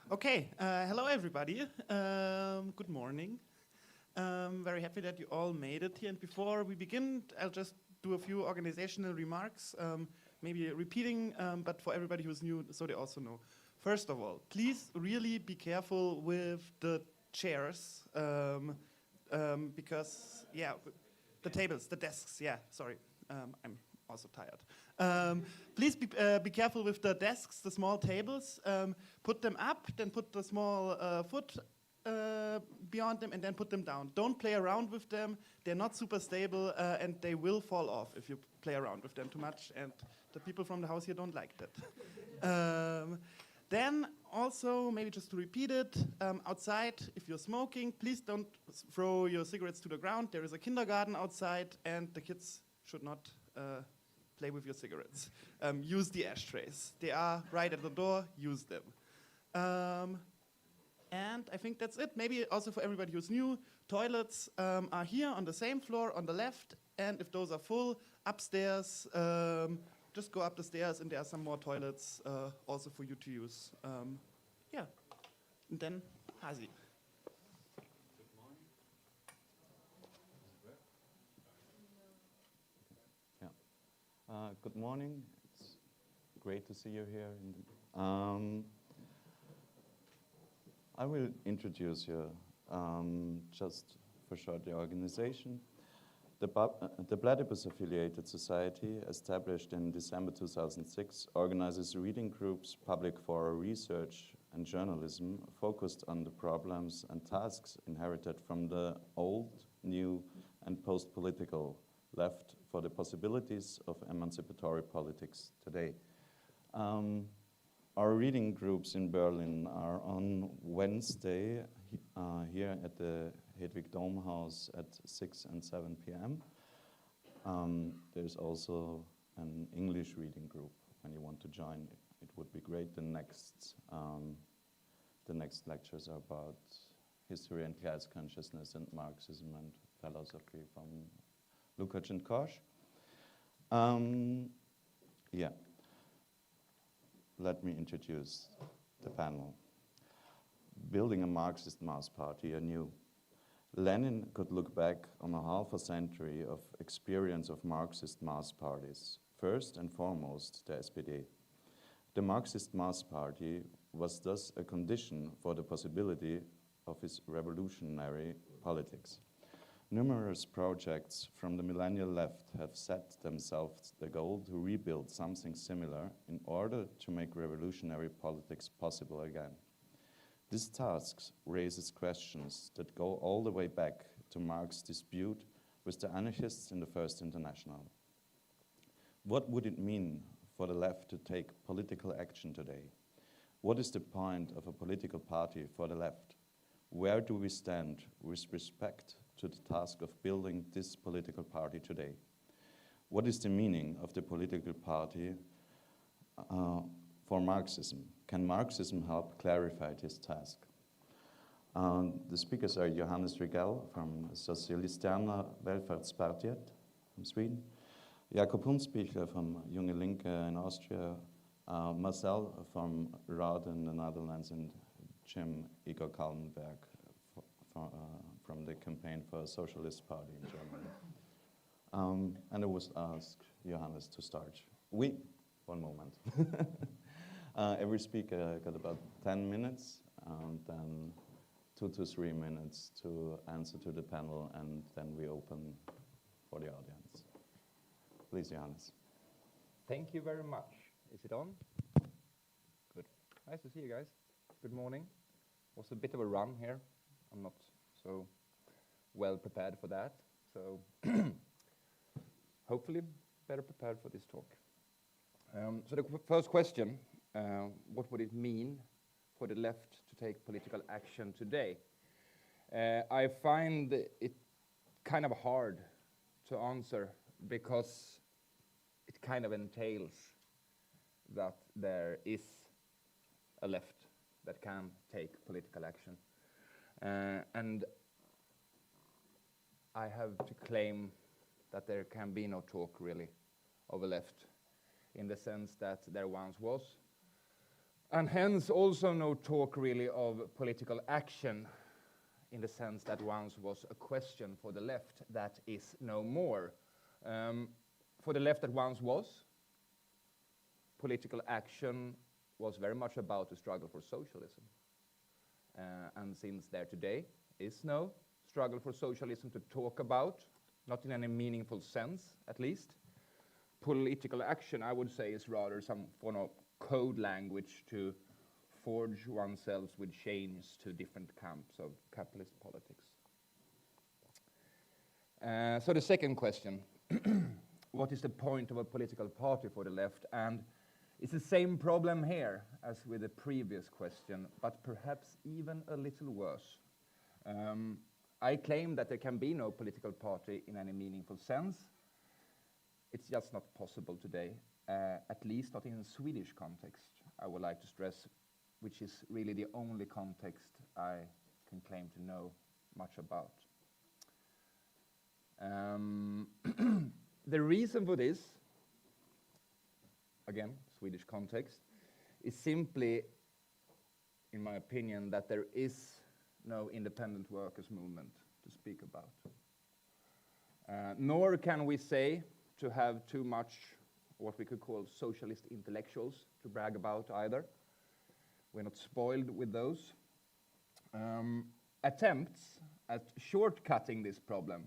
Okay, hello everybody. Good morning. Very happy that you all made it here. And before we begin, I'll just do a few organizational remarks, maybe repeating, but for everybody who's new, so they also know. First of all, please really be careful with the chairs, because, yeah, the tables, the desks, yeah, sorry, I'm also tired. Please be careful with the desks, the small tables. Put them up, then put the small foot beyond them, and then put them down. Don't play around with them. They're not super stable, and they will fall off if you play around with them too much, and the people from the house here don't like that. Then also, maybe just to repeat it, outside, if you're smoking, please don't throw your cigarettes to the ground. There is a kindergarten outside, and the kids should not play with your cigarettes. Use the ashtrays. They are right at the door, use them. And I think that's it. Maybe also for everybody who's new, toilets are here on the same floor on the left, and if those are full, upstairs, just go up the stairs and there are some more toilets also for you to use. Yeah, and then Hazi. Good morning. It's great to see you here. I will introduce you just for short the organization. The Platypus-affiliated society, established in December 2006, organizes reading groups, public for research and journalism, focused on the problems and tasks inherited from the old, new, and post-political left for the possibilities of emancipatory politics today. Our reading groups in Berlin are on Wednesday here at the Hedwig Dom House at 6 and 7 p.m. There's also an English reading group when you want to join. It would be great. The next lectures are about history and class consciousness and Marxism and philosophy from Lukács and Koch. Yeah. Let me introduce the panel. Building a Marxist Mass Party anew. Lenin could look back on a half a century of experience of Marxist mass parties, first and foremost the SPD. The Marxist Mass Party was thus a condition for the possibility of his revolutionary politics. Numerous projects from the millennial left have set themselves the goal to rebuild something similar in order to make revolutionary politics possible again. This task raises questions that go all the way back to Marx's dispute with the anarchists in the First International. What would it mean for the left to take political action today? What is the point of a political party for the left? Where do we stand with respect to the task of building this political party today? What is the meaning of the political party for Marxism? Can Marxism help clarify this task? The speakers are Johannes Rigell from Socialisterna Välfärdspartiet from Sweden, Jakob Hundsbichler from Junge Linke in Austria, Marcel from RAD in the Netherlands, and Jim Igor Kallenberg from the Campaign for a Socialist Party in Germany. And I was asked Johannes to start. One moment. Every speaker got about 10 minutes, and then 2 to 3 minutes to answer to the panel, and then we open for the audience. Please, Johannes. Thank you very much. Is it on? Good. Nice to see you guys. Good morning. Was a bit of a run here. I'm not so well prepared for that. So hopefully better prepared for this talk. So the first question, what would it mean for the left to take political action today? I find it kind of hard to answer because it kind of entails that there is a left that can take political action. And I have to claim that there can be no talk really of a left, in the sense that there once was And hence also no talk really of political action in the sense that once was a question for the left that is no more. For the left that once was, political action was very much about the struggle for socialism. And since there today is no struggle for socialism to talk about, not in any meaningful sense at least, political action, I would say, is rather some form of code language to forge oneself with chains to different camps of capitalist politics. So the second question, what is the point of a political party for the left? And it's the same problem here as with the previous question, but perhaps even a little worse. I claim that there can be no political party in any meaningful sense. It's just not possible today, at least not in a Swedish context, I would like to stress, which is really the only context I can claim to know much about. The reason for this, again, Swedish context, is simply, in my opinion, that there is no independent workers' movement to speak about. Nor can we say to have too much what we could call socialist intellectuals to brag about either. We're not spoiled with those. Attempts at shortcutting this problem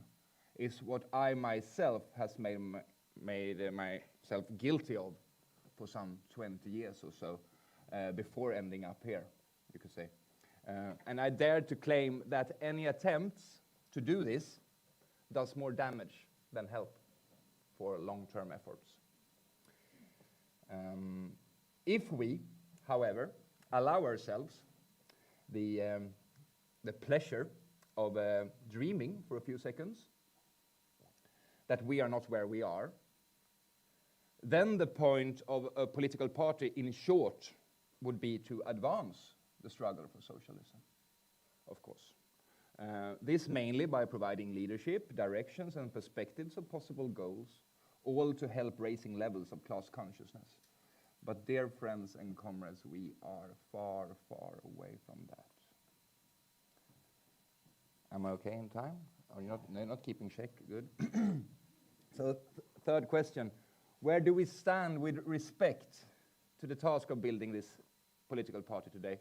is what I myself has made myself guilty of for some 20 years or so, before ending up here, you could say. And I dare to claim that any attempts to do this does more damage than help for long-term efforts. If we, however, allow ourselves the pleasure of dreaming for a few seconds that we are not where we are, then the point of a political party, in short, would be to advance the struggle for socialism, of course. This mainly by providing leadership, directions, and perspectives of possible goals, all to help raising levels of class consciousness. But dear friends and comrades, we are far, far away from that. Am I okay in time? Are you not? No, not keeping check, good. So third question, where do we stand with respect to the task of building this political party today?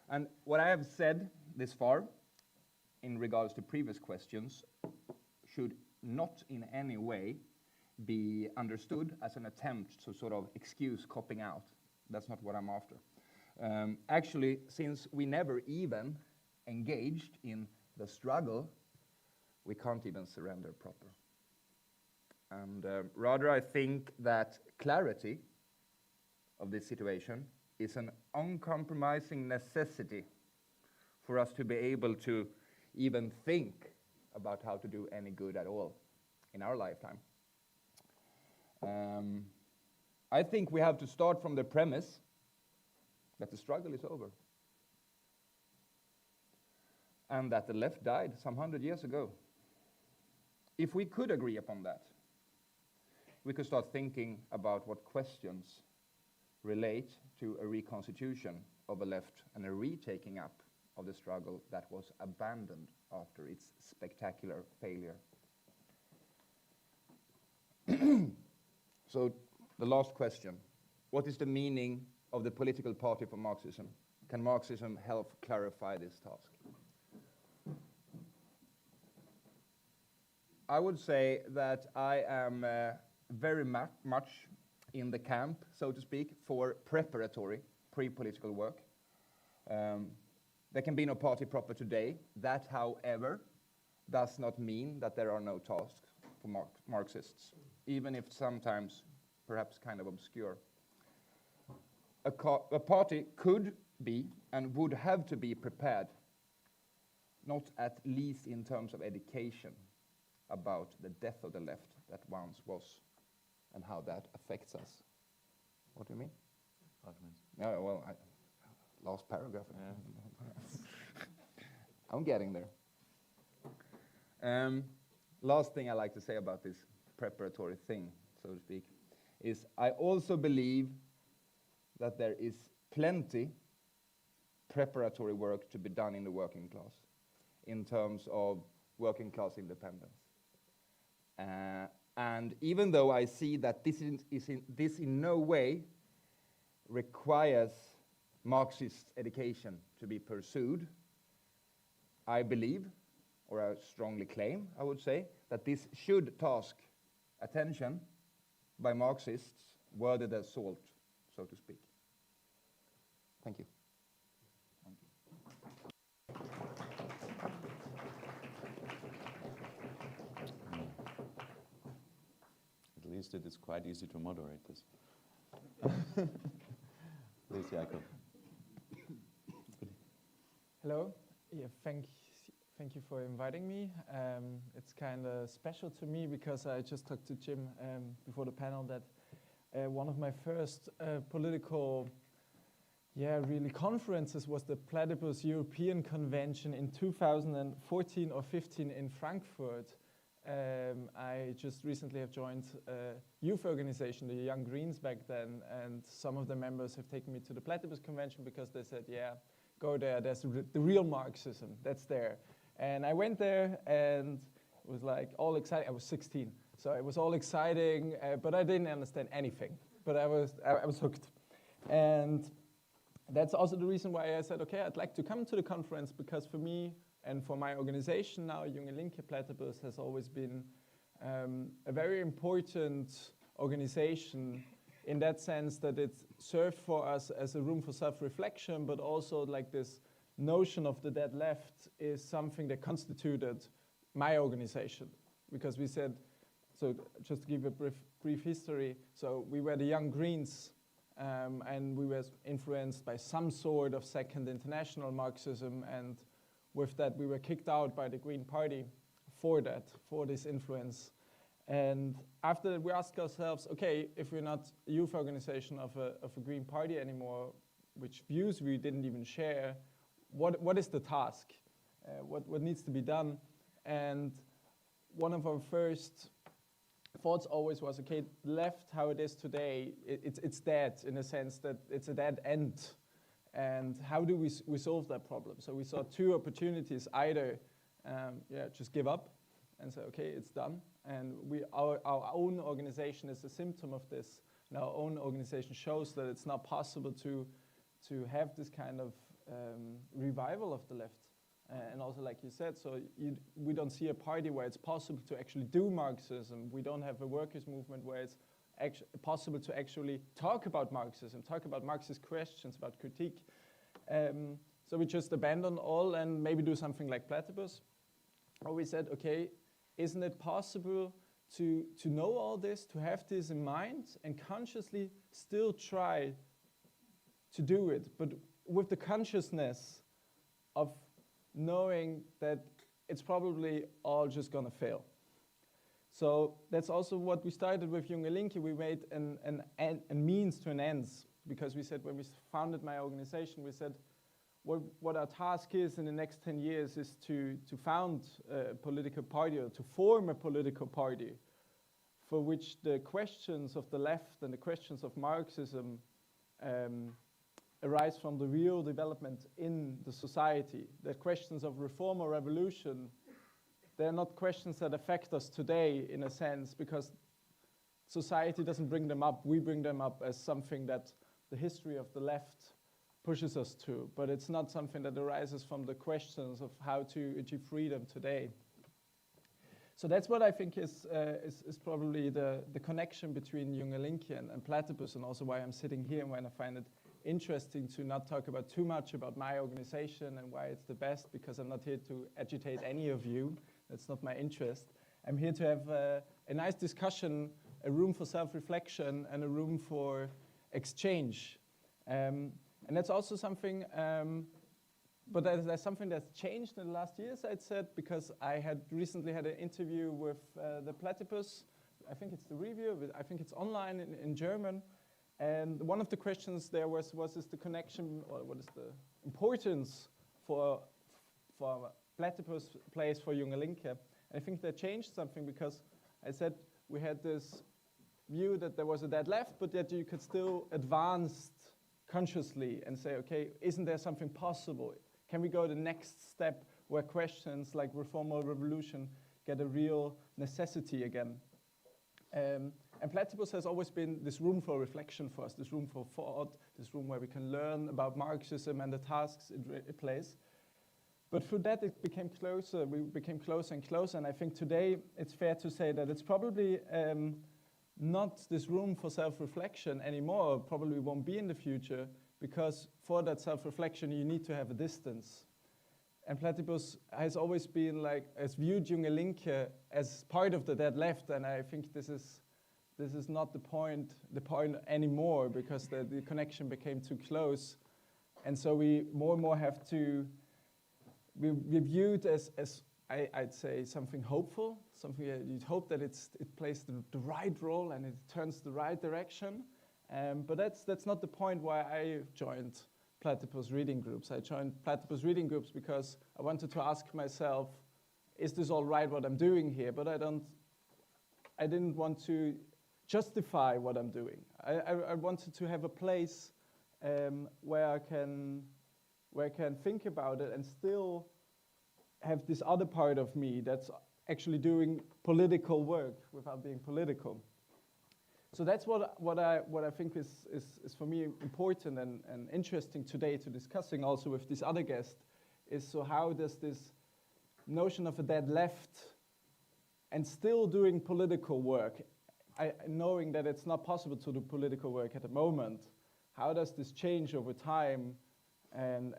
And what I have said this far in regards to previous questions should not in any way be understood as an attempt to sort of excuse copping out. That's not what I'm after. Actually, since we never even engaged in the struggle, we can't even surrender proper. And rather, I think that clarity of this situation is an uncompromising necessity for us to be able to even think about how to do any good at all in our lifetime. I think we have to start from the premise that the struggle is over and that the left died some 100 years ago. If we could agree upon that, we could start thinking about what questions relate to a reconstitution of the left and a retaking up of the struggle that was abandoned after its spectacular failure. So, the last question. What is the meaning of the political party for Marxism? Can Marxism help clarify this task? I would say that I am very much in the camp, so to speak, for preparatory, pre-political work. There can be no party proper today. That, however, does not mean that there are no tasks for Marxists, even if sometimes perhaps kind of obscure. A party could be and would have to be prepared, not at least in terms of education, about the death of the left that once was and how that affects us. What do you mean? No, well, last paragraph. Yeah. I'm getting there. Last thing I like to say about this preparatory thing, so to speak, is I also believe that there is plenty preparatory work to be done in the working class in terms of working class independence. And even though I see that this in no way requires Marxist education to be pursued, I believe, or I strongly claim, I would say, that this should task attention by Marxists worthy their salt, so to speak. Thank you. At least it is quite easy to moderate this. Please, Jakob. Hello. Yeah, thank you for inviting me. It's kind of special to me because I just talked to Jim before the panel that one of my first political really conferences was the Platypus European Convention in 2014 or 15 in Frankfurt. I just recently have joined a youth organization, the Young Greens back then, and some of the members have taken me to the Platypus Convention because they said, yeah, go there, there's the real Marxism, that's there. And I went there and it was like all exciting. I was 16, so it was all exciting, but I didn't understand anything. But I was hooked. And that's also the reason why I said, okay, I'd like to come to the conference, because for me and for my organization now, Junge Linke Platypus has always been a very important organization in that sense that it served for us as a room for self-reflection, but also like this notion of the dead left is something that constituted my organization. Because we said, so just to give a brief history, so we were the Young Greens, and we were influenced by some sort of Second International Marxism, and with that we were kicked out by the Green Party for this influence. And after that we asked ourselves, okay, if we're not a youth organization of a Green Party anymore, which views we didn't even share, what is the task? What needs to be done? And one of our first thoughts always was, okay, left how it is today, it's dead in a sense that it's a dead end. And how do we solve that problem? So we saw two opportunities: either just give up and say, okay, it's done. And our own organization is a symptom of this. And our own organization shows that it's not possible to have this kind of revival of the left. And also, like you said, so we don't see a party where it's possible to actually do Marxism. We don't have a workers' movement where it's possible to actually talk about Marxism, talk about Marxist questions, about critique. So we just abandon all and maybe do something like Platypus. Or we said, okay, isn't it possible to know all this, to have this in mind, and consciously still try to do it, but with the consciousness of knowing that it's probably all just gonna fail. So that's also what we started with Junge Linke. We made a means to an ends, because we said when we founded my organization, we said what our task is in the next 10 years is to found a political party, or to form a political party for which the questions of the left and the questions of Marxism arise from the real development in the society. The questions of reform or revolution, they're not questions that affect us today in a sense, because society doesn't bring them up. We bring them up as something that the history of the left pushes us to, but it's not something that arises from the questions of how to achieve freedom today. So that's what I think is probably the connection between Junge Linke and Platypus, and also why I'm sitting here and why I find it interesting to not talk about too much about my organization and why it's the best, because I'm not here to agitate any of you. That's not my interest. I'm here to have a nice discussion, a room for self-reflection, and a room for exchange. And that's also something, but there's something that's changed in the last years, I'd said, because I had recently had an interview with the Platypus. I think it's the review, but I think it's online in German. And one of the questions there was is the connection, or what is the importance for Platypus plays for Junge Linke. I think that changed something, because I said we had this view that there was a dead left, but that you could still advance consciously and say, okay, isn't there something possible? Can we go the next step where questions like reform or revolution get a real necessity again? And Platypus has always been this room for reflection for us, this room for thought, this room where we can learn about Marxism and the tasks it plays. But through that, it became closer. We became closer and closer. And I think today it's fair to say that it's probably not this room for self-reflection anymore. Probably won't be in the future, because for that self-reflection, you need to have a distance. And Platypus has always been has viewed Junge Linke as part of the dead left, and I think this is not the point anymore, because the connection became too close. And so we more and more have to be viewed as I'd say something hopeful, something you'd hope that it plays the right role and it turns the right direction. But that's not the point why I joined Platypus reading groups. I joined Platypus reading groups because I wanted to ask myself, is this all right what I'm doing here? But I didn't want to justify what I'm doing. I wanted to have a place where I can think about it and still have this other part of me that's actually doing political work without being political. So that's what I think is for me important and interesting today to discussing also with this other guest, is so how does this notion of a dead left and still doing political work, knowing that it's not possible to do political work at the moment, how does this change over time, and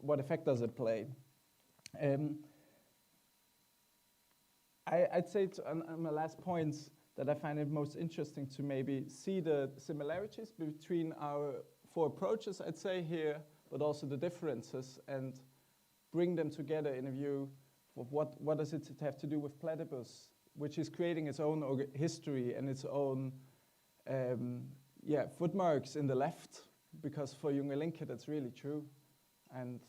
what effect does it play? I'd say on my last points that I find it most interesting to maybe see the similarities between our four approaches, I'd say here, but also the differences, and bring them together in a view of what does it have to do with Platypus, which is creating its own history and its own footmarks in the left, because for Junge Linke that's really true. And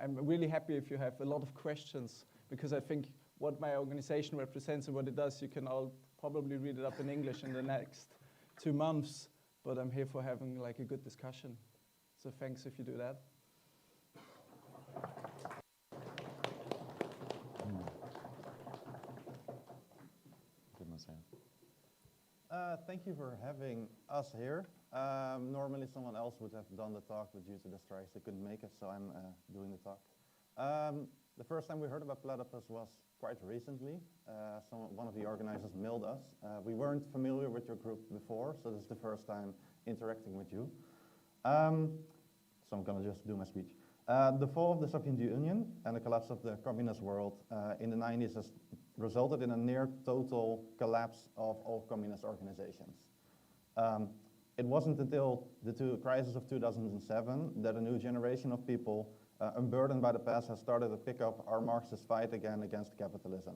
I'm really happy if you have a lot of questions, because I think what my organization represents and what it does, you can all probably read it up in English in the next 2 months, but I'm here for having a good discussion. So thanks if you do that. Thank you for having us here. Normally someone else would have done the talk, but due to the strikes they couldn't make it, so I'm doing the talk. The first time we heard about Platypus was quite recently. One of the organizers mailed us. We weren't familiar with your group before, so this is the first time interacting with you. So I'm going to just do my speech. The fall of the Soviet Union and the collapse of the communist world in the 90s has resulted in a near total collapse of all communist organizations. It wasn't until the crisis of 2007 that a new generation of people unburdened by the past has started to pick up our Marxist fight again against capitalism.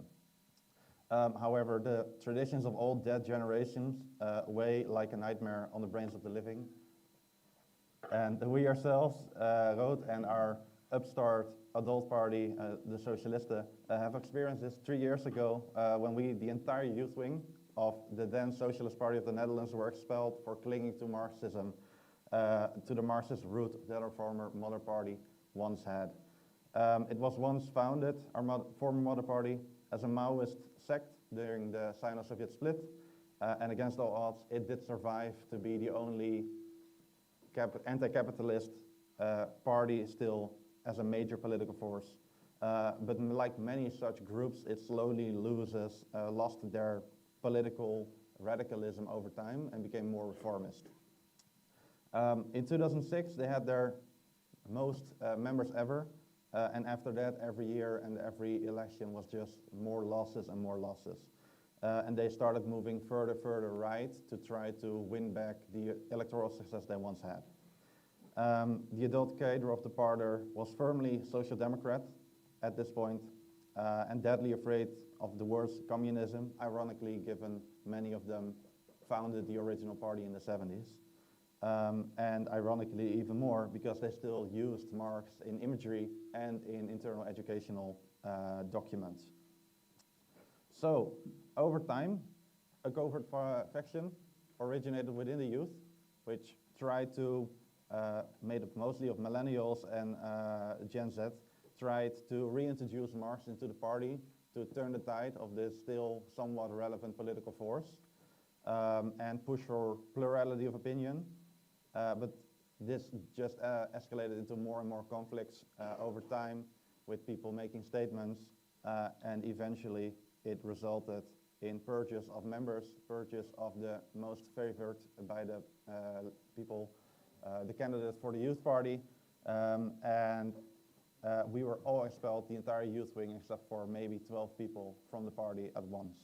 However, the traditions of all dead generations weigh like a nightmare on the brains of the living. And we ourselves, Rood, and our upstart adult party, the Socialisten, have experienced this 3 years ago when we, the entire youth wing of the then Socialist Party of the Netherlands, were expelled for clinging to Marxism, to the Marxist root that our former mother party once had. It was once founded, our former mother party, as a Maoist sect during the Sino-Soviet split, and against all odds, it did survive to be the only anti-capitalist party still as a major political force. But like many such groups, it slowly lost their political radicalism over time and became more reformist. In 2006, they had their most members ever, and after that, every year and every election was just more losses and more losses. And they started moving further right to try to win back the electoral success they once had. The adult cadre of the party was firmly social democrat at this point, and deadly afraid of the worst communism, ironically given many of them founded the original party in the 70s. And ironically even more because they still used Marx in imagery and in internal educational documents. So, over time, a covert faction originated within the youth, which tried to made up mostly of millennials and Gen Z, tried to reintroduce Marx into the party to turn the tide of this still somewhat relevant political force and push for plurality of opinion. But this just escalated into more and more conflicts over time, with people making statements, and eventually it resulted in purges of members, purges of the most favored by the people, the candidates for the youth party, and we were all expelled, the entire youth wing, except for maybe 12 people from the party at once.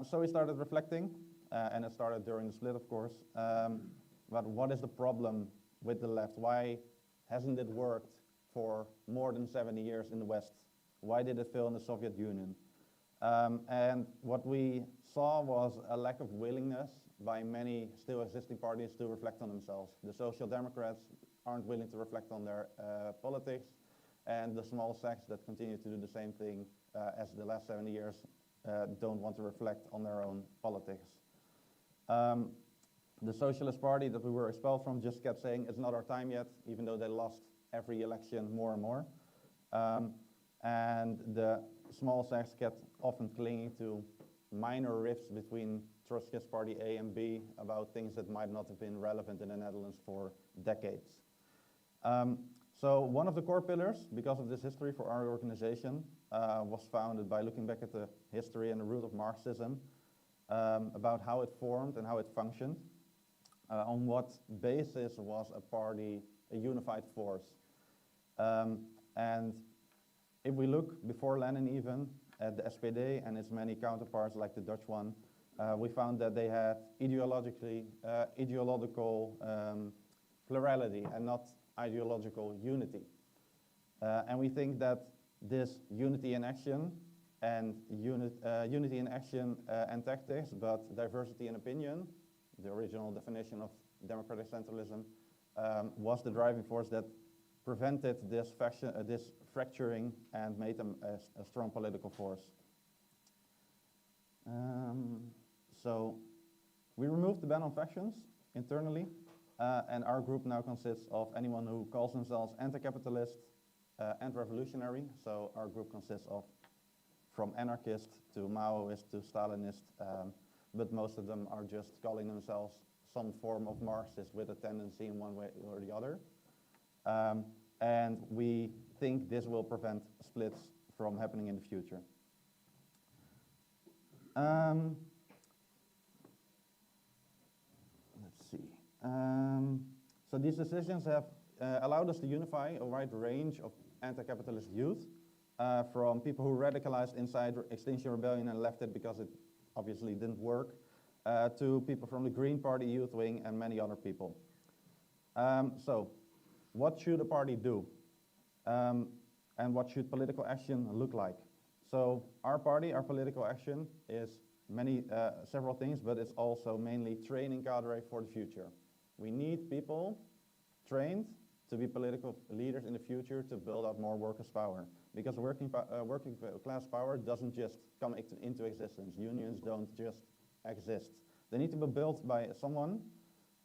So we started reflecting, and it started during the split, of course, but what is the problem with the left? Why hasn't it worked for more than 70 years in the West? Why did it fail in the Soviet Union? And what we saw was a lack of willingness by many still existing parties to reflect on themselves. The Social Democrats aren't willing to reflect on their politics, and the small sects that continue to do the same thing as the last 70 years don't want to reflect on their own politics. The Socialist Party that we were expelled from just kept saying it's not our time yet, even though they lost every election more and more. And the small sects kept often clinging to minor rifts between Trotskyist Party A and B about things that might not have been relevant in the Netherlands for decades. So one of the core pillars, because of this history for our organization, was founded by looking back at the history and the root of Marxism, about how it formed and how it functioned, on what basis was a party a unified force. And if we look before Lenin even at the SPD and its many counterparts like the Dutch one, we found that they had ideological plurality and not ideological unity. And we think that this unity in action and unity in action and tactics, but diversity in opinion, the original definition of democratic centralism, was the driving force that prevented this fracturing and made them a strong political force. So we removed the ban on factions internally, and our group now consists of anyone who calls themselves anti-capitalist and revolutionary. So our group consists of from anarchist to Maoist to Stalinist, but most of them are just calling themselves some form of Marxist with a tendency in one way or the other. And we think this will prevent splits from happening in the future. Let's see. So these decisions have allowed us to unify a wide range of anti-capitalist youth, from people who radicalized inside Extinction Rebellion and left it because it obviously didn't work, to people from the Green Party youth wing and many other people. So what should a party do? And what should political action look like? So our party, our political action is several things, but it's also mainly training cadre for the future. We need people trained to be political leaders in the future to build up more workers' power. Because working class power doesn't just come into existence. Unions don't just exist. They need to be built by someone,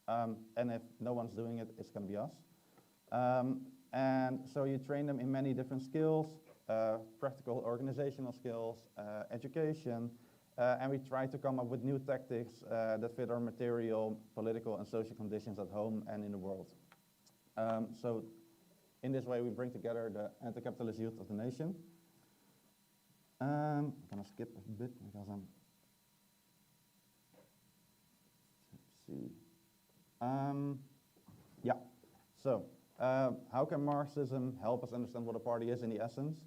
and if no one's doing it, it's going to be us. And so you train them in many different skills, practical organizational skills, education, and we try to come up with new tactics that fit our material, political, and social conditions at home and in the world. So in this way, we bring together the anti-capitalist youth of the nation. I'm going to skip a bit because I'm... Let's see. Yeah, so how can Marxism help us understand what a party is in the essence?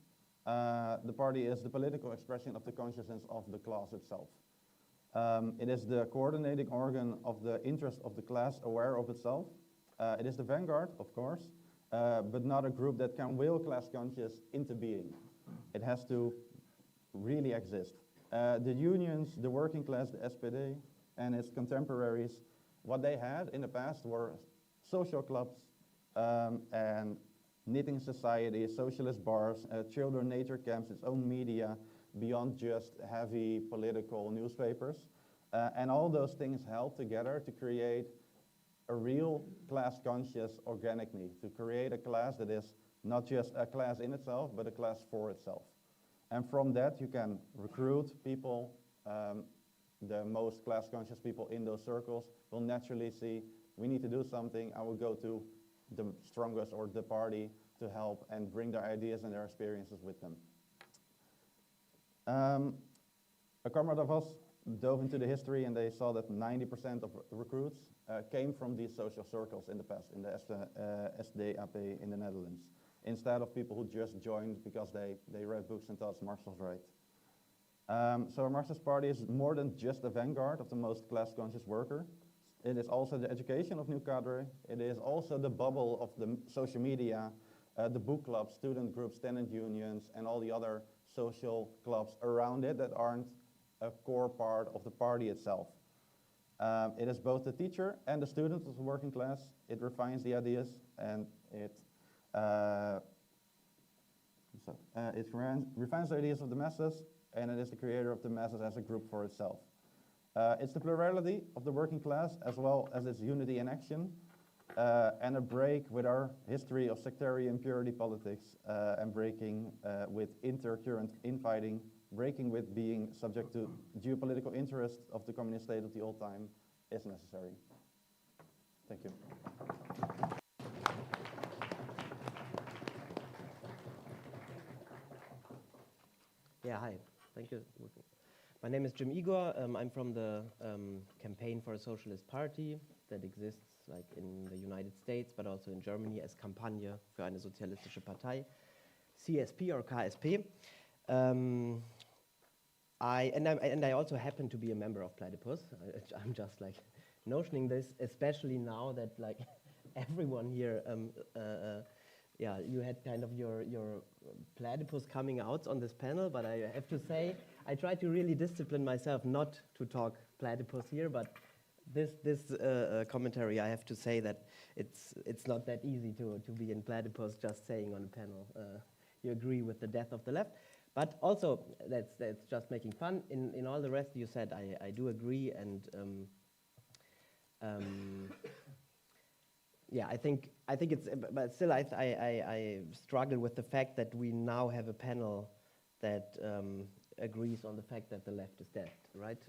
The party is the political expression of the consciousness of the class itself. It is the coordinating organ of the interest of the class aware of itself. It is the vanguard, of course, but not a group that can will class conscious into being. It has to really exist. The unions, the working class, the SPD, and its contemporaries, what they had in the past were social clubs and knitting societies, socialist bars, children nature camps, its own media, beyond just heavy political newspapers. And all those things held together to create a real class-conscious organic need to create a class that is not just a class in itself, but a class for itself. And from that, you can recruit people. The most class-conscious people in those circles will naturally see, we need to do something. I will go to the strongest or the party to help and bring their ideas and their experiences with them. A comrade of us dove into the history, and they saw that 90% of recruits came from these social circles in the past, in the SDAP in the Netherlands, instead of people who just joined because they read books and thought Marx was right. So a Marxist Party is more than just the vanguard of the most class-conscious worker. It is also the education of new cadre. It is also the bubble of the social media, the book clubs, student groups, tenant unions, and all the other social clubs around it that aren't a core part of the party itself. It is both the teacher and the student of the working class. It refines the ideas, and it refines the ideas of the masses, and it is the creator of the masses as a group for itself. It's the plurality of the working class, as well as its unity in action, and a break with our history of sectarian purity politics, and breaking with intercurrent infighting, breaking with being subject to geopolitical interests of the communist state of the old time is necessary. Thank you. Yeah, hi. Thank you. My name is Jim Igor. I'm from the Campaign for a Socialist Party that exists like in the United States, but also in Germany as Kampagne für eine sozialistische Partei, CSP or KSP. I also happen to be a member of Platypus. I'm just like notioning this, especially now that like everyone here, yeah, you had kind of your Platypus coming out on this panel, but I have to say, I try to really discipline myself not to talk Platypus here, but this commentary, I have to say that it's not that easy to be in Platypus just saying on a panel, you agree with the death of the left. But also, that's just making fun. In all the rest you said, I do agree, and yeah, I think it's, but still I struggle with the fact that we now have a panel that agrees on the fact that the left is dead, right?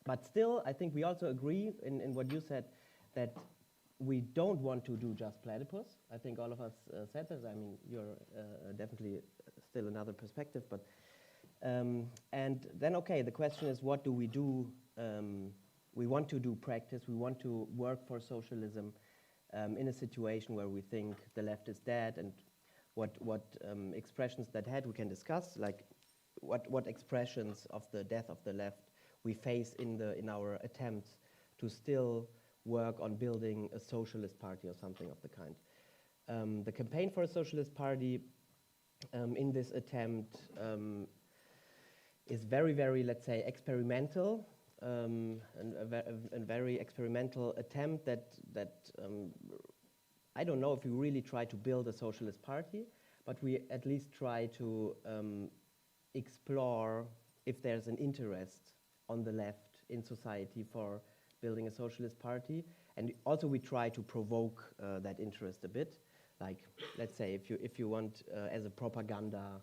But still, I think we also agree in what you said, that we don't want to do just Platypus. I think all of us said this. I mean, you're definitely still another perspective, but and then okay, the question is, what do we do? We want to do practice. We want to work for socialism in a situation where we think the left is dead, and what expressions that had we can discuss, like what expressions of the death of the left we face in our attempts to still work on building a socialist party or something of the kind. The Campaign for a Socialist Party in this attempt is very, very, let's say, experimental, and a very experimental attempt that I don't know if we really try to build a socialist party, but we at least try to explore if there's an interest on the left in society for building a socialist party. And also we try to provoke that interest a bit. Like, let's say, if you want, as a propaganda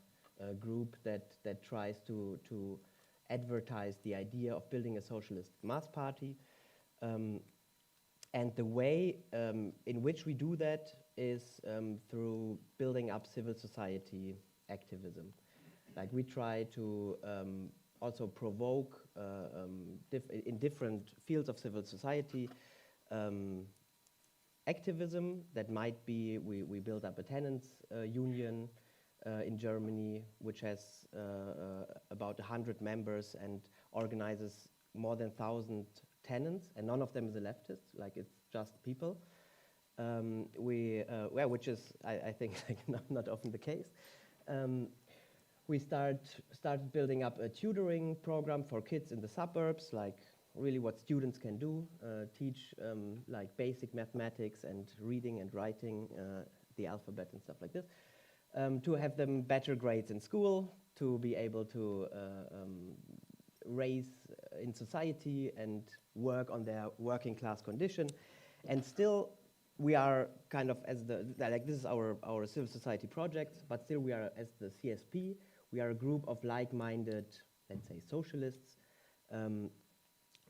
group that tries to advertise the idea of building a socialist mass party. And the way in which we do that is through building up civil society activism. Like, we try to also provoke in different fields of civil society activism. That might be, we build up a tenants union in Germany, which has about 100 members and organizes more than 1,000 tenants, and none of them is a leftist, like it's just people. Which is, I think, like not often the case. We started building up a tutoring program for kids in the suburbs, like really what students can do, teach like basic mathematics and reading and writing, the alphabet and stuff like this, to have them better grades in school, to be able to raise in society and work on their working class condition. And still, we are kind of as like this is our civil society project, but still we are as the KSP, we are a group of like-minded, let's say, socialists.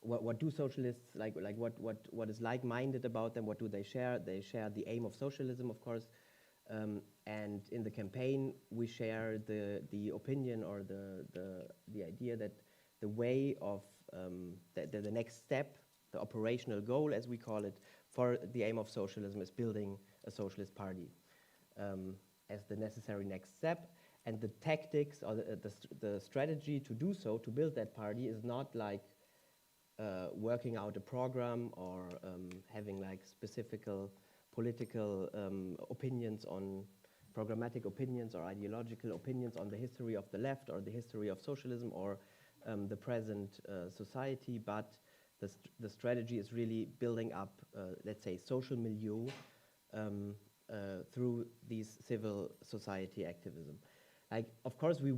What do socialists like? What is like-minded about them? What do they share? They share the aim of socialism, of course. And in the campaign, we share the opinion or the idea that the way of the next step, the operational goal, as we call it, for the aim of socialism is building a socialist party as the necessary next step. And the tactics or the strategy to do so, to build that party, is not like working out a program or having like specific political opinions on programmatic opinions or ideological opinions on the history of the left or the history of socialism or the present society, but the strategy is really building up, let's say, social milieu through these civil society activism. Like, of course, we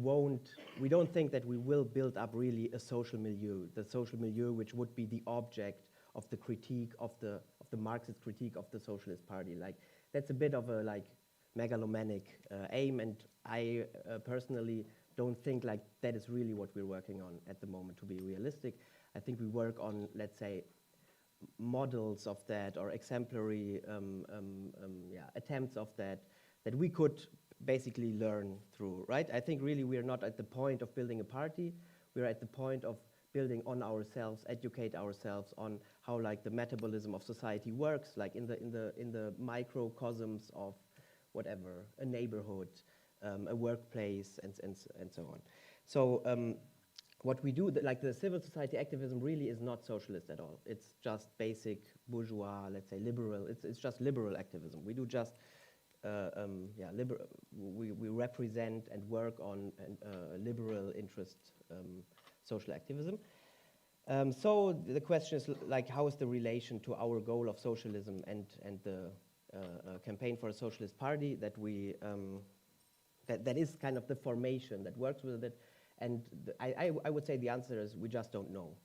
don't think that we will build up really a social milieu, the social milieu which would be the object of the critique of the Marxist critique of the Socialist Party. Like, that's a bit of a like megalomaniac aim, and I personally don't think like that is really what we're working on at the moment, to be realistic. I think we work on, let's say, models of that or exemplary attempts of that we could basically learn through, right? I think really we are not at the point of building a party. We're at the point of building on ourselves, educate ourselves on how like the metabolism of society works, like in the microcosms of whatever, a neighborhood, a workplace, and so on. So what we do, like the civil society activism really is not socialist at all. It's just basic bourgeois, let's say liberal. It's just liberal activism. We do just we represent and work on liberal interest social activism. So the question is like, how is the relation to our goal of socialism and the campaign for a socialist party that we that is kind of the formation that works with it? And I would say the answer is we just don't know,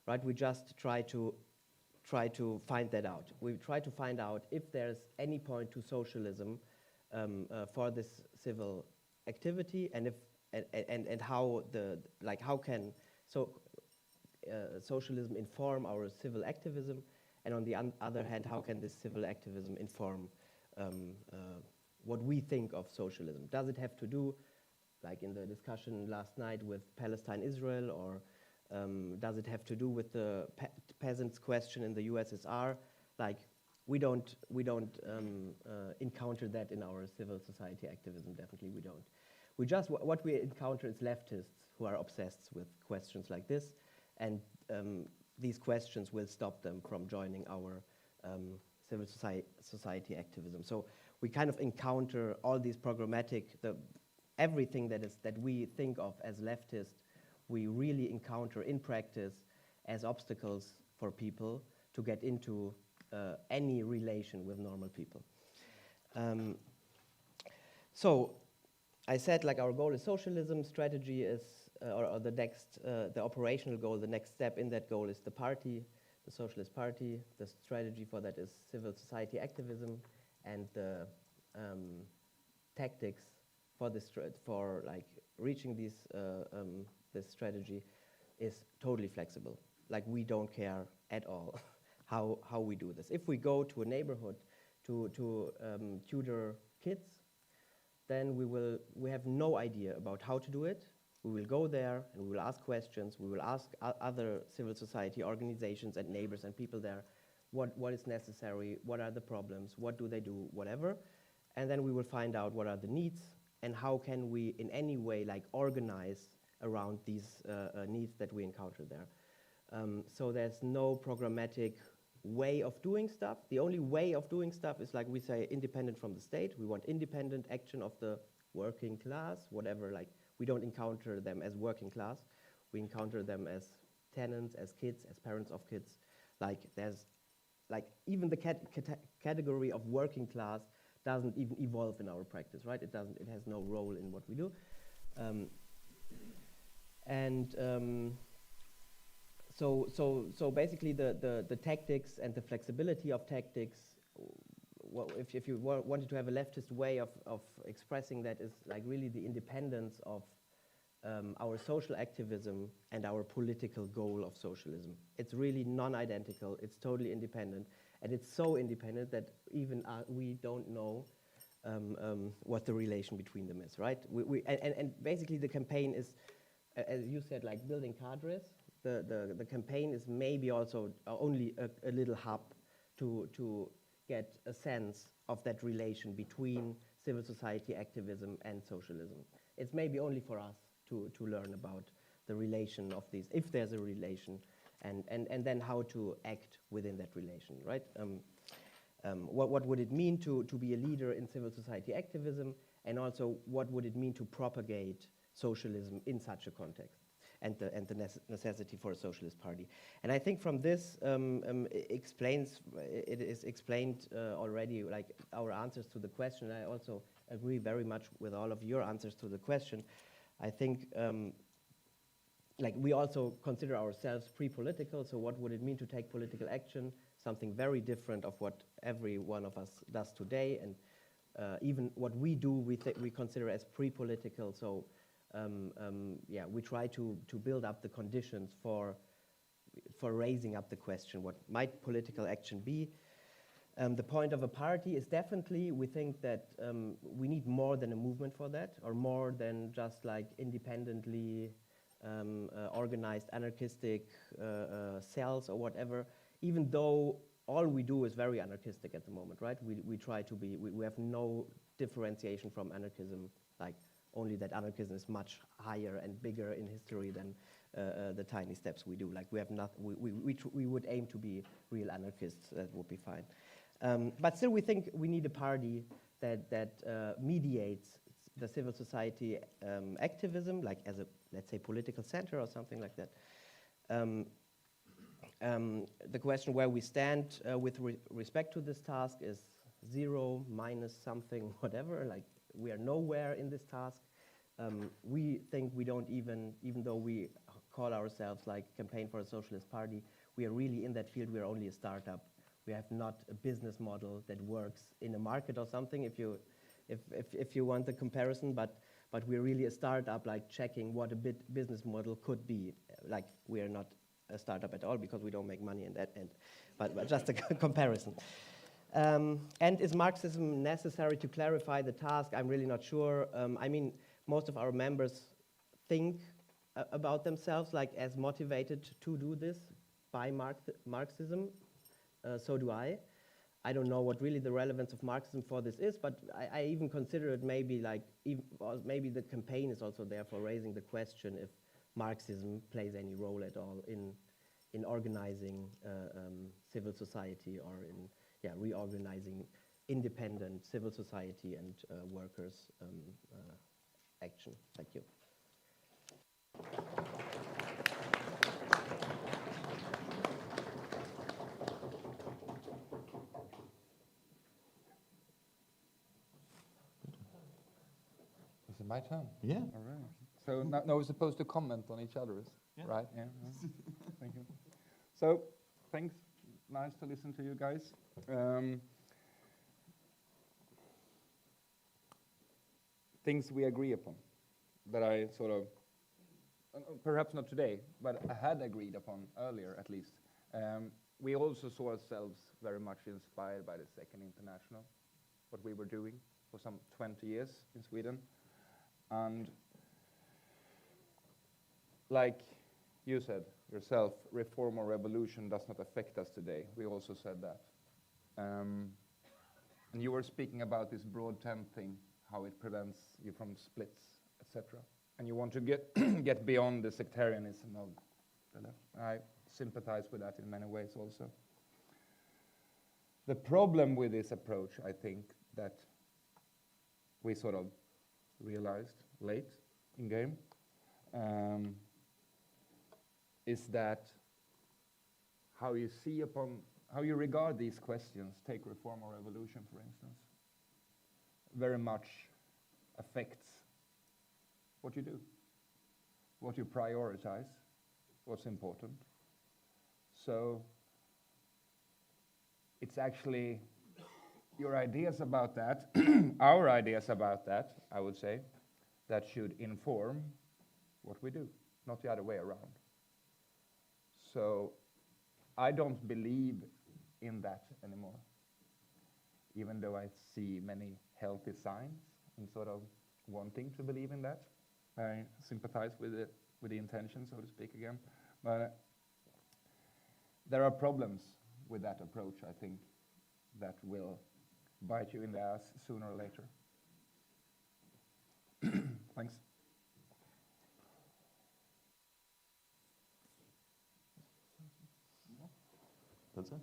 right? We just try to find that out. We try to find out if there's any point to socialism for this civil activity, and if and how how can socialism inform our civil activism, and on the other hand, how can this civil activism inform what we think of socialism? Does it have to do, like in the discussion last night, with Palestine-Israel, or does it have to do with the peasants' question in the USSR? Like, we don't encounter that in our civil society activism. Definitely, we don't. We just what we encounter is leftists who are obsessed with questions like this, and these questions will stop them from joining our civil society activism. So we kind of encounter all these programmatic, everything that we think of as leftist, we really encounter in practice as obstacles for people to get into any relation with normal people. So I said, like, our goal is socialism, strategy is, or the next, the operational goal, the next step in that goal is the party, the Socialist Party. The strategy for that is civil society activism, and the tactics for this, for like reaching these this strategy is totally flexible. Like, we don't care at all how we do this. If we go to a neighborhood to tutor kids, then we have no idea about how to do it. We will go there and we will ask questions. We will ask other civil society organizations and neighbors and people there what is necessary, what are the problems, what do they do, whatever. And then we will find out what are the needs and how can we in any way like organize around these needs that we encounter there. So there's no programmatic way of doing stuff. The only way of doing stuff is, like we say, independent from the state. We want independent action of the working class, whatever. Like, we don't encounter them as working class. We encounter them as tenants, as kids, as parents of kids. Like, there's, like, even the category of working class doesn't even evolve in our practice, right? It doesn't. It has no role in what we do. So basically the tactics and the flexibility of tactics, well, if you wanted to have a leftist way of expressing that, is like really the independence of our social activism and our political goal of socialism. It's really non-identical, it's totally independent, and it's so independent that even we don't know what the relation between them is, right? And basically the campaign is, as you said, like building cadres. The campaign is maybe also only a little hub to get a sense of that relation between civil society activism and socialism. It's maybe only for us to learn about the relation of these, if there's a relation, and then how to act within that relation, right? What would it mean to be a leader in civil society activism, and also what would it mean to propagate socialism in such a context, and the necessity for a socialist party. And I think from this it is explained already, like our answers to the question. I also agree very much with all of your answers to the question. I think like we also consider ourselves pre-political, so what would it mean to take political action? Something very different of what every one of us does today, and even what we do, we consider as pre-political. So yeah, we try to build up the conditions for raising up the question, what might political action be? The point of a party is definitely, we think that we need more than a movement for that, or more than just like independently organized anarchistic cells or whatever, even though all we do is very anarchistic at the moment, right? We try to be, we have no differentiation from anarchism, like only that anarchism is much higher and bigger in history than the tiny steps we do. Like we have not, we would aim to be real anarchists, that would be fine. But still we think we need a party that mediates the civil society activism, like as a, let's say, political center or something like that. The question where we stand with respect to this task is 0, minus something, whatever, like we are nowhere in this task. We think we don't even though we call ourselves like Campaign for a Socialist Party, we are really in that field, we are only a startup. We have not a business model that works in a market or something, if you want the comparison, but we're really a startup, like checking what a business model could be. Like we are not a startup at all because we don't make money in that end, but just a comparison. And is Marxism necessary to clarify the task? I'm really not sure. I mean, most of our members think about themselves like as motivated to do this by Marxism. So do I. I don't know what really the relevance of Marxism for this is, but I even consider it maybe like, maybe the campaign is also there for raising the question if Marxism plays any role at all in organizing civil society, or in reorganizing independent civil society and workers' action. Thank you. Is it my turn? Yeah. All right. So now we're supposed to comment on each other, right? Yeah. Thank you. So thanks. Nice to listen to you guys. Things we agree upon that I sort of, perhaps not today, but I had agreed upon earlier at least. We also saw ourselves very much inspired by the Second International, what we were doing for some 20 years in Sweden. And like you said yourself, reform or revolution does not affect us today. We also said that. And you were speaking about this broad tent thing, how it prevents you from splits, etc. And you want to get beyond the sectarianism of the left. I sympathize with that in many ways also. The problem with this approach, I think, that we sort of realized late in game, is that how you regard these questions, take reform or revolution, for instance, very much affects what you do, what you prioritize, what's important, So it's actually your ideas about that, our ideas about that, I would say, that should inform what we do, not the other way around. So I don't believe in that anymore, even though I see many healthy signs in sort of wanting to believe in that. I sympathize with the intention, so to speak, again. But there are problems with that approach, I think, that will bite you in the ass sooner or later. Thanks. That's it?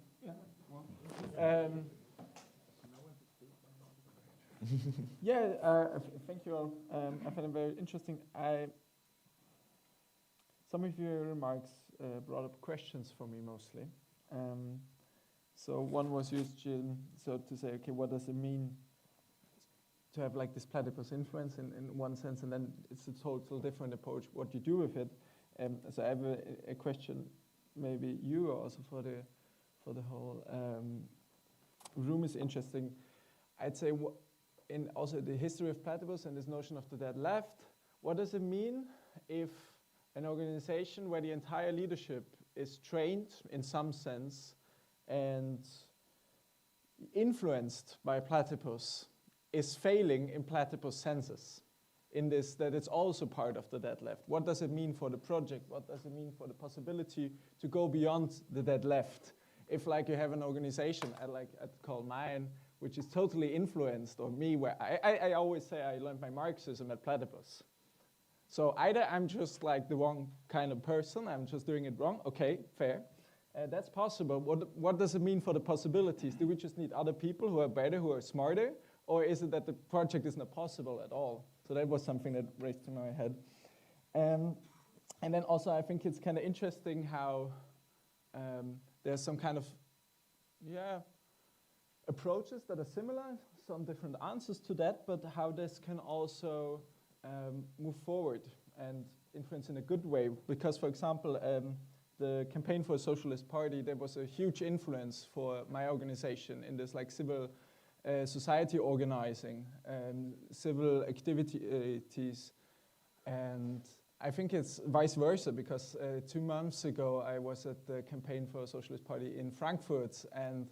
Thank you all. I found it very interesting. Some of your remarks brought up questions for me mostly. So one was used, Jim, so to say, okay, what does it mean to have like this platypus influence in one sense, and then it's a total different approach, what you do with it. So I have a question, maybe you also for the whole room is interesting. I'd say in also the history of platypus and this notion of the dead left, what does it mean if an organization where the entire leadership is trained in some sense and influenced by platypus is failing in platypus senses, in this, that it's also part of the dead left? What does it mean for the project? What does it mean for the possibility to go beyond the dead left? If like you have an organization, I'd call mine, which is totally influenced, or me, where I always say I learned my Marxism at platypus. So either I'm just like the wrong kind of person, I'm just doing it wrong, okay, fair. That's possible. What does it mean for the possibilities? Do we just need other people who are better, who are smarter? Or is it that the project is not possible at all? So that was something that raised in my head. And then also I think it's kind of interesting how there's some kind of, approaches that are similar, some different answers to that, but how this can also move forward and influence in a good way. Because, for example, the campaign for a socialist party, there was a huge influence for my organization in this like civil society organizing, civil activities. And I think it's vice versa, because 2 months ago I was at the campaign for a socialist party in Frankfurt, and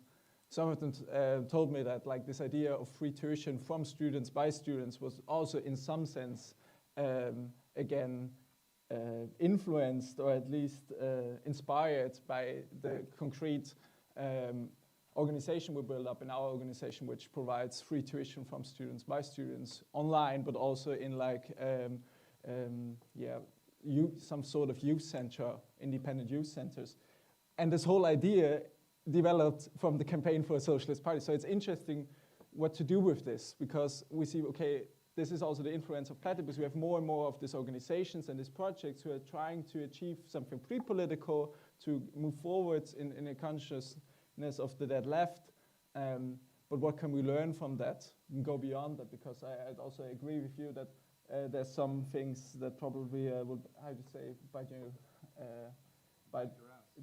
some of them told me that like this idea of free tuition from students by students was also in some sense again influenced, or at least inspired by the concrete organization we built up in our organization, which provides free tuition from students by students online, but also in like some sort of youth center, independent youth centers. And this whole idea developed from the campaign for a socialist party. So it's interesting what to do with this, because we see, okay, this is also the influence of platypus. We have more and more of these organizations and these projects who are trying to achieve something pre-political, to move forward in a consciousness of the dead left. But what can we learn from that and go beyond that? Because I also agree with you that there's some things that probably would, how to say,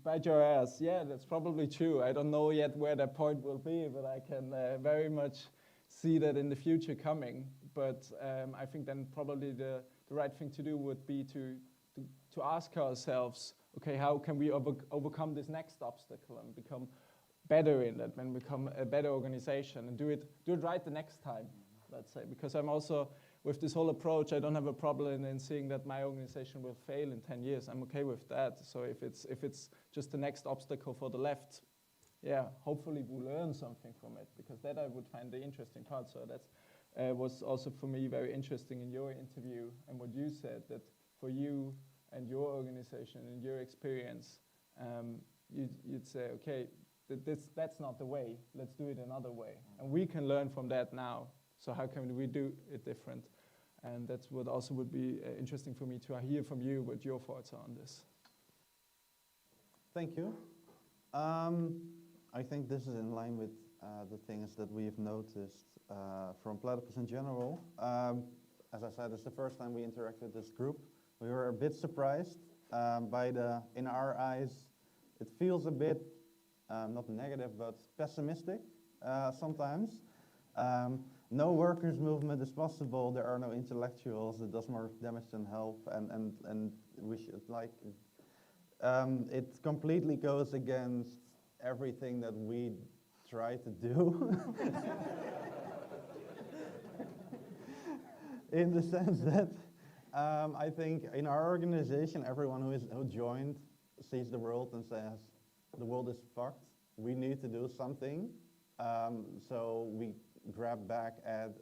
bite your ass. Yeah, that's probably true. I don't know yet where that point will be, but I can very much see that in the future coming. But I think then probably the right thing to do would be to ask ourselves, okay, how can we overcome this next obstacle and become better in that, and become a better organization, and do it right the next time, let's say. Because I'm also, with this whole approach, I don't have a problem in seeing that my organization will fail in 10 years. I'm okay with that. So if it's just the next obstacle for the left, yeah, hopefully we'll learn something from it, because that I would find the interesting part. So that was also for me very interesting in your interview, and what you said, that for you and your organization and your experience, you'd say, okay, that's not the way, let's do it another way. And we can learn from that now. So how can we do it different? And that's what also would be interesting for me to hear from you what your thoughts are on this. Thank you. I think this is in line with the things that we've noticed from platypus in general. As I said, it's the first time we interacted with this group. We were a bit surprised by the, in our eyes, it feels a bit, not negative, but pessimistic sometimes. No workers' movement is possible, there are no intellectuals, it does more damage than help, and we should like, it completely goes against everything that we try to do. In the sense that I think in our organization, everyone who joined sees the world and says, the world is fucked, we need to do something. So we grab back at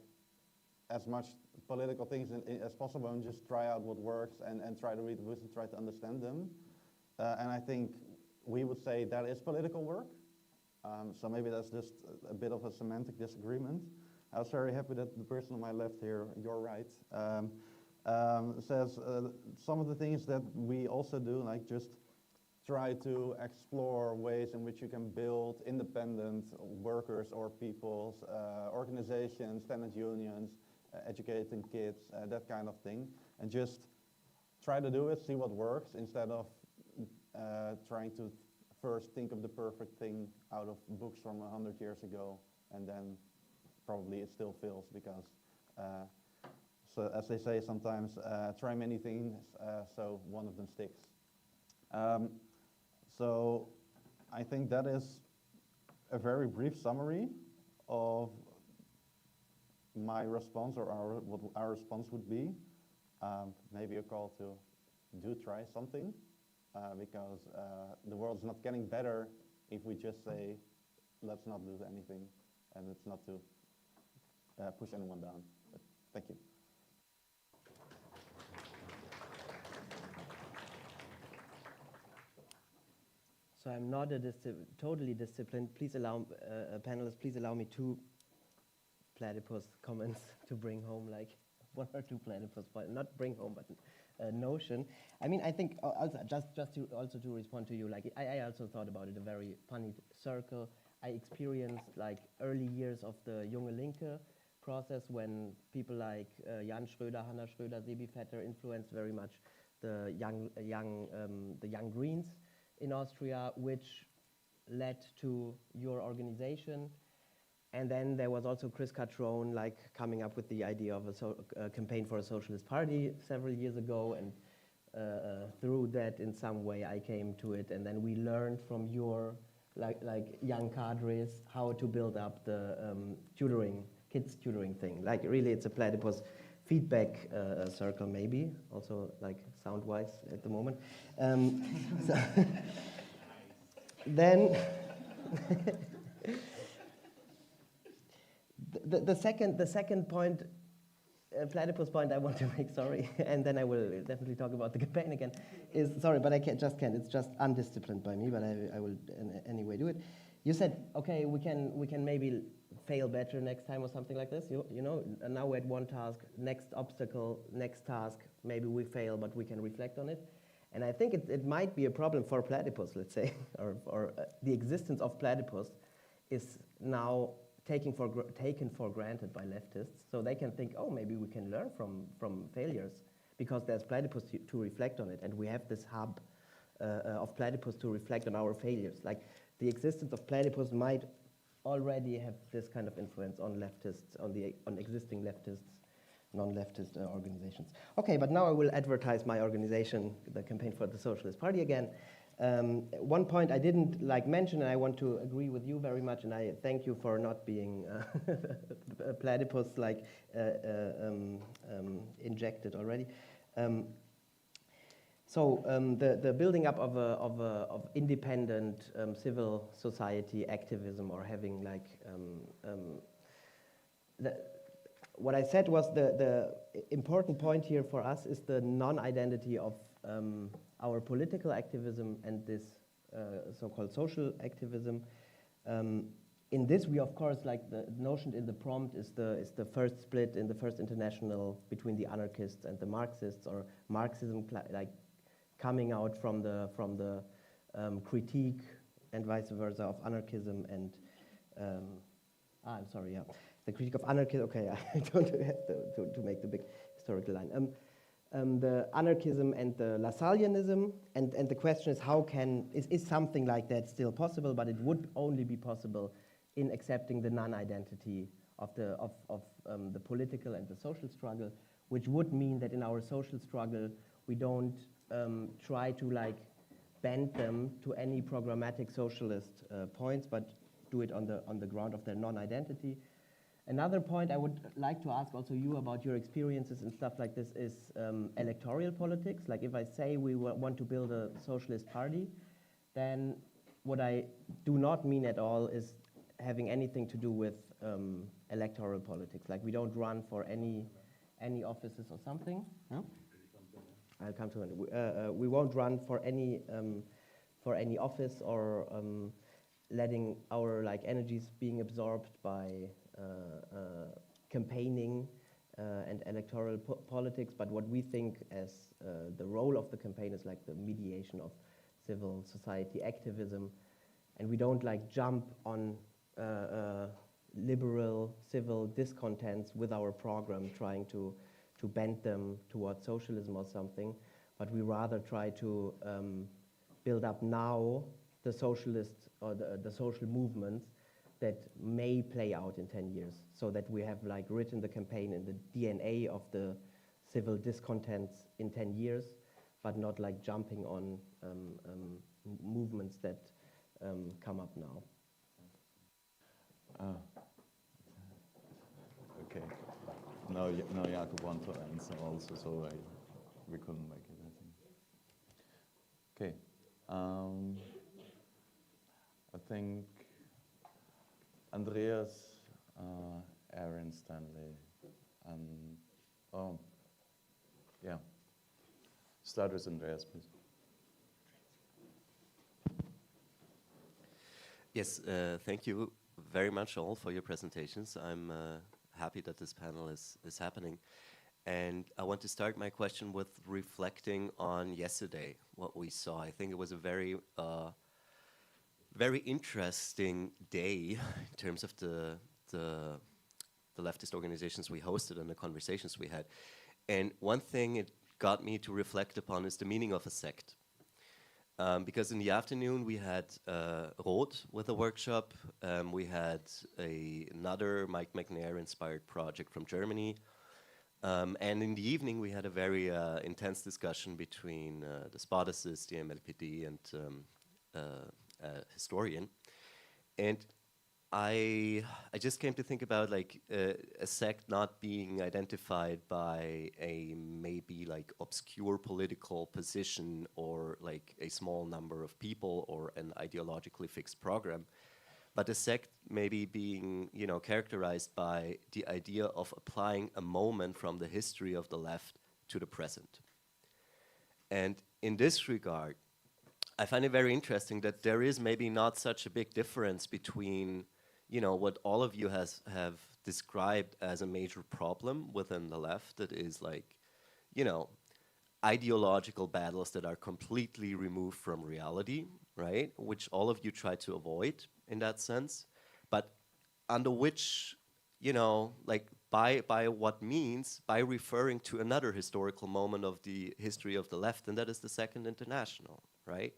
as much political things as possible and just try out what works and try to read the books and try to understand them. And I think we would say that is political work. So maybe that's just a bit of a semantic disagreement. I was very happy that the person on my left here, your right, says some of the things that we also do, like just try to explore ways in which you can build independent workers or people's organizations, tenant unions, educating kids, that kind of thing, and just try to do it, see what works, instead of trying to first think of the perfect thing out of books from 100 years ago, and then probably it still fails because, so as they say sometimes, try many things, so one of them sticks. So I think that is a very brief summary of my response, or what our response would be. Maybe a call to do try something, because the world's not getting better if we just say, let's not do anything, and it's not to push anyone down. But thank you. So I'm not a totally disciplined. Please allow, panelists, please allow me 2 platypus comments to bring home, like 1 or 2 platypus points, not bring home, but a notion. I mean, I think also, just to respond to you, like I also thought about it, a very funny circle. I experienced like early years of the Junge Linke process when people like Jan Schröder, Hannah Schröder, Sebi Vetter influenced very much the young Greens in Austria, which led to your organization. And then there was also Chris Catrone, like coming up with the idea of a campaign for a socialist party several years ago, and through that, in some way, I came to it. And then we learned from your like young cadres how to build up the kids tutoring thing. Like really, it's a platypus feedback circle, maybe also like sound-wise at the moment. So then. The second point, platypus point I want to make, sorry, and then I will definitely talk about the campaign again, is, sorry, but I can't, it's just undisciplined by me, but I will anyway do it. You said, okay, we can maybe fail better next time or something like this, you know, and now we're at one task, next obstacle, next task, maybe we fail, but we can reflect on it. And I think it might be a problem for platypus, let's say, or the existence of platypus is now taken for granted by leftists, so they can think, oh, maybe we can learn from failures, because there's platypus to reflect on it, and we have this hub of platypus to reflect on our failures. Like, the existence of platypus might already have this kind of influence on leftists, on existing leftists, non-leftist organizations. Okay, but now I will advertise my organization, the Campaign for the Socialist Party, again. One point I didn't mention, and I want to agree with you very much, and I thank you for not being platypus injected already. So the building up of independent civil society activism, or having what I said was the important point here for us is the non-identity of our political activism and this so-called social activism. In this, we of course, like the notion in the prompt, is the first split in the first international between the anarchists and the Marxists, or Marxism coming out from the critique and vice versa of anarchism and I'm sorry, yeah, the critique of anarchism. Okay, I don't have to make the big historical line. the anarchism and the Lassalleanism, and the question is is something like that still possible? But it would only be possible in accepting the non-identity of the political and the social struggle, which would mean that in our social struggle we don't try to like bend them to any programmatic socialist points, but do it on the ground of their non-identity. Another point I would like to ask also you about your experiences and stuff like this is electoral politics. Like if I say we want to build a socialist party, then what I do not mean at all is having anything to do with electoral politics. Like we don't run for any offices or something. No? I'll come to it. We won't run for any office or letting our like energies being absorbed by campaigning and electoral politics, but what we think as the role of the campaign is like the mediation of civil society activism, and we don't like jump on liberal civil discontents with our program trying to bend them towards socialism or something, but we rather try to build up now the socialist or the social movements that may play out in 10 years, so that we have like written the campaign in the DNA of the civil discontents in 10 years, but not like jumping on movements that come up now. Okay. No, Jakob want to answer also, so we couldn't make it, I think. Okay. I think Andreas, Aaron, Stanley, and yeah. Start with Andreas, please. Yes, thank you very much all for your presentations. I'm happy that this panel is happening. And I want to start my question with reflecting on yesterday, what we saw. I think it was a very interesting day in terms of the leftist organizations we hosted and the conversations we had. And one thing it got me to reflect upon is the meaning of a sect. Because in the afternoon we had Roth with a workshop, we had another Mike McNair-inspired project from Germany, and in the evening we had a very intense discussion between the Spartacist, the MLPD, and a historian. And I just came to think about like a sect not being identified by a maybe like obscure political position or like a small number of people or an ideologically fixed program, but a sect maybe being, you know, characterized by the idea of applying a moment from the history of the left to the present. And in this regard, I find it very interesting that there is maybe not such a big difference between, you know, what all of you have described as a major problem within the left, that is like, you know, ideological battles that are completely removed from reality, right? Which all of you try to avoid in that sense, but under which, you know, like by what means? By referring to another historical moment of the history of the left, and that is the Second International, right?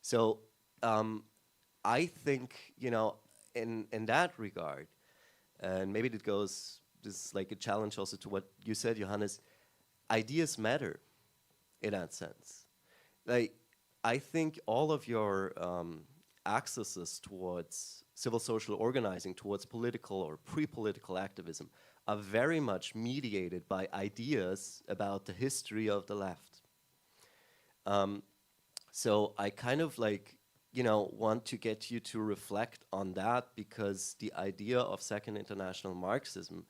So I think, you know, in that regard, and maybe it goes, this is like a challenge also to what you said, Johannes, ideas matter in that sense. Like, I think all of your accesses towards civil social organizing, towards political or pre-political activism are very much mediated by ideas about the history of the left. So I kind of like, you know, want to get you to reflect on that, because the idea of Second International Marxism,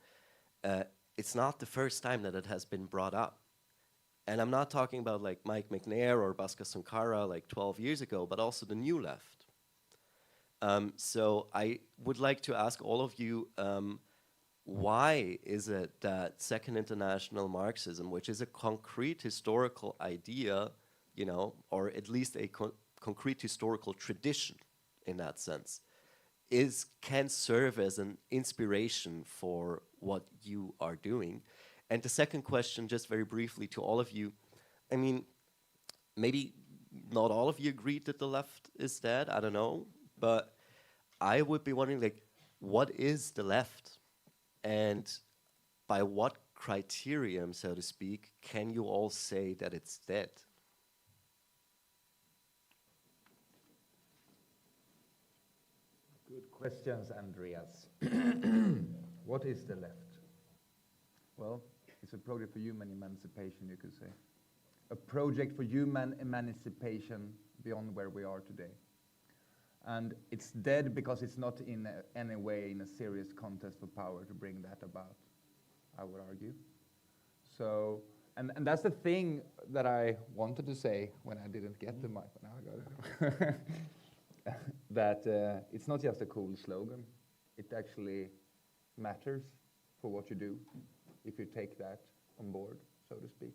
it's not the first time that it has been brought up. And I'm not talking about like Mike McNair or Bhaskar Sunkara like 12 years ago, but also the new left. So I would like to ask all of you, why is it that Second International Marxism, which is a concrete historical idea, you know, or at least a concrete historical tradition in that sense, can serve as an inspiration for what you are doing? And the second question, just very briefly to all of you, I mean, maybe not all of you agreed that the left is dead, I don't know, but I would be wondering, like, what is the left? And by what criterion, so to speak, can you all say that it's dead? Good questions, Andreas. What is the left? Well, it's a project for human emancipation, you could say. A project for human emancipation beyond where we are today. And it's dead because it's not in any way in a serious contest for power to bring that about, I would argue. So, and that's the thing that I wanted to say when I didn't get the mic, but now I got it. That it's not just a cool slogan. It actually matters for what you do if you take that on board, so to speak.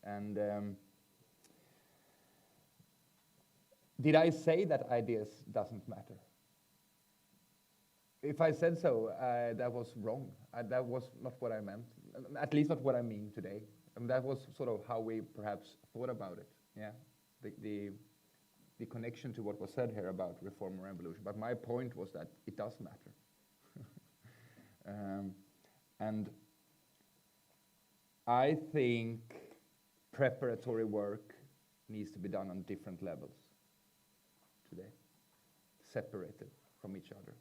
And did I say that ideas doesn't matter? If I said so, that was wrong. That was not what I meant, at least not what I mean today. And that was sort of how we perhaps thought about it, yeah? The connection to what was said here about reform or revolution. But my point was that it does matter. And I think preparatory work needs to be done on different levels today, separated from each other.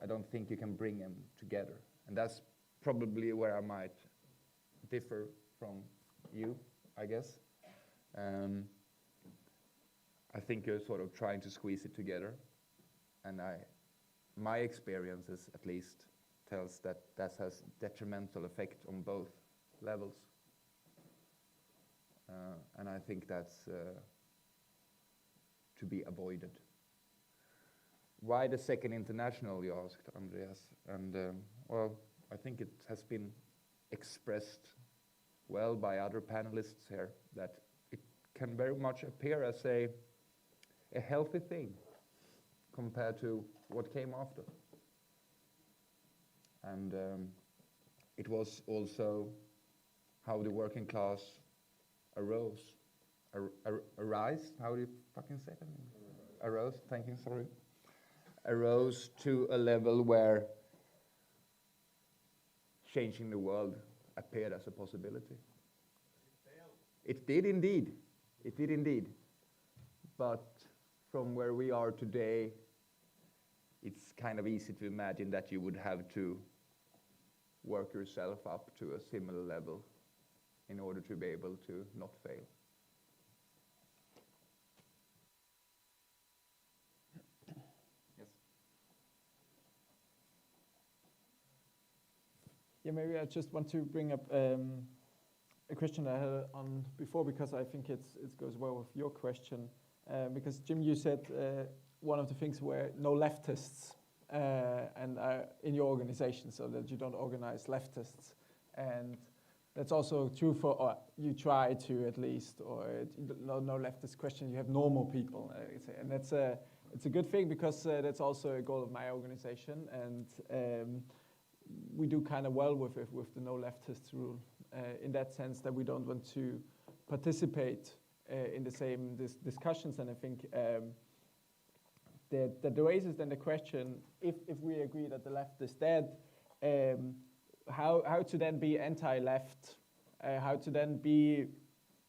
I don't think you can bring them together. And that's probably where I might differ from you, I guess. I think you're sort of trying to squeeze it together. And my experiences, at least, tells that that has detrimental effect on both levels. And I think that's to be avoided. Why the Second International, you asked, Andreas. And well, I think it has been expressed well by other panelists here that it can very much appear as a healthy thing compared to what came after. And it was also how the working class arose. Arise? How do you fucking say that? Arose, thank you, sorry. Arose to a level where changing the world appeared as a possibility. It did indeed. It did indeed. But from where we are today, it's kind of easy to imagine that you would have to work yourself up to a similar level in order to be able to not fail. Yes. Yeah, maybe I just want to bring up a question I had on before, because I think it goes well with your question. Because Jim, you said one of the things were no leftists and in your organization, so that you don't organize leftists, and that's also true for, or you try to at least, or no leftist question. You have normal people, and it's a good thing, because that's also a goal of my organization, and we do kind of well with the no leftists rule, in that sense that we don't want to participate in the same discussions. And I think that raises then the question, if we agree that the left is dead, how to then be anti-left, how to then be,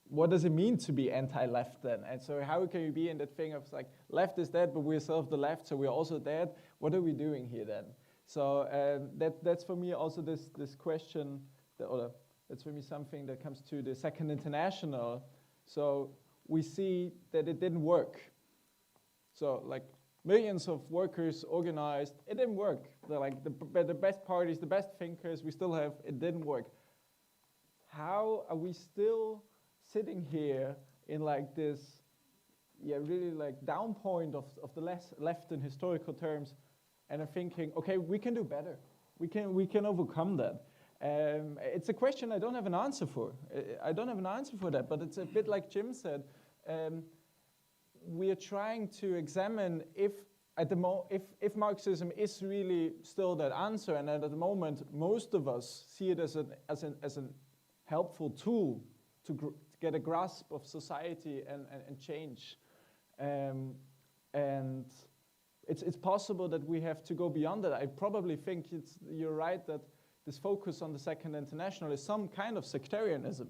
what does it mean to be anti-left then? And so how can you be in that thing of like, left is dead, but we're self the left, so we're also dead? What are we doing here then? So that's for me also this question, that's for me something that comes to the Second International. So we see that it didn't work. So like millions of workers organized, it didn't work. They're like the best parties, the best thinkers we still have, it didn't work. How are we still sitting here in like this, really like down point of the left in historical terms, and I'm thinking, okay, we can do better. We can overcome that. It's a question I don't have an answer for. I don't have an answer for that, but it's a bit like Jim said. We are trying to examine if if Marxism is really still that answer, and at the moment most of us see it as a helpful tool to get a grasp of society and change, and it's possible that we have to go beyond that. I probably think you're right that this focus on the Second International is some kind of sectarianism.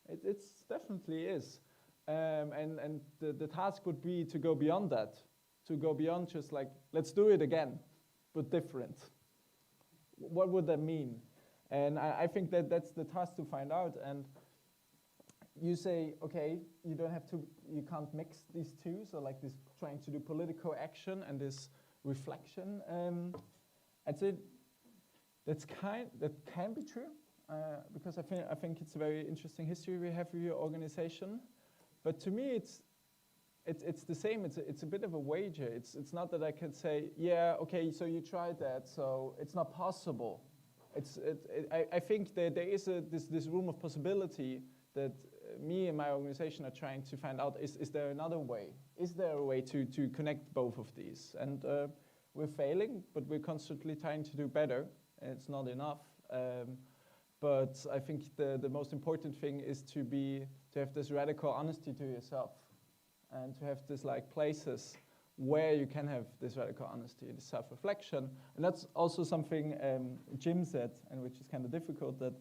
It definitely is. And the task would be to go beyond that, to go beyond just like, let's do it again, but different. What would that mean? And I think that that's the task to find out. And you say, okay, you can't mix these two, so like this trying to do political action and this reflection. I'd say that can be true, because I think it's a very interesting history we have with your organization. But to me, it's the same. It's a bit of a wager. It's not that I can say, yeah, okay, so you tried that, so it's not possible. I think that there is this room of possibility that me and my organization are trying to find out, is there another way? Is there a way to connect both of these? And we're failing, but we're constantly trying to do better. It's not enough. But I think the most important thing is to have this radical honesty to yourself, and to have this like places where you can have this radical honesty, this self-reflection. And that's also something Jim said, and which is kind of difficult, that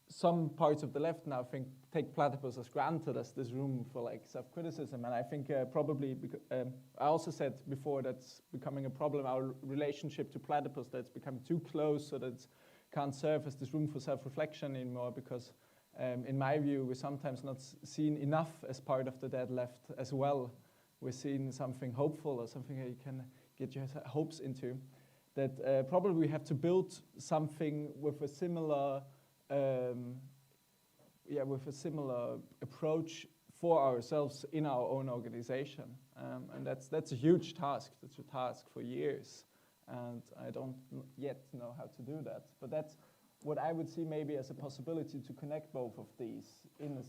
some parts of the left now take platypus as granted as this room for like self-criticism. And I think probably, I also said before, that's becoming a problem, our relationship to platypus, that's becoming too close, so that it can't serve as this room for self-reflection anymore, because in my view, we're sometimes not seen enough as part of the dead left as well. We're seeing something hopeful or something that you can get your hopes into. That probably we have to build something with a similar, approach for ourselves in our own organization, and that's a huge task. That's a task for years, and I don't yet know how to do that. But that's what I would see maybe as a possibility to connect both of these in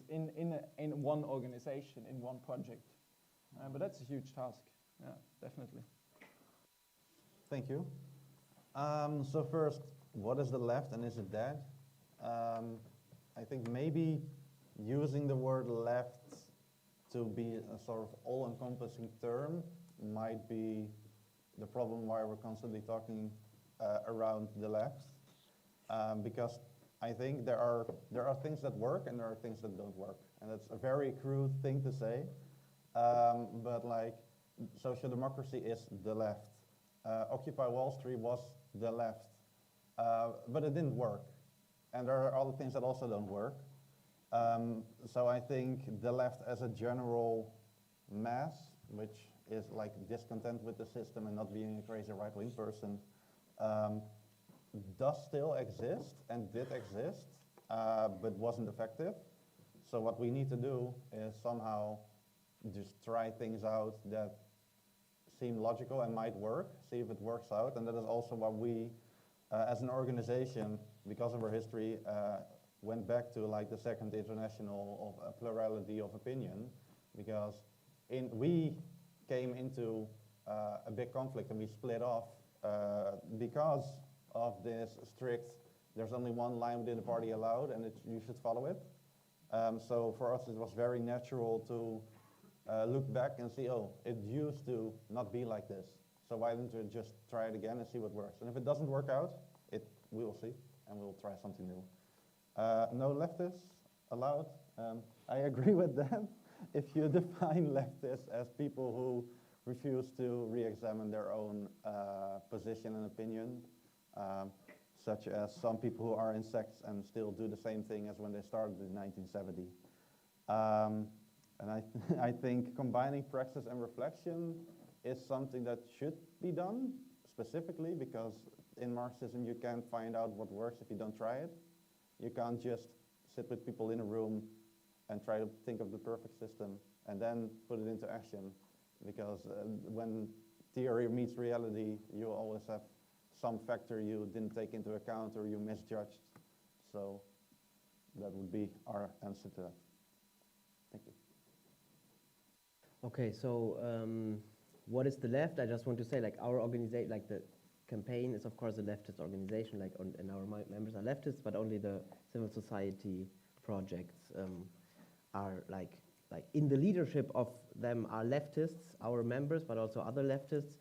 one organization, in one project. But that's a huge task. Yeah, definitely. Thank you. So first, what is the left and is it dead? I think maybe using the word left to be a sort of all-encompassing term might be the problem why we're constantly talking around the left. Because I think there are things that work and there are things that don't work. And that's a very crude thing to say. But like, social democracy is the left. Occupy Wall Street was the left. But it didn't work. And there are other things that also don't work. So I think the left as a general mass, which is like discontent with the system and not being a crazy right-wing person, does still exist and did exist, but wasn't effective. So what we need to do is somehow just try things out that seem logical and might work, see if it works out. And that is also what we, as an organization, because of our history, went back to like the Second International of a plurality of opinion, because we came into a big conflict and we split off because of this strict, there's only one line within the party allowed and you should follow it. So for us it was very natural to look back and see, oh, it used to not be like this. So why don't we just try it again and see what works? And if it doesn't work out, we will see and we'll try something new. No leftists allowed. I agree with that. If you define leftists as people who refuse to re-examine their own position and opinion, such as some people who are in sects and still do the same thing as when they started in 1970. And I think combining praxis and reflection is something that should be done specifically, because in Marxism you can't find out what works if you don't try it. You can't just sit with people in a room and try to think of the perfect system and then put it into action, because when theory meets reality, you always have some factor you didn't take into account or you misjudged. So that would be our answer to that. Thank you. Okay, so what is the left? I just want to say, like, our organization, like the campaign is of course a leftist organization, like, and our members are leftists, but only the civil society projects are like in the leadership of them are leftists, our members, but also other leftists.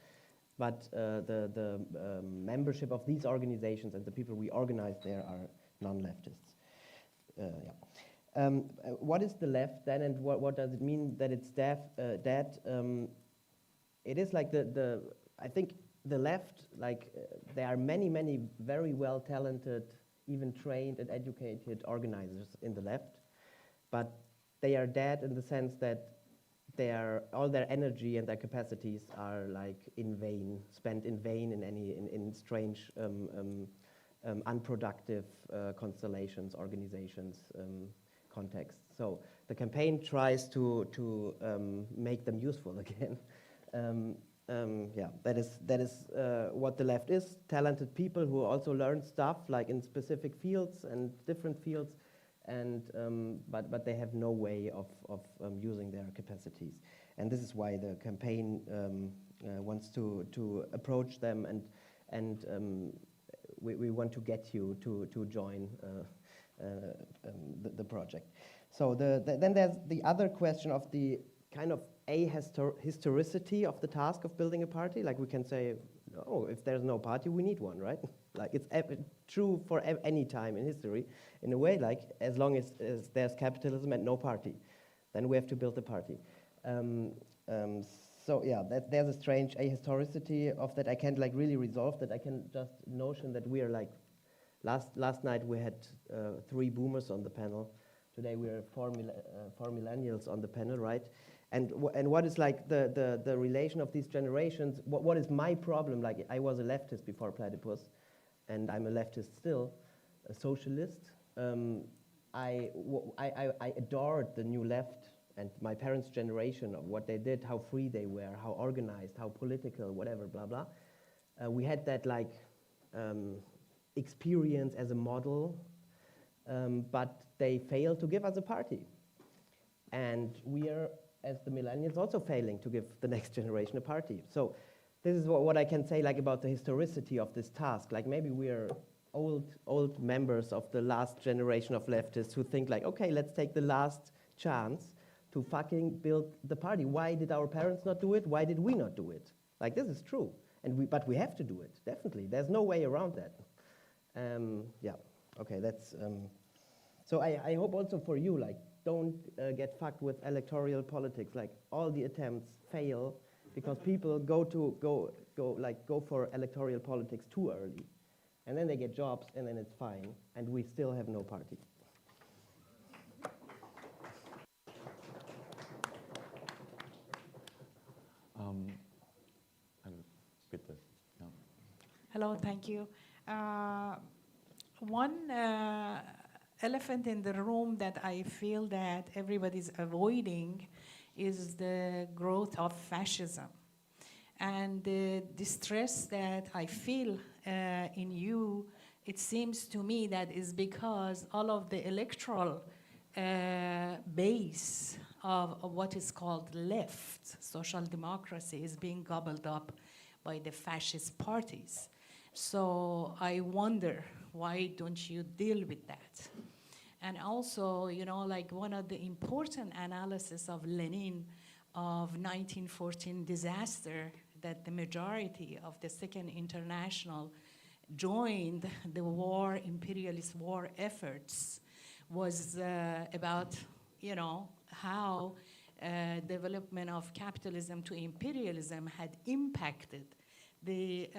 But the membership of these organizations and the people we organize there are non-leftists. What is the left then, and what does it mean that it's dead? It is like I think the left, like there are many very well talented, even trained and educated organizers in the left, but they are dead in the sense that all their energy and their capacities are like spent in vain in strange, unproductive constellations, organizations, contexts. So the campaign tries to make them useful again. That is what the left is: talented people who also learn stuff like in specific fields and different fields. And but they have no way of using their capacities, and this is why the campaign wants to approach them, and we want to get you to join the project. So then there's the other question of the kind of historicity of the task of building a party. Like we can say, oh, if there's no party, we need one, right? Like it's true for any time in history, in a way, like as long as there's capitalism and no party, then we have to build a party. So yeah, there's a strange ahistoricity of that. I can't like really resolve that. I can just notion that we are like, last night we had 3 boomers on the panel. Today we are 4 millennials on the panel, right? And what is like the relation of these generations? What is my problem? Like I was a leftist before Platypus, and I'm a leftist still, a socialist. I adored the new left and my parents' generation of what they did, how free they were, how organized, how political, whatever, blah blah. We had that like experience as a model, but they failed to give us a party, and we are, as the millennials, also failing to give the next generation a party. So this is what I can say like about the historicity of this task. Like maybe we're old members of the last generation of leftists who think like, okay, let's take the last chance to fucking build the party. Why did our parents not do it? Why did we not do it? Like this is true, but we have to do it, definitely. There's no way around that. Yeah, okay, that's, so I hope also for you, like, don't get fucked with electoral politics. Like all the attempts fail because people go for electoral politics too early, and then they get jobs, and then it's fine, and we still have no party. Hello, thank you. One elephant in the room that I feel that everybody's avoiding is the growth of fascism. And the distress that I feel in you, it seems to me that is because all of the electoral base of what is called left, social democracy, is being gobbled up by the fascist parties. So I wonder, why don't you deal with that? And also, you know, like one of the important analysis of Lenin of 1914 disaster, that the majority of the Second International joined the war, imperialist war efforts, was about, you know, how development of capitalism to imperialism had impacted the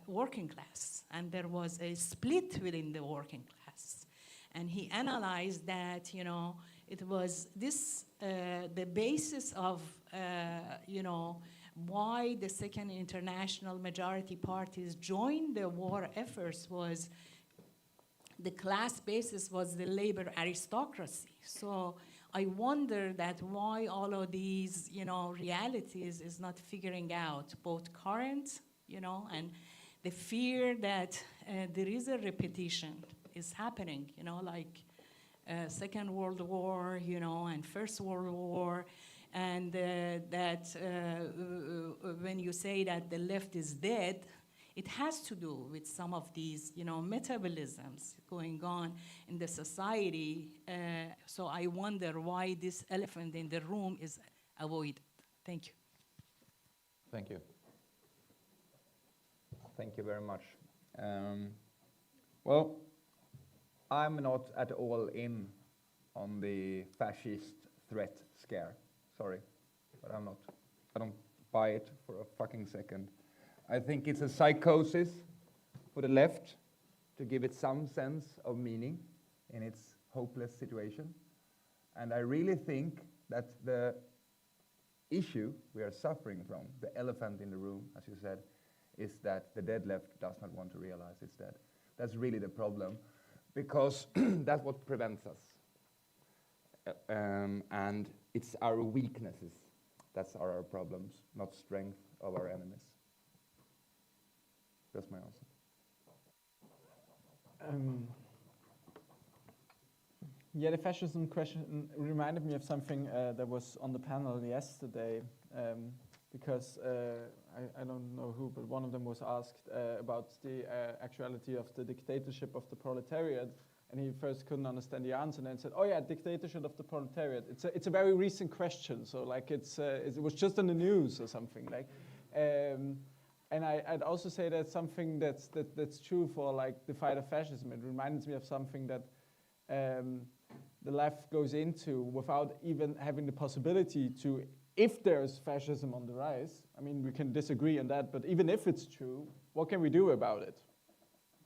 working class, and there was a split within the working class. And he analyzed that, you know, it was this, the basis of, you know, why the Second International majority parties joined the war efforts was the class basis was the labor aristocracy. So I wonder that why all of these, you know, realities is not figuring out both current, you know, and the fear that there is a repetition is happening, you know, like Second World War, you know, and First World War. And that when you say that the left is dead, it has to do with some of these, metabolisms going on in the society. So I wonder why this elephant in the room is avoided. Thank you. Thank you. Thank you very much. Well, I'm not at all in on the fascist threat scare. Sorry, but I'm not. I don't buy it for a fucking second. I think it's a psychosis for the left to give it some sense of meaning in its hopeless situation. And I really think that the issue we are suffering from, the elephant in the room, as you said, is that the dead left does not want to realize it's dead. That's really the problem, because that's what prevents us. And it's our weaknesses that are our problems, not strength of our enemies. That's my answer. Yeah, the fascism question reminded me of something that was on the panel yesterday, because I don't know who, but one of them was asked about the actuality of the dictatorship of the proletariat, and he first couldn't understand the answer, and then said, "Oh yeah, dictatorship of the proletariat. It's a very recent question, so like it was just on the news or something like." And I'd also say that's something that's true for like the fight of fascism. It reminds me of something that the left goes into without even having the possibility to, if there's fascism on the rise, I mean, we can disagree on that, but even if it's true, what can we do about it?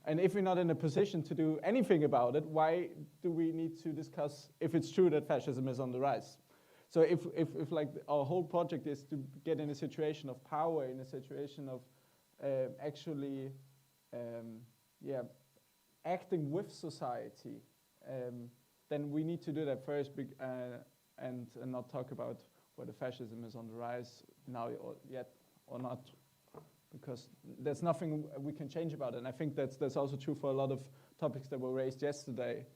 And if we're not in a position to do anything about it, why do we need to discuss if it's true that fascism is on the rise? So if like our whole project is to get in a situation of power, in a situation of actually acting with society, then we need to do that first and not talk about whether fascism is on the rise now or yet or not, because there's nothing we can change about it. And I think that's also true for a lot of topics that were raised yesterday,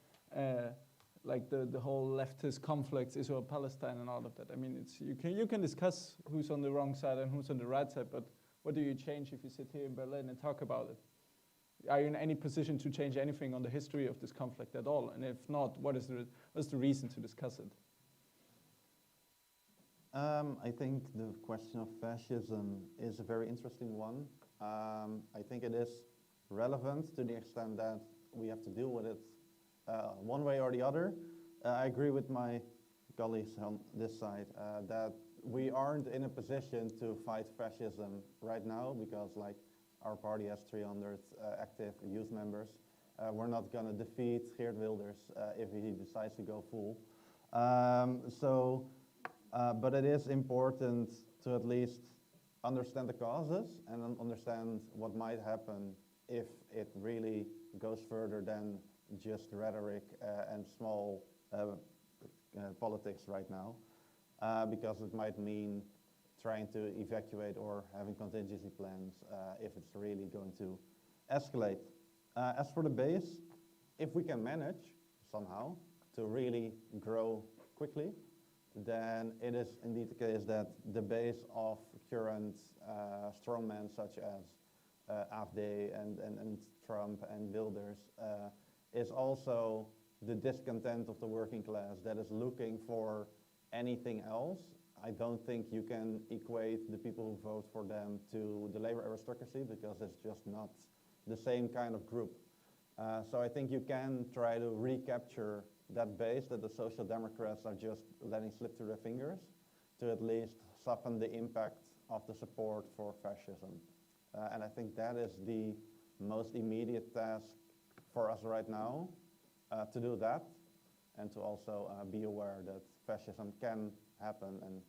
like the whole leftist conflicts, Israel-Palestine and all of that. I mean, you can discuss who's on the wrong side and who's on the right side, but what do you change if you sit here in Berlin and talk about it? Are you in any position to change anything on the history of this conflict at all? And if not, what's the reason to discuss it? I think the question of fascism is a very interesting one. I think it is relevant to the extent that we have to deal with it one way or the other. I agree with my colleagues on this side that we aren't in a position to fight fascism right now because, like, our party has 300 active youth members. We're not going to defeat Geert Wilders if he decides to go full. But it is important to at least understand the causes and understand what might happen if it really goes further than just rhetoric and small politics right now, because it might mean trying to evacuate or having contingency plans if it's really going to escalate. As for the base, if we can manage somehow to really grow quickly, then it is indeed the case that the base of current strongmen such as AfD and Trump and Wilders is also the discontent of the working class that is looking for anything else. I don't think you can equate the people who vote for them to the labor aristocracy because it's just not the same kind of group. So I think you can try to recapture that base that the Social Democrats are just letting slip through their fingers to at least soften the impact of the support for fascism. And I think that is the most immediate task for us right now, to do that and to also be aware that fascism can happen and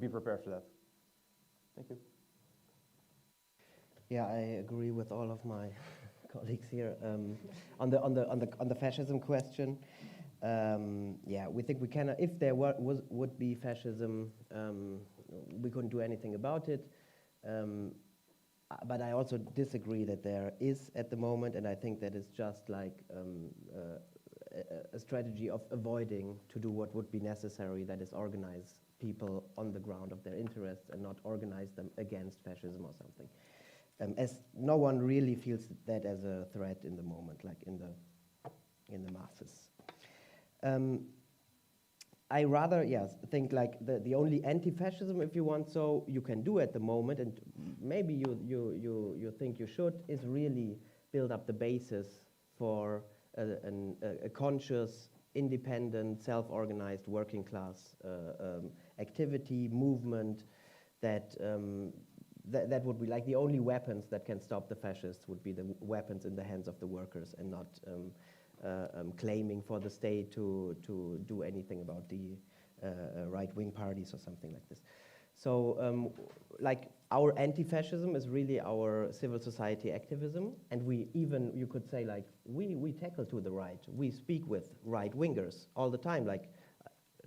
be prepared for that. Thank you. Yeah, I agree with all of my colleagues here on the fascism question. Yeah, we think we can. If there would be fascism, we couldn't do anything about it. But I also disagree that there is at the moment, and I think that it's just like a strategy of avoiding to do what would be necessary, that is organize people on the ground of their interests and not organize them against fascism or something. As no one really feels that as a threat in the moment, like in the masses. I rather, yes, think like the only anti-fascism, if you want, so you can do at the moment, and maybe you think you should, is really build up the basis for a conscious, independent, self-organized working class activity, movement that that would be like the only weapons that can stop the fascists would be the weapons in the hands of the workers, and not claiming for the state to do anything about the right-wing parties or something like this. So like our anti-fascism is really our civil society activism, and we even, you could say, like we tackle to the right. We speak with right-wingers all the time, like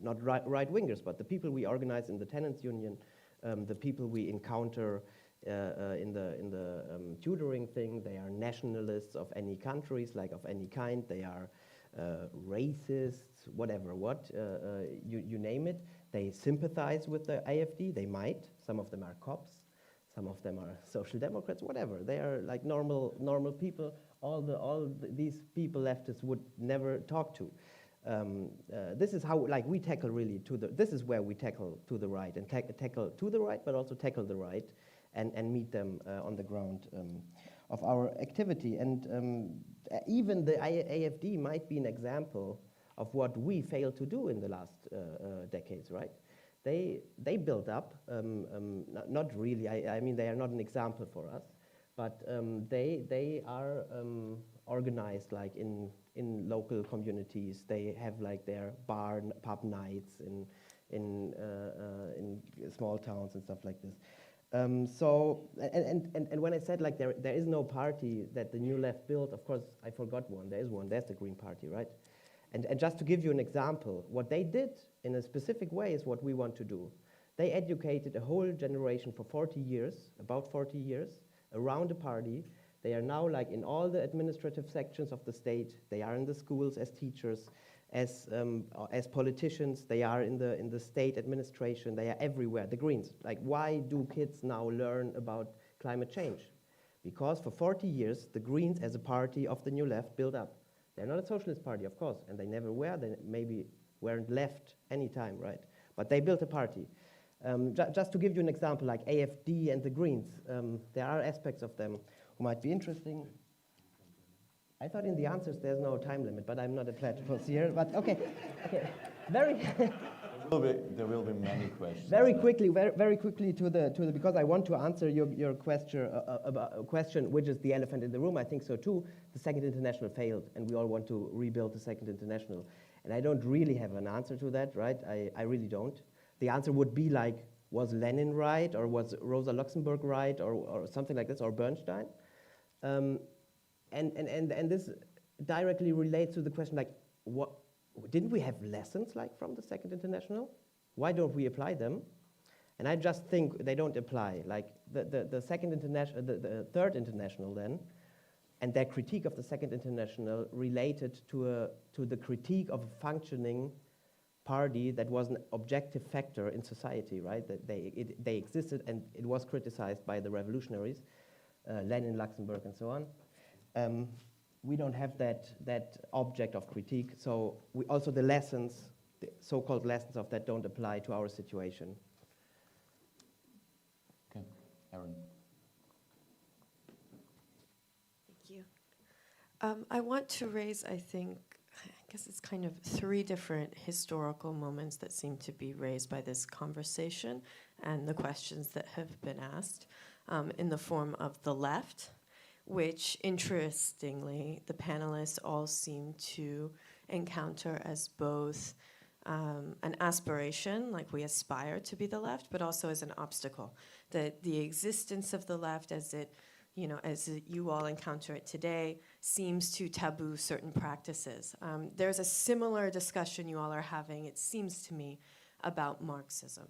not right-wingers, but the people we organize in the tenants union, the people we encounter in the tutoring thing. They are nationalists of any countries, like of any kind. They are racists, whatever, you name it. They sympathize with the AfD. They might. Some of them are cops. Some of them are social democrats. Whatever. They are like normal people. These people leftists would never talk to. This is how, like, we tackle really this is where we tackle to the right, and tackle to the right, but also tackle the right, and meet them on the ground of our activity. And even the AfD might be an example of what we failed to do in the last decades, right? They built up, not really, I mean, they are not an example for us, but they are organized like in local communities. They have like their pub nights in small towns and stuff like this. So when I said like there is no party that the New Left built, of course I forgot one. There is one. There's the Green Party, right? And just to give you an example, what they did in a specific way is what we want to do. They educated a whole generation for 40 years, about 40 years, around the party. They are now like in all the administrative sections of the state. They are in the schools as teachers, as politicians. They are in the state administration. They are everywhere. The Greens. Like, why do kids now learn about climate change? Because for 40 years, the Greens as a party of the New Left built up. They're not a socialist party, of course, and they never were. They maybe weren't left any time, right? But they built a party. Just to give you an example, like AfD and the Greens, there are aspects of them who might be interesting. I thought in the answers there's no time limit, but I'm not a platypus here. But okay. There will be many questions. Very quickly to the because I want to answer your question about a question which is the elephant in the room. I think so too. The Second International failed, and we all want to rebuild the Second International. And I don't really have an answer to that, right? I really don't. The answer would be like, was Lenin right, or was Rosa Luxemburg right, or something like this, or Bernstein? And this directly relates to the question, like, what didn't we have lessons like from the Second International? Why don't we apply them? And I just think they don't apply. Like the Second International, the Third International then, and their critique of the Second International related to the critique of a functioning party that was an objective factor in society, right? That they existed, and it was criticized by the revolutionaries, Lenin, Luxemburg, and so on. We don't have that object of critique, so we also the lessons, the so-called lessons of that don't apply to our situation. Okay, Aaron. Thank you. I want to raise, I guess it's kind of three different historical moments that seem to be raised by this conversation and the questions that have been asked in the form of the left, which, interestingly, the panelists all seem to encounter as both an aspiration, like we aspire to be the left, but also as an obstacle. That the existence of the left as it, as you all encounter it today, seems to taboo certain practices. There's a similar discussion you all are having, it seems to me, about Marxism.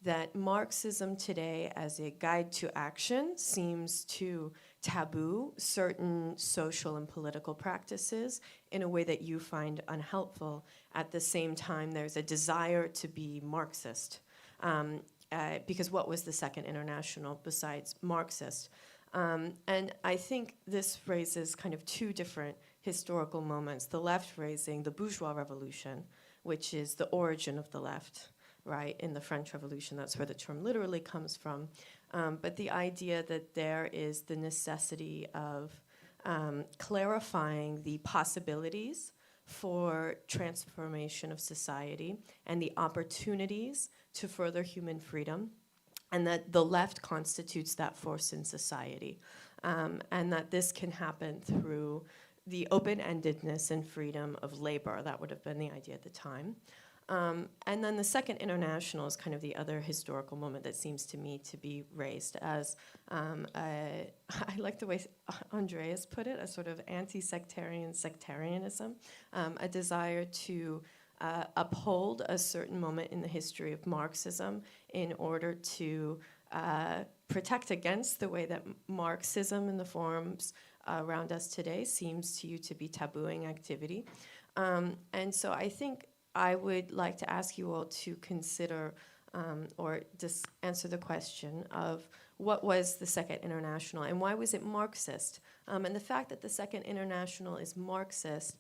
That Marxism today as a guide to action seems to taboo certain social and political practices in a way that you find unhelpful. At the same time, there's a desire to be Marxist. Because what was the Second International besides Marxist? And I think this raises kind of two different historical moments. The left raising the bourgeois revolution, which is the origin of the left, right? In the French Revolution, that's where the term literally comes from. But the idea that there is the necessity of clarifying the possibilities for transformation of society and the opportunities to further human freedom, and that the left constitutes that force in society, and that this can happen through the open-endedness and freedom of labor. That would have been the idea at the time. And then the Second International is kind of the other historical moment that seems to me to be raised as, I like the way Andreas put it, a sort of anti-sectarian sectarianism, a desire to uphold a certain moment in the history of Marxism in order to protect against the way that Marxism in the forms around us today seems to you to be tabooing activity. And so I think I would like to ask you all to consider or just answer the question of what was the Second International and why was it Marxist? And the fact that the Second International is Marxist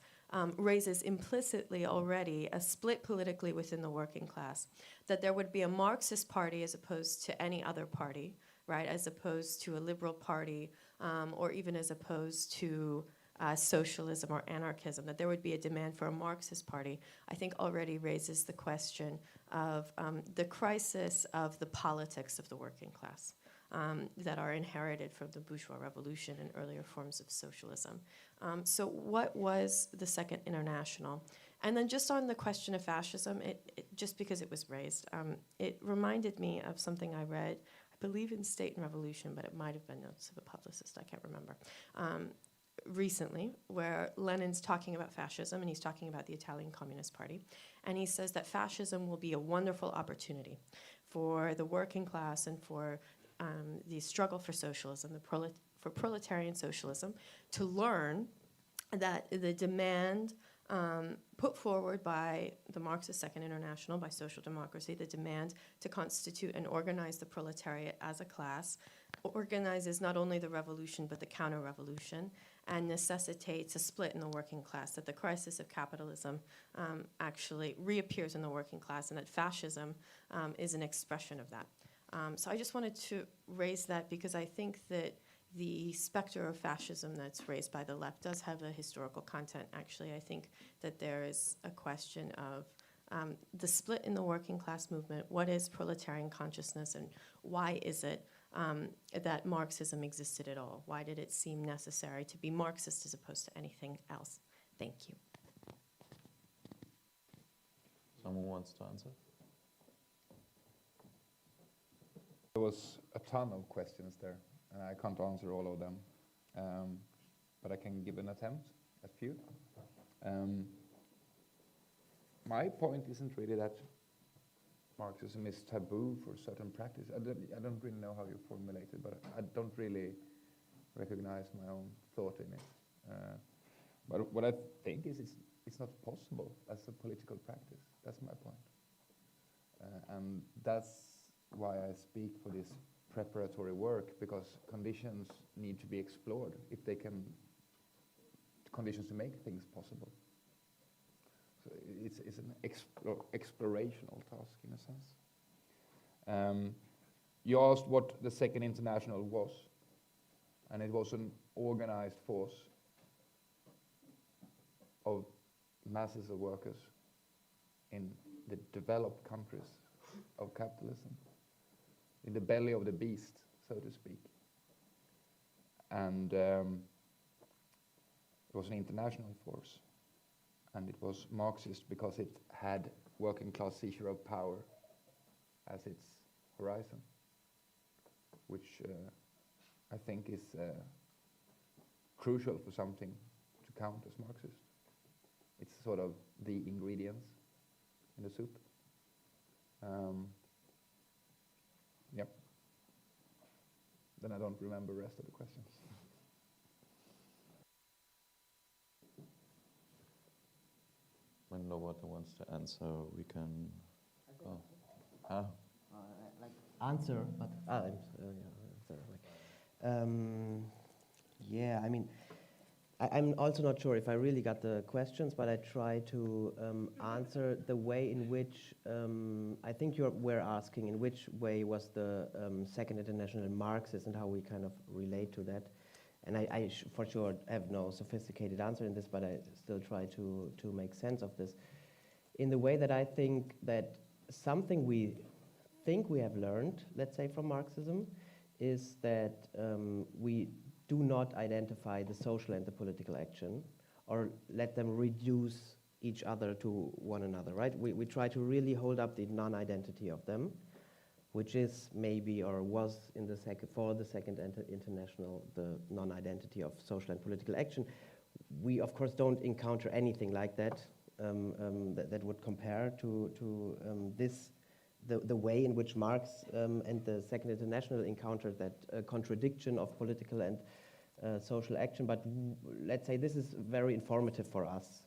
raises implicitly already a split politically within the working class, that there would be a Marxist party as opposed to any other party, right, as opposed to a liberal party or even as opposed to socialism or anarchism, that there would be a demand for a Marxist party, I think already raises the question of the crisis of the politics of the working class that are inherited from the bourgeois revolution and earlier forms of socialism. So what was the Second International? And then just on the question of fascism, just because it was raised, it reminded me of something I read, I believe in State and Revolution, but it might have been Notes of a Publicist, I can't remember. Recently, where Lenin's talking about fascism, and he's talking about the Italian Communist Party, and he says that fascism will be a wonderful opportunity for the working class and for the struggle for socialism, for proletarian socialism, to learn that the demand put forward by the Marxist Second International, by social democracy, the demand to constitute and organize the proletariat as a class, organizes not only the revolution but the counter-revolution, and necessitates a split in the working class, that the crisis of capitalism actually reappears in the working class, and that fascism is an expression of that. So I just wanted to raise that because I think that the specter of fascism that's raised by the left does have a historical content. Actually, I think that there is a question of the split in the working class movement. What is proletarian consciousness, and why is it that Marxism existed at all? Why did it seem necessary to be Marxist as opposed to anything else? Thank you. Someone wants to answer? There was a ton of questions there, and I can't answer all of them, but I can give an attempt at a few. My point isn't really that Marxism is taboo for certain practice. I don't really know how you formulate it, but I don't really recognize my own thought in it. But what I think is it's not possible as a political practice. That's my point. And that's why I speak for this preparatory work, because conditions need to be explored if they can, conditions to make things possible. So it's an explorational task in a sense. You asked what the Second International was, and it was an organized force of masses of workers in the developed countries of capitalism, in the belly of the beast, so to speak. And it was an international force. And it was Marxist because it had working class seizure of power as its horizon, which I think is crucial for something to count as Marxist. It's sort of the ingredients in the soup. Yep. Then I don't remember the rest of the questions. Underwater wants to answer. We can. Answer, but yeah, I mean, I'm also not sure if I really got the questions, but I try to answer the way in which I think you were asking in which way was the Second International Marxist and how we kind of relate to that. And I for sure have no sophisticated answer in this, but I still try to make sense of this in the way that I think that something we think we have learned, let's say, from Marxism, is that we do not identify the social and the political action, or let them reduce each other to one another, right? We try to really hold up the non-identity of them, which is maybe, or was in the for the Second International, the non-identity of social and political action. We, of course, don't encounter anything like that that would compare to this, the way in which Marx and the Second International encountered that contradiction of political and social action. But let's say this is very informative for us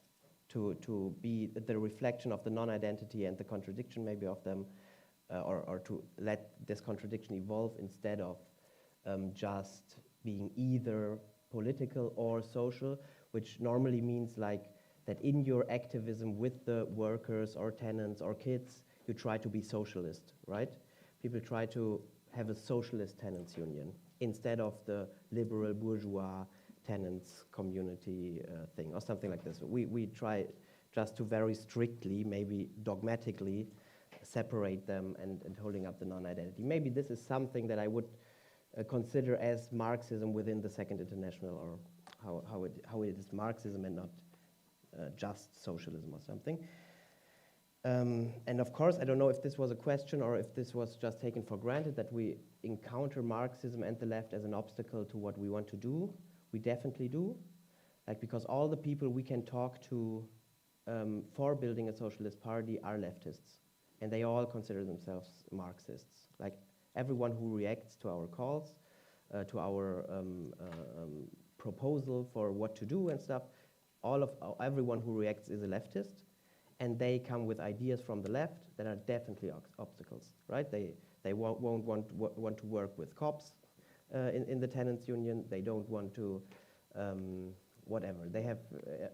to be the reflection of the non-identity and the contradiction maybe of them, or to let this contradiction evolve instead of just being either political or social, which normally means like that in your activism with the workers or tenants or kids, you try to be socialist, right? People try to have a socialist tenants union instead of the liberal bourgeois tenants community thing or something like this. We try just to very strictly, maybe dogmatically, separate them and holding up the non-identity. Maybe this is something that I would consider as Marxism within the Second International, or how it is Marxism and not just socialism or something. And of course, I don't know if this was a question or if this was just taken for granted that we encounter Marxism and the left as an obstacle to what we want to do. We definitely do, like, because all the people we can talk to for building a socialist party are leftists, and they all consider themselves Marxists. Like everyone who reacts to our calls, to our proposal for what to do and stuff, everyone who reacts is a leftist. And they come with ideas from the left that are definitely obstacles, right? They won't want to work with cops in the tenants union. They don't want to, whatever. They have,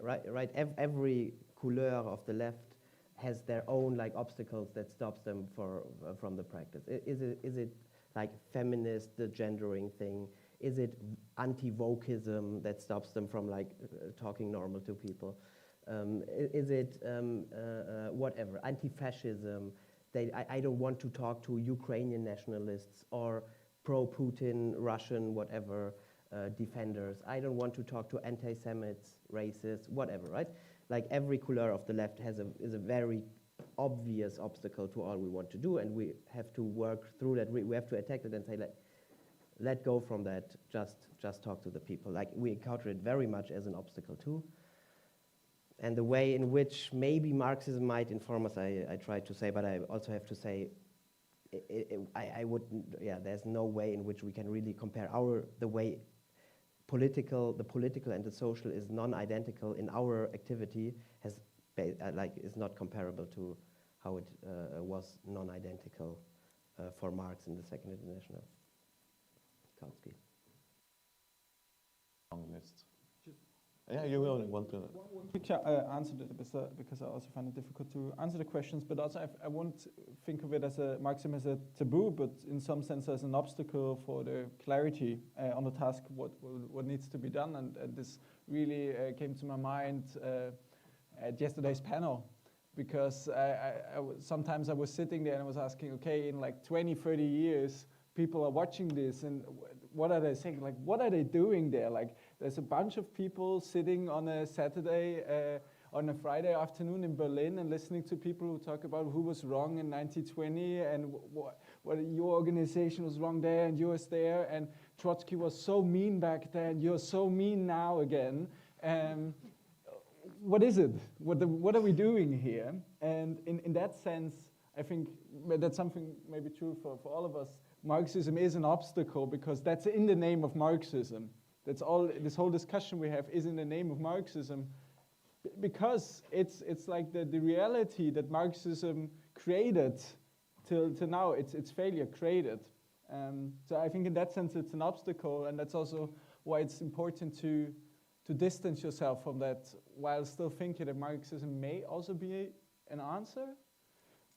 right? Every couleur of the left has their own like obstacles that stops them from the practice. Is it like feminist, the gendering thing? Is it anti-wokeism that stops them from like talking normal to people? Is it whatever, anti-fascism? I don't want to talk to Ukrainian nationalists or pro-Putin, Russian, whatever, defenders. I don't want to talk to anti-Semites, racists, whatever, right? Like every couleur of the left is a very obvious obstacle to all we want to do, and we have to work through that. We have to attack it and say, let go from that, just talk to the people. Like we encounter it very much as an obstacle too. And the way in which maybe Marxism might inform us, I try to say, but I also have to say, I wouldn't, yeah, there's no way in which we can really compare the way the political and the social is non-identical in our activity is not comparable to how it was non-identical for Marx in the Second International. Kautsky. Long list. Yeah, you will want to. One quick answer to this, because I also find it difficult to answer the questions, but also I won't think of it as Marxism as a taboo, but in some sense as an obstacle for the clarity on the task, what needs to be done, and this really came to my mind at yesterday's panel, because sometimes I was sitting there and I was asking, okay, in like 20, 30 years, people are watching this, and what are they saying? Like, what are they doing there? Like, there's a bunch of people sitting on a Saturday, on a Friday afternoon in Berlin and listening to people who talk about who was wrong in 1920 and what your organization was wrong there and yours there, and Trotsky was so mean back then, you're so mean now again. What is it? What are we doing here? And in that sense, I think that's something maybe true for all of us. Marxism is an obstacle because that's in the name of Marxism. That's all. This whole discussion we have is in the name of Marxism, because it's like the reality that Marxism created till now, its failure created. So I think in that sense it's an obstacle, and that's also why it's important to distance yourself from that, while still thinking that Marxism may also be an answer,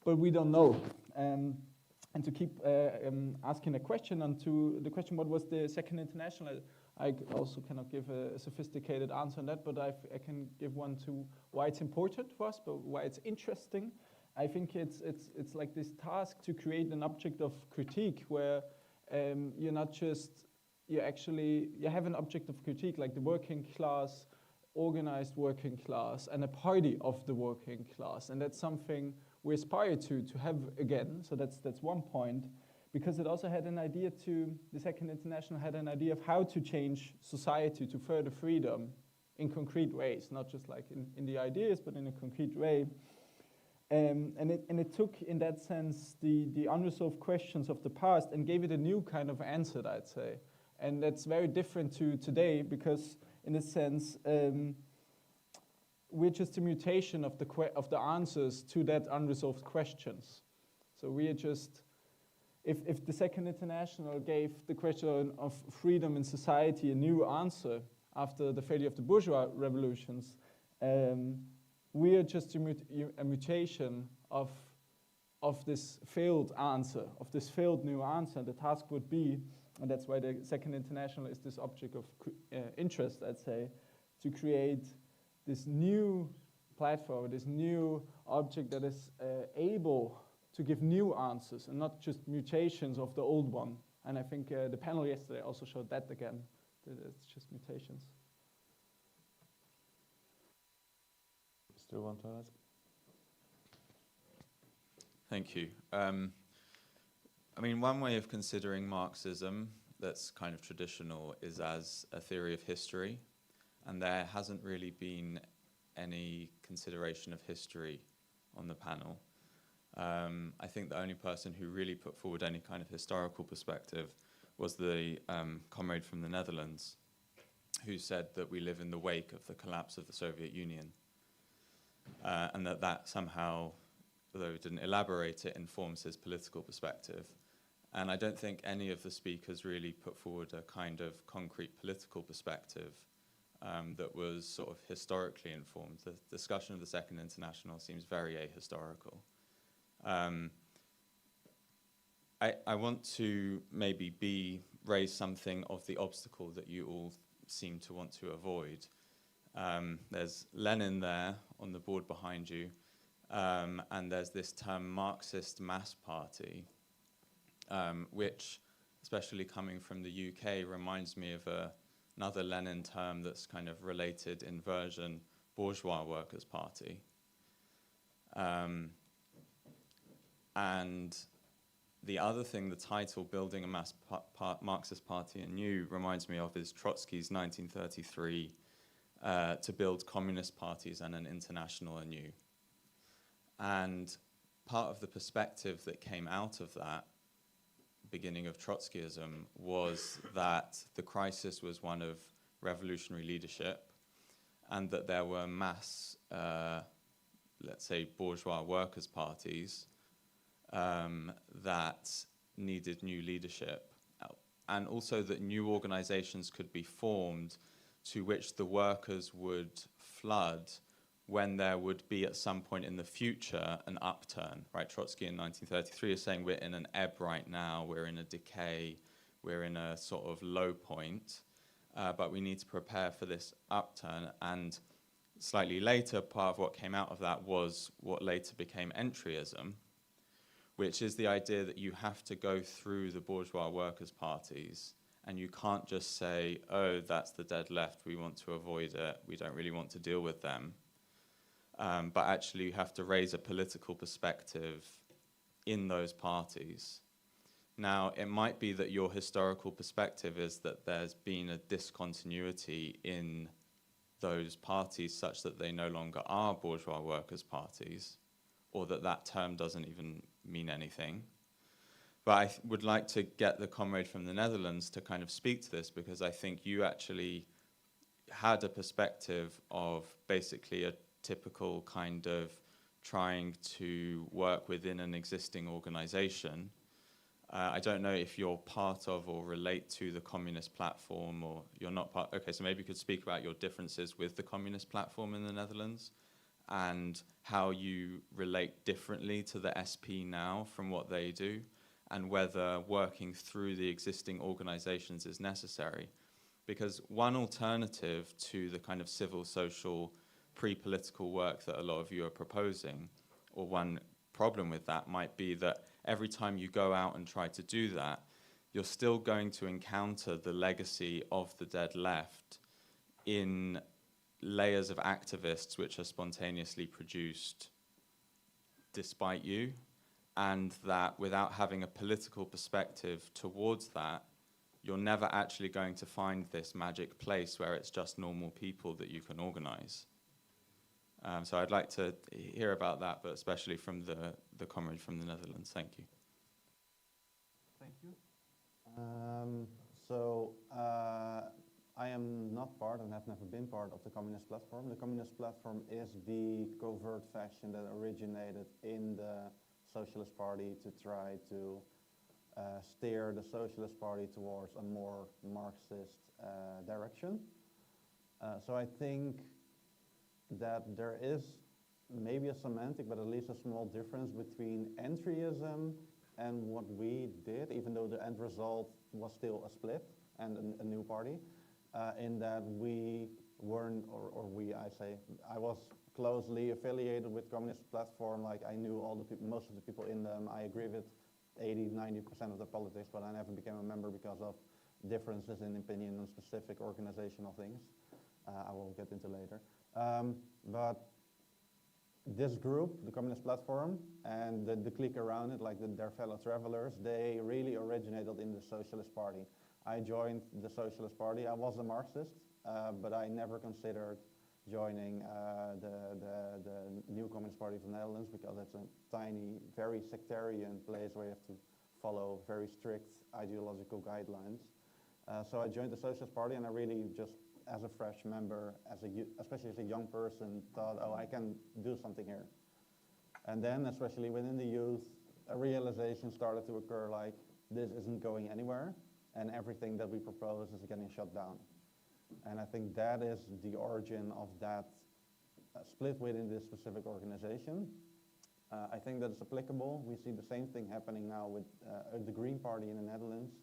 but we don't know. And to keep asking a question, and to the question, what was the Second International? I also cannot give a sophisticated answer on that, but I can give one to why it's important for us, but why it's interesting. I think it's like this task to create an object of critique where you're not just, you have an object of critique like the working class, organized working class, and a party of the working class. And that's something we aspire to have again. So that's one point. Because it also had an idea the Second International had an idea of how to change society to further freedom in concrete ways, not just like in the ideas, but in a concrete way. And it took, in that sense, the unresolved questions of the past and gave it a new kind of answer, I'd say. And that's very different to today, because in a sense, we're just a mutation of the answers to that unresolved questions. So we are just, if the Second International gave the question of freedom in society a new answer after the failure of the bourgeois revolutions, we are just a mutation of this failed answer, of this failed new answer. The task would be, and that's why the Second International is this object of interest, I'd say, to create this new platform, this new object that is able to give new answers and not just mutations of the old one. And I think the panel yesterday also showed that again, that it's just mutations. Still want to ask? Thank you. I mean, one way of considering Marxism that's kind of traditional is as a theory of history, and there hasn't really been any consideration of history on the panel. I think the only person who really put forward any kind of historical perspective was the comrade from the Netherlands, who said that we live in the wake of the collapse of the Soviet Union, and that somehow, although he didn't elaborate it, informs his political perspective. And I don't think any of the speakers really put forward a kind of concrete political perspective that was sort of historically informed. The discussion of the Second International seems very ahistorical. I want to maybe raise something of the obstacle that you all seem to want to avoid. There's Lenin there on the board behind you, and there's this term Marxist Mass Party, which, especially coming from the UK, reminds me of another Lenin term that's kind of related in version, Bourgeois Workers' Party. And the other thing, the title, Building a Marxist Party Anew, reminds me of is Trotsky's 1933 to build communist parties and an international anew. And part of the perspective that came out of that beginning of Trotskyism was that the crisis was one of revolutionary leadership, and that there were mass, let's say, bourgeois workers' parties that needed new leadership, and also that new organizations could be formed to which the workers would flood when there would be at some point in the future an upturn, right? Trotsky in 1933 is saying we're in an ebb right now, we're in a decay, we're in a sort of low point, but we need to prepare for this upturn. And slightly later, part of what came out of that was what later became entryism, which is the idea that you have to go through the bourgeois workers' parties, and you can't just say, oh, that's the dead left, we want to avoid it, we don't really want to deal with them. But actually you have to raise a political perspective in those parties. Now, it might be that your historical perspective is that there's been a discontinuity in those parties such that they no longer are bourgeois workers' parties, or that term doesn't even mean anything. But I would like to get the comrade from the Netherlands to kind of speak to this, because I think you actually had a perspective of basically a typical kind of trying to work within an existing organization. I don't know if you're part of or relate to the Communist platform, or you're not part. Okay, so maybe you could speak about your differences with the Communist platform in the Netherlands and how you relate differently to the SP now from what they do, and whether working through the existing organizations is necessary. Because one alternative to the kind of civil, social, pre-political work that a lot of you are proposing, or one problem with that might be that every time you go out and try to do that, you're still going to encounter the legacy of the dead left in layers of activists which are spontaneously produced despite you, and that without having a political perspective towards that, you're never actually going to find this magic place where it's just normal people that you can organize. So I'd like to hear about that, but especially from the comrade from the Netherlands. Thank you. Thank you. I am not part and have never been part of the Communist platform. The Communist platform is the covert faction that originated in the Socialist Party to try to steer the Socialist Party towards a more Marxist direction. So I think that there is maybe a semantic, but at least a small difference between entryism and what we did, even though the end result was still a split and a new party, in that we weren't, I was closely affiliated with Communist platform, like I knew all the people, most of the people in them. I agree with 80–90% of the politics, but I never became a member because of differences in opinion on specific organizational things. I will get into later. But this group, the Communist platform, and the clique around it, like their fellow travelers, they really originated in the Socialist Party. I joined the Socialist Party. I was a Marxist, but I never considered joining the new Communist Party of the Netherlands because it's a tiny, very sectarian place where you have to follow very strict ideological guidelines. So I joined the Socialist Party, and I really just, as a fresh member, especially as a young person, thought, oh, I can do something here. And then, especially within the youth, a realization started to occur like, this isn't going anywhere, and everything that we propose is getting shut down. And I think that is the origin of that split within this specific organization. I think that it's applicable. We see the same thing happening now with the Green Party in the Netherlands,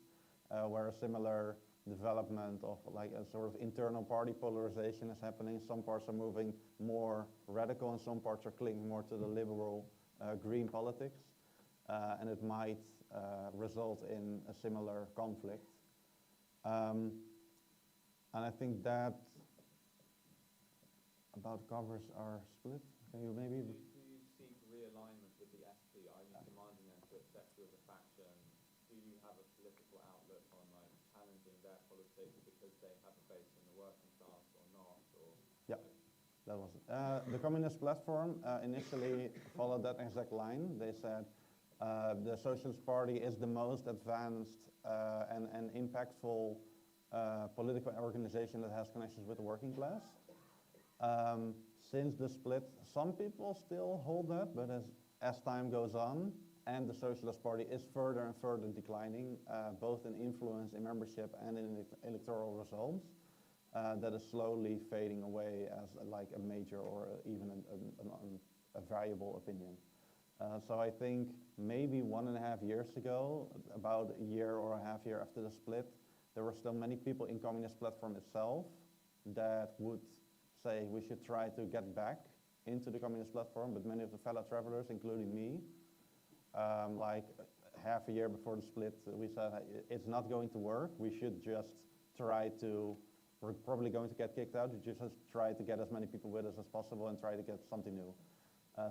where a similar development of like a sort of internal party polarization is happening. Some parts are moving more radical and some parts are clinging more to the liberal green politics. And it might result in a similar conflict. And I think that about covers our split. Can you maybe? Do you seek realignment with the SP? Are you demanding them to accept you as a faction? Do you have a political outlook on like challenging their politics because they have a base in the working class or not? Or yeah, that was it. The Communist platform initially followed that exact line. They said the Socialist Party is the most advanced and impactful political organization that has connections with the working class. Since the split, some people still hold that, but as time goes on, and the Socialist Party is further and further declining, both in influence, in membership, and in electoral results, that is slowly fading away as like a major or even a valuable opinion. So I think maybe 1.5 years ago, about a year or a half year after the split, there were still many people in Communist platform itself that would say we should try to get back into the Communist platform, but many of the fellow travelers, including me, like half a year before the split, we said it's not going to work. We should just try to, we're probably going to get kicked out. We just try to get as many people with us as possible and try to get something new.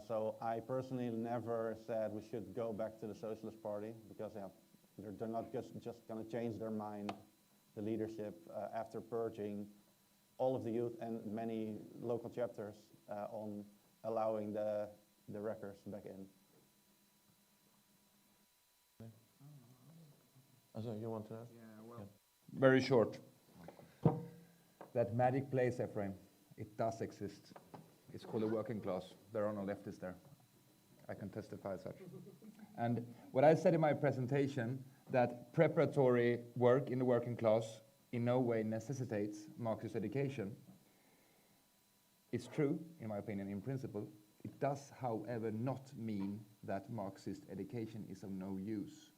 So I personally never said we should go back to the Socialist Party because they're not just going to change their mind, the leadership, after purging all of the youth and many local chapters on allowing the wreckers back in. Also, you want to add? Yeah, well, very short. That magic place, Ephraim, it does exist. It's called the working class. There are no leftists there. I can testify as such. And what I said in my presentation, that preparatory work in the working class in no way necessitates Marxist education. It's true, in my opinion, in principle. It does, however, not mean that Marxist education is of no use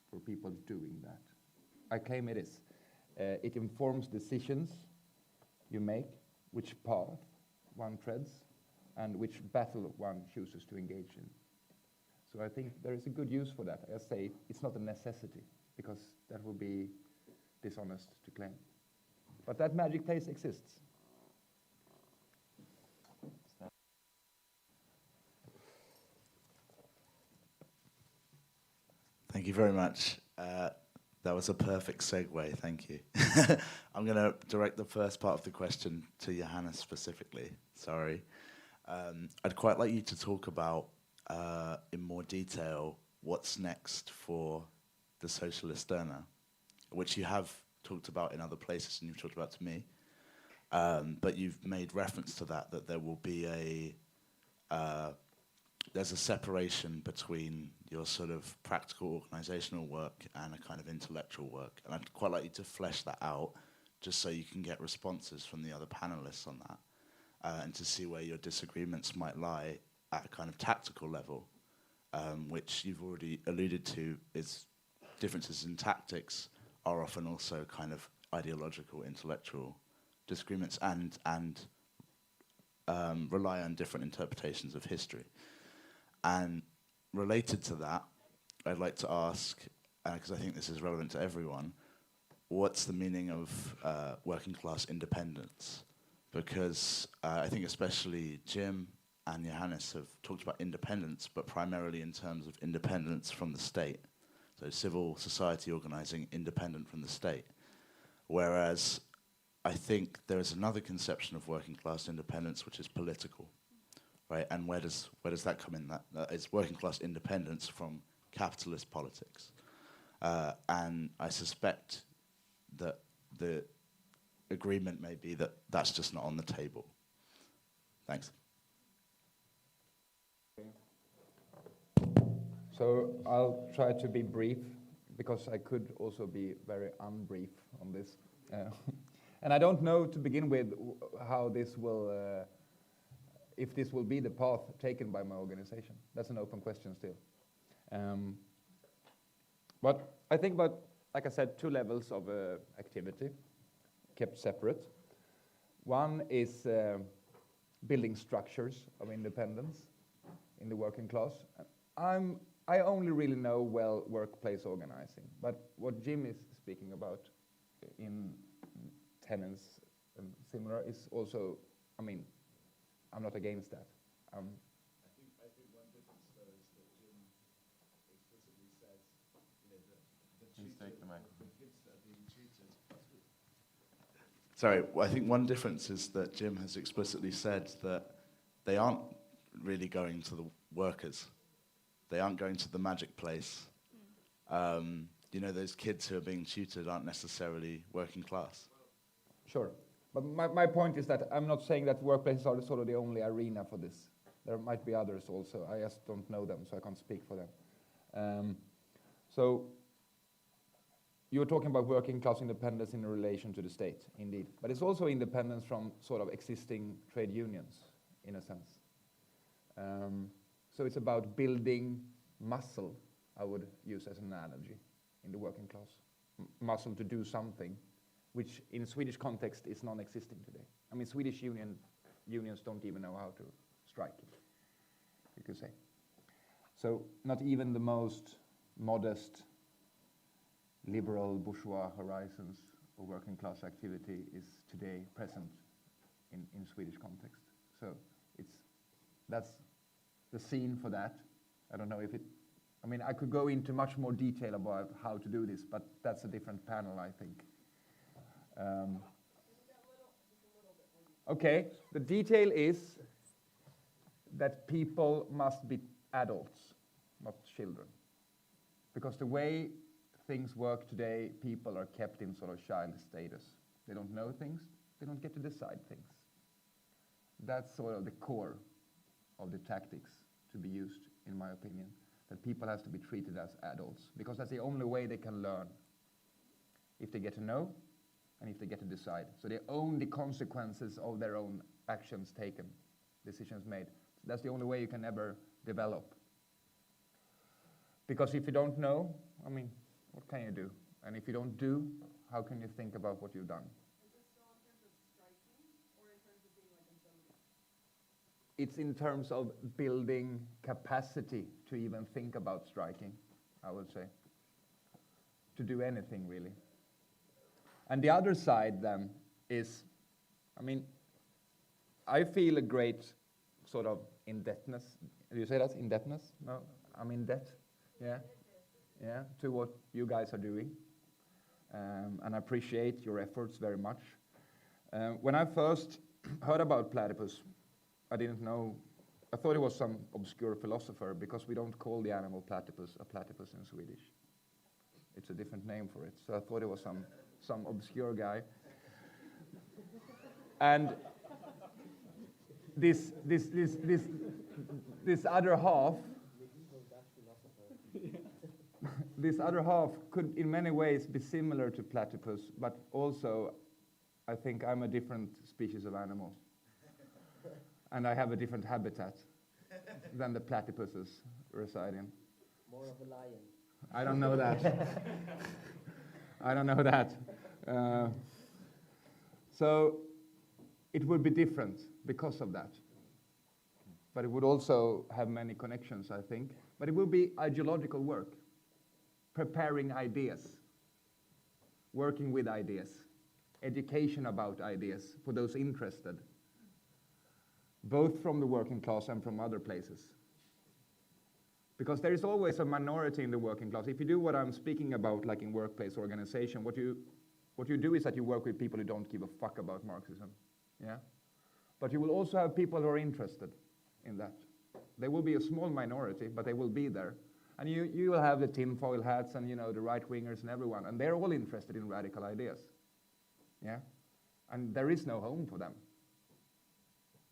for people doing that. I claim it is. It informs decisions you make, which path one treads, and which battle one chooses to engage in. So I think there is a good use for that. I say it's not a necessity, because that would be dishonest to claim. But that magic place exists. Thank you very much. That was a perfect segue, thank you. I'm going to direct the first part of the question to Johannes specifically, sorry. I'd quite like you to talk about, in more detail, what's next for the Socialist Learner, which you have talked about in other places and you've talked about to me, but you've made reference to that there will be there's a separation between your sort of practical organizational work and a kind of intellectual work. And I'd quite like you to flesh that out just so you can get responses from the other panelists on that and to see where your disagreements might lie at a kind of tactical level, which you've already alluded to is differences in tactics are often also kind of ideological, intellectual disagreements and rely on different interpretations of history. And related to that, I'd like to ask, because I think this is relevant to everyone, what's the meaning of working class independence? Because I think especially Jim and Johannes have talked about independence, but primarily in terms of independence from the state. So civil society organizing independent from the state. Whereas I think there is another conception of working class independence which is political. Right, and where does that come in? That is working class independence from capitalist politics, and I suspect that the agreement may be that that's just not on the table. Thanks. So I'll try to be brief, because I could also be very unbrief on this, and I don't know to begin with how this will. If this will be the path taken by my organization. That's an open question still. But I think about, like I said, two levels of activity kept separate. One is building structures of independence in the working class. I only really know well workplace organizing, but what Jim is speaking about in tenants and similar is also, I mean, I'm not against that. I think one difference though is that Jim explicitly says, the kids that are being tutored. Sorry, I think one difference is that Jim has explicitly said that they aren't really going to the workers. They aren't going to the magic place. Those kids who are being tutored aren't necessarily working class. Sure. But my point is that I'm not saying that workplaces are sort of the only arena for this. There might be others also. I just don't know them, so I can't speak for them. So you're talking about working class independence in relation to the state, indeed. But it's also independence from sort of existing trade unions, in a sense. So it's about building muscle, I would use as an analogy, in the working class. Muscle to do something, which in Swedish context is non-existing today. I mean, Swedish unions don't even know how to strike, you could say. So not even the most modest liberal bourgeois horizons of working class activity is today present in Swedish context. So that's the scene for that. I don't know if I could go into much more detail about how to do this, but that's a different panel, I think. Okay, the detail is that people must be adults, not children. Because the way things work today, people are kept in sort of child status. They don't know things, They don't get to decide things. That's sort of the core of the tactics to be used, in my opinion, that people have to be treated as adults, because that's the only way they can learn, if they get to know and if they get to decide. So they own the consequences of their own actions taken, decisions made. That's the only way you can ever develop. Because if you don't know, I mean, what can you do? And if you don't do, how can you think about what you've done? It's in terms of building capacity to even think about striking, I would say. To do anything, really. And the other side, then, is, I mean, I feel a great sort of indebtedness. Do you say that? Indebtedness? No? I'm in debt. Yeah? Yeah, to what you guys are doing. And I appreciate your efforts very much. When I first heard about platypus, I didn't know, I thought it was some obscure philosopher, because we don't call the animal platypus a platypus in Swedish. It's a different name for it. So I thought it was some obscure guy. And this other half, this other half could in many ways be similar to platypus, but also I think I'm a different species of animal. And I have a different habitat than the platypuses reside in. More of a lion. I don't know that. I don't know that. So it would be different because of that. But it would also have many connections, I think. But it will be ideological work, preparing ideas, working with ideas, education about ideas for those interested, both from the working class and from other places. Because there is always a minority in the working class. If you do what I'm speaking about, like in workplace organization, what you do is that you work with people who don't give a fuck about Marxism. Yeah? But you will also have people who are interested in that. There will be a small minority, but they will be there. And you will have the tinfoil hats and, you know, the right-wingers and everyone, and they're all interested in radical ideas. Yeah? And there is no home for them.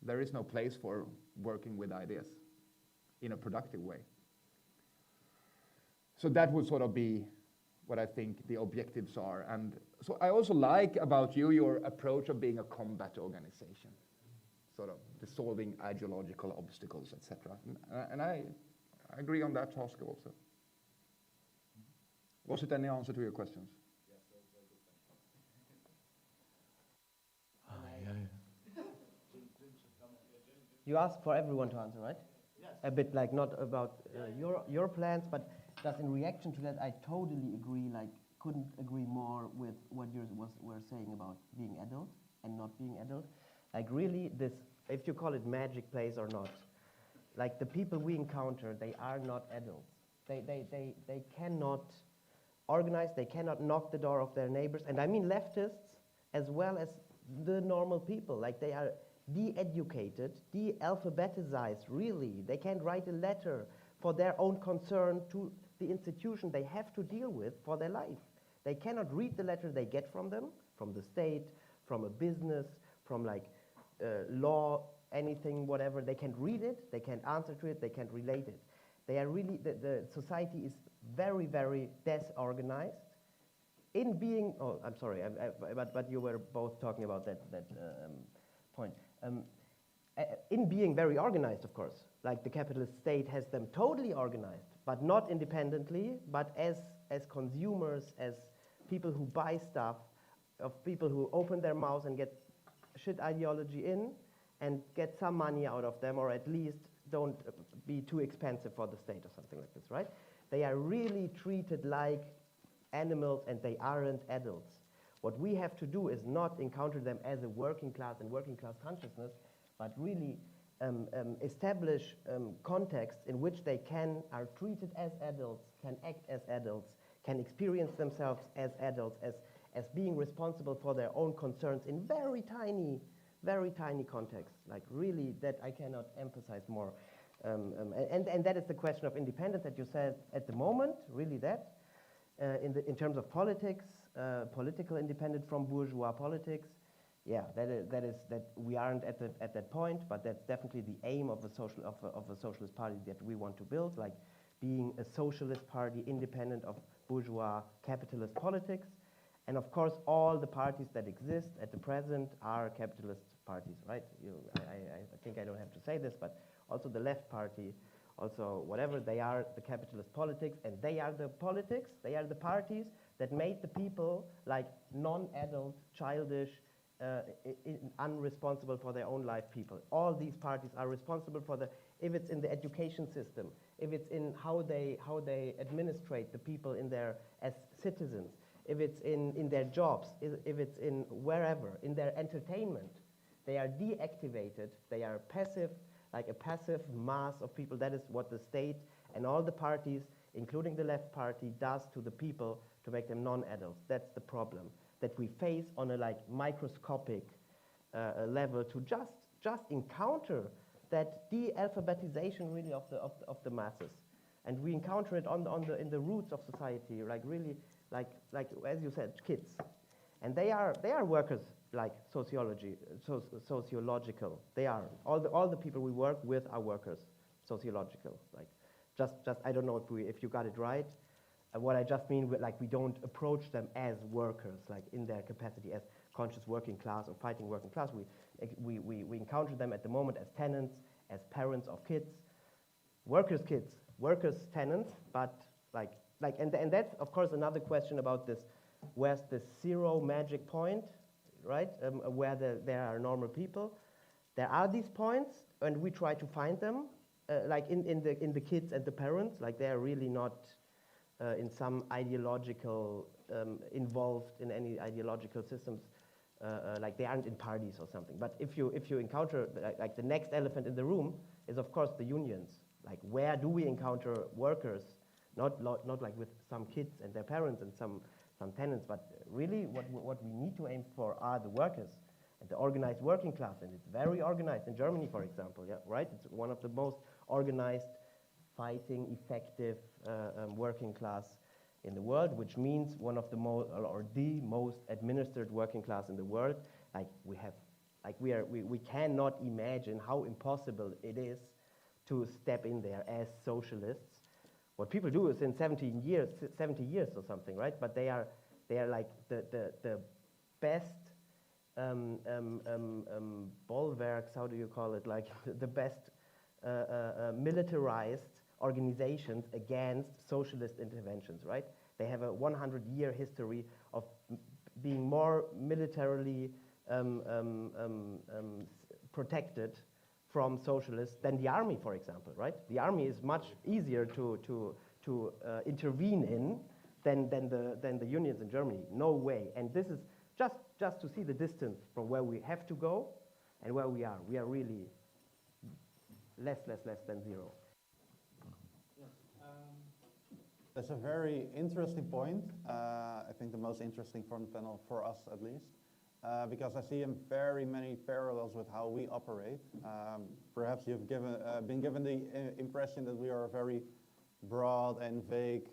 There is no place for working with ideas in a productive way. So that would sort of be what I think the objectives are. And so I also like about you your approach of being a combat organization, sort of solving ideological obstacles, etc. And I agree on that task also. Was it any answer to your questions? Yes, that was very good, thank you. You asked for everyone to answer, right? Yes. A bit like not about your plans, but just in reaction to that, I totally agree, like couldn't agree more with what you were saying about being adult and not being adult. Like really this, if you call it magic place or not, like the people we encounter, they are not adults. They cannot organize, they cannot knock the door of their neighbors. And I mean leftists as well as the normal people. Like they are de-educated, de-alphabetized, really. They can't write a letter for their own concern to the institution they have to deal with for their life. They cannot read the letter they get from them, from the state, from a business, from like law, anything, whatever. They can't read it, they can't answer to it, they can't relate it. They are really, the society is very, very disorganized. In being, oh, I'm sorry, but you were both talking about that point. In being very organized, of course, like the capitalist state has them totally organized, but not independently, but as consumers, as people who buy stuff, of people who open their mouths and get shit ideology in and get some money out of them, or at least don't be too expensive for the state or something like this, right? They are really treated like animals and they aren't adults. What we have to do is not encounter them as a working class and working class consciousness, but really establish contexts in which they are treated as adults, can act as adults, can experience themselves as adults, as being responsible for their own concerns in very tiny contexts. Like really, that I cannot emphasize more. And that is the question of independence that you said at the moment, really that. In terms of politics, political independence from bourgeois politics, yeah, that we aren't at that point, but that's definitely the aim of a socialist party that we want to build, like being a socialist party independent of bourgeois capitalist politics. And of course, all the parties that exist at the present are capitalist parties, right? I think I don't have to say this, but also the left party, also whatever, they are the capitalist politics, and they are the politics, they are the parties that made the people like non-adult, childish, unresponsible for their own life people. All these parties are responsible for if it's in the education system, if it's in how they administrate the people in their as citizens, if it's in their jobs, if it's in wherever, in their entertainment, they are deactivated, they are passive, like a passive mass of people. That is what the state and all the parties, including the left party, does to the people to make them non-adults. That's the problem that we face on a like microscopic level to just encounter that de-alphabetization really of the masses, and we encounter it in the roots of society, like really like as you said, kids, and they are workers like sociological. They are all the people we work with are workers, sociological. Like just I don't know if you got it right. What I just mean, like we don't approach them as workers, like in their capacity as conscious working class or fighting working class. We encounter them at the moment as tenants, as parents of kids, workers' tenants. But and that's of course another question about this. Where's the zero magic point, right? Where there are normal people. There are these points, and we try to find them, like in the kids and the parents. Like they are really not. In some ideological, involved in any ideological systems, like they aren't in parties or something. But if you encounter, like the next elephant in the room is of course the unions. Like where do we encounter workers? Not like with some kids and their parents and some tenants, but really what we need to aim for are the workers and the organized working class. And it's very organized in Germany, for example, yeah, right? It's one of the most organized, fighting, effective working class in the world, which means one of the most, or the most administered working class in the world. Like we cannot imagine how impossible it is to step in there as socialists. What people do is in 70 years or something, right? But they are like the best bulwarks. How do you call it? Like the best militarized organizations against socialist interventions, right? They have a 100-year history of being more militarily protected from socialists than the army, for example, right? The army is much easier to intervene in than the unions in Germany. No way. And this is just to see the distance from where we have to go and where we are. We are really less than zero. That's a very interesting point. I think the most interesting from the panel, for us at least, because I see very many parallels with how we operate. Perhaps you've been given the impression that we are a very broad and vague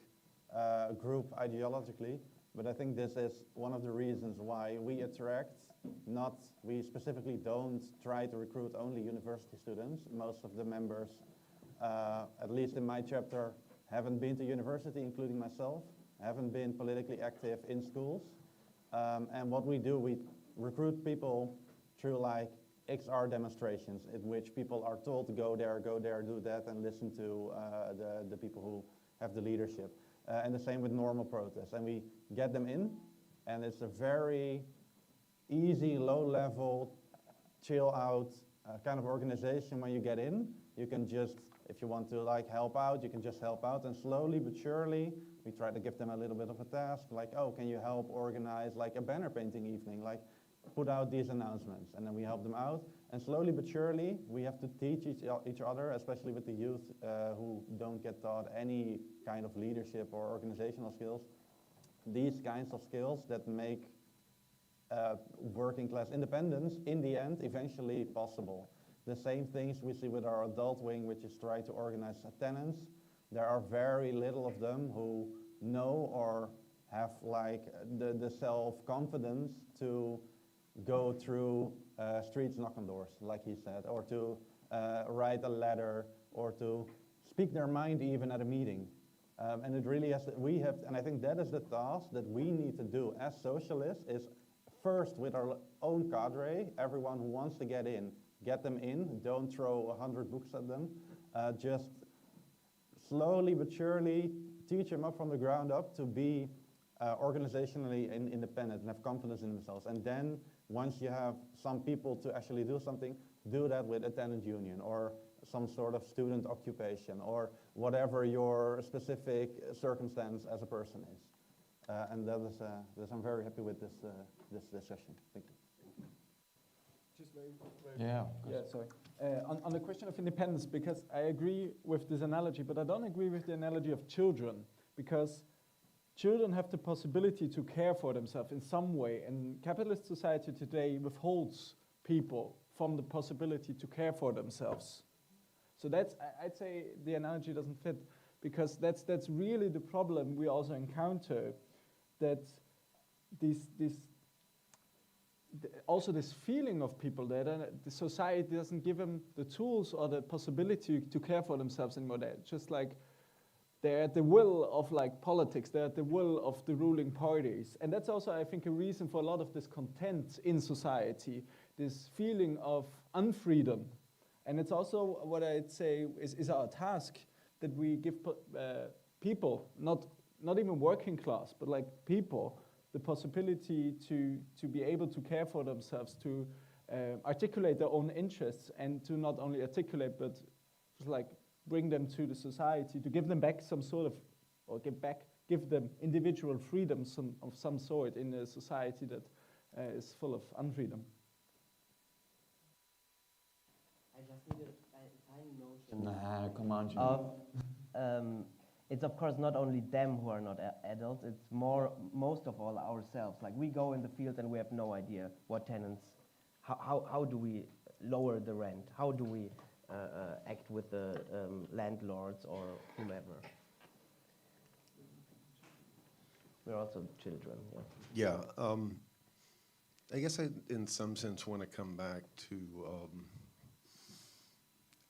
group ideologically, but I think this is one of the reasons why we attract, we specifically don't try to recruit only university students. Most of the members, at least in my chapter, haven't been to university, including myself, haven't been politically active in schools. And what we do, we recruit people through like XR demonstrations in which people are told to go there, do that, and listen to the people who have the leadership. And the same with normal protests. And we get them in, and it's a very easy, low-level, chill-out kind of organization. When you get in, you can just, if you want to like help out, you can just help out, and slowly but surely, we try to give them a little bit of a task, like, oh, can you help organize like a banner painting evening, like put out these announcements, and then we help them out, and slowly but surely, we have to teach each other, especially with the youth who don't get taught any kind of leadership or organizational skills, these kinds of skills that make working class independence, in the end, eventually possible. The same things we see with our adult wing, which is try to organize tenants. There are very little of them who know or have like the self-confidence to go through streets, knock on doors, like he said, or to write a letter, or to speak their mind even at a meeting. And it really has, and I think that is the task that we need to do as socialists, is first with our own cadre, everyone who wants to get in, get them in, don't throw 100 books at them, just slowly but surely teach them up from the ground up to be organizationally independent and have confidence in themselves. And then once you have some people to actually do something, do that with a tenant union or some sort of student occupation or whatever your specific circumstance as a person is. And that is, I'm very happy with this session. Thank you. Just very sorry. On the question of independence, because I agree with this analogy, but I don't agree with the analogy of children, because children have the possibility to care for themselves in some way, and capitalist society today withholds people from the possibility to care for themselves. So that's, I'd say the analogy doesn't fit, because that's really the problem we also encounter, that also this feeling of people that the society doesn't give them the tools or the possibility to care for themselves anymore. They're just like, they're at the will of like politics, they're at the will of the ruling parties. And that's also, I think, a reason for a lot of discontent in society, this feeling of unfreedom. And it's also what I'd say is our task, that we give people, not even working class, but like people, the possibility to be able to care for themselves, to articulate their own interests, and to not only articulate, but just like bring them to the society, to give them back some sort of, or give them individual freedoms of some sort in a society that is full of unfreedom. I just needed a tiny notion Nah, come on, Jim. it's of course not only them who are not adults, it's most of all ourselves. Like, we go in the field and we have no idea what tenants, how do we lower the rent? How do we act with the landlords or whomever? We're also children, yeah. Yeah, I guess I, in some sense, want to come back to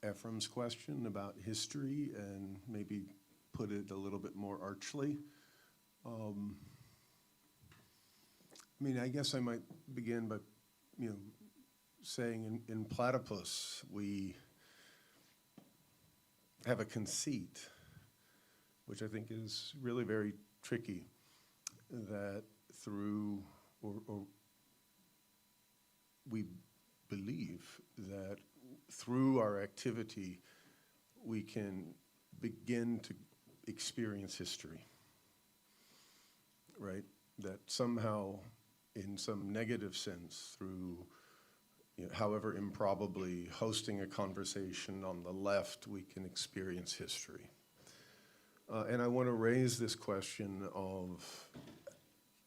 Ephraim's question about history and maybe put it a little bit more archly. I mean, I guess I might begin by, saying in Platypus, we have a conceit, which I think is really very tricky, that through, or we believe that through our activity, we can begin to experience history, right? That somehow, in some negative sense, through, however improbably, hosting a conversation on the left, we can experience history. And I want to raise this question of,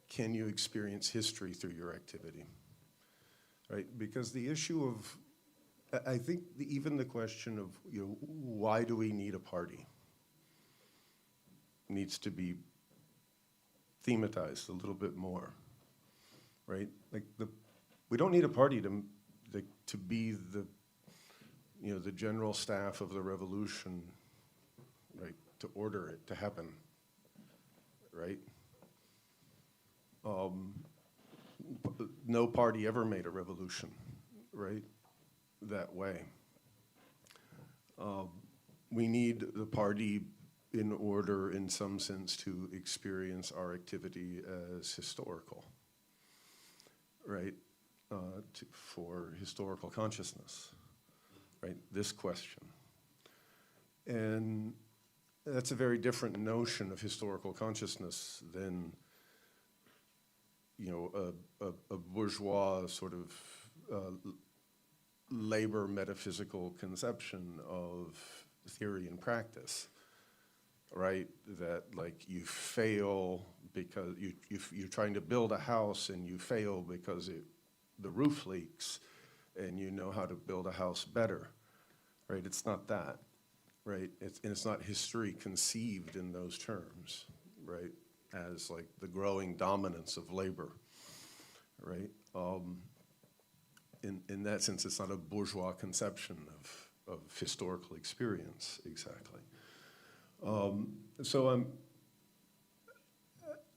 can you experience history through your activity? Right, because the issue of, I think even the question of, why do we need a party needs to be thematized a little bit more, right? Like, we don't need a party to be the, the general staff of the revolution, right? To order it to happen, right? No party ever made a revolution, right? That way. We need the party in order, in some sense, to experience our activity as historical, right? For historical consciousness, right? This question. And that's a very different notion of historical consciousness than, a bourgeois sort of labor metaphysical conception of theory and practice, right? That, like, you fail because you're trying to build a house and you fail because the roof leaks, and you know how to build a house better, right? It's not that, right? It's not history conceived in those terms, right? As like the growing dominance of labor, right? in that sense, it's not a bourgeois conception of historical experience, exactly.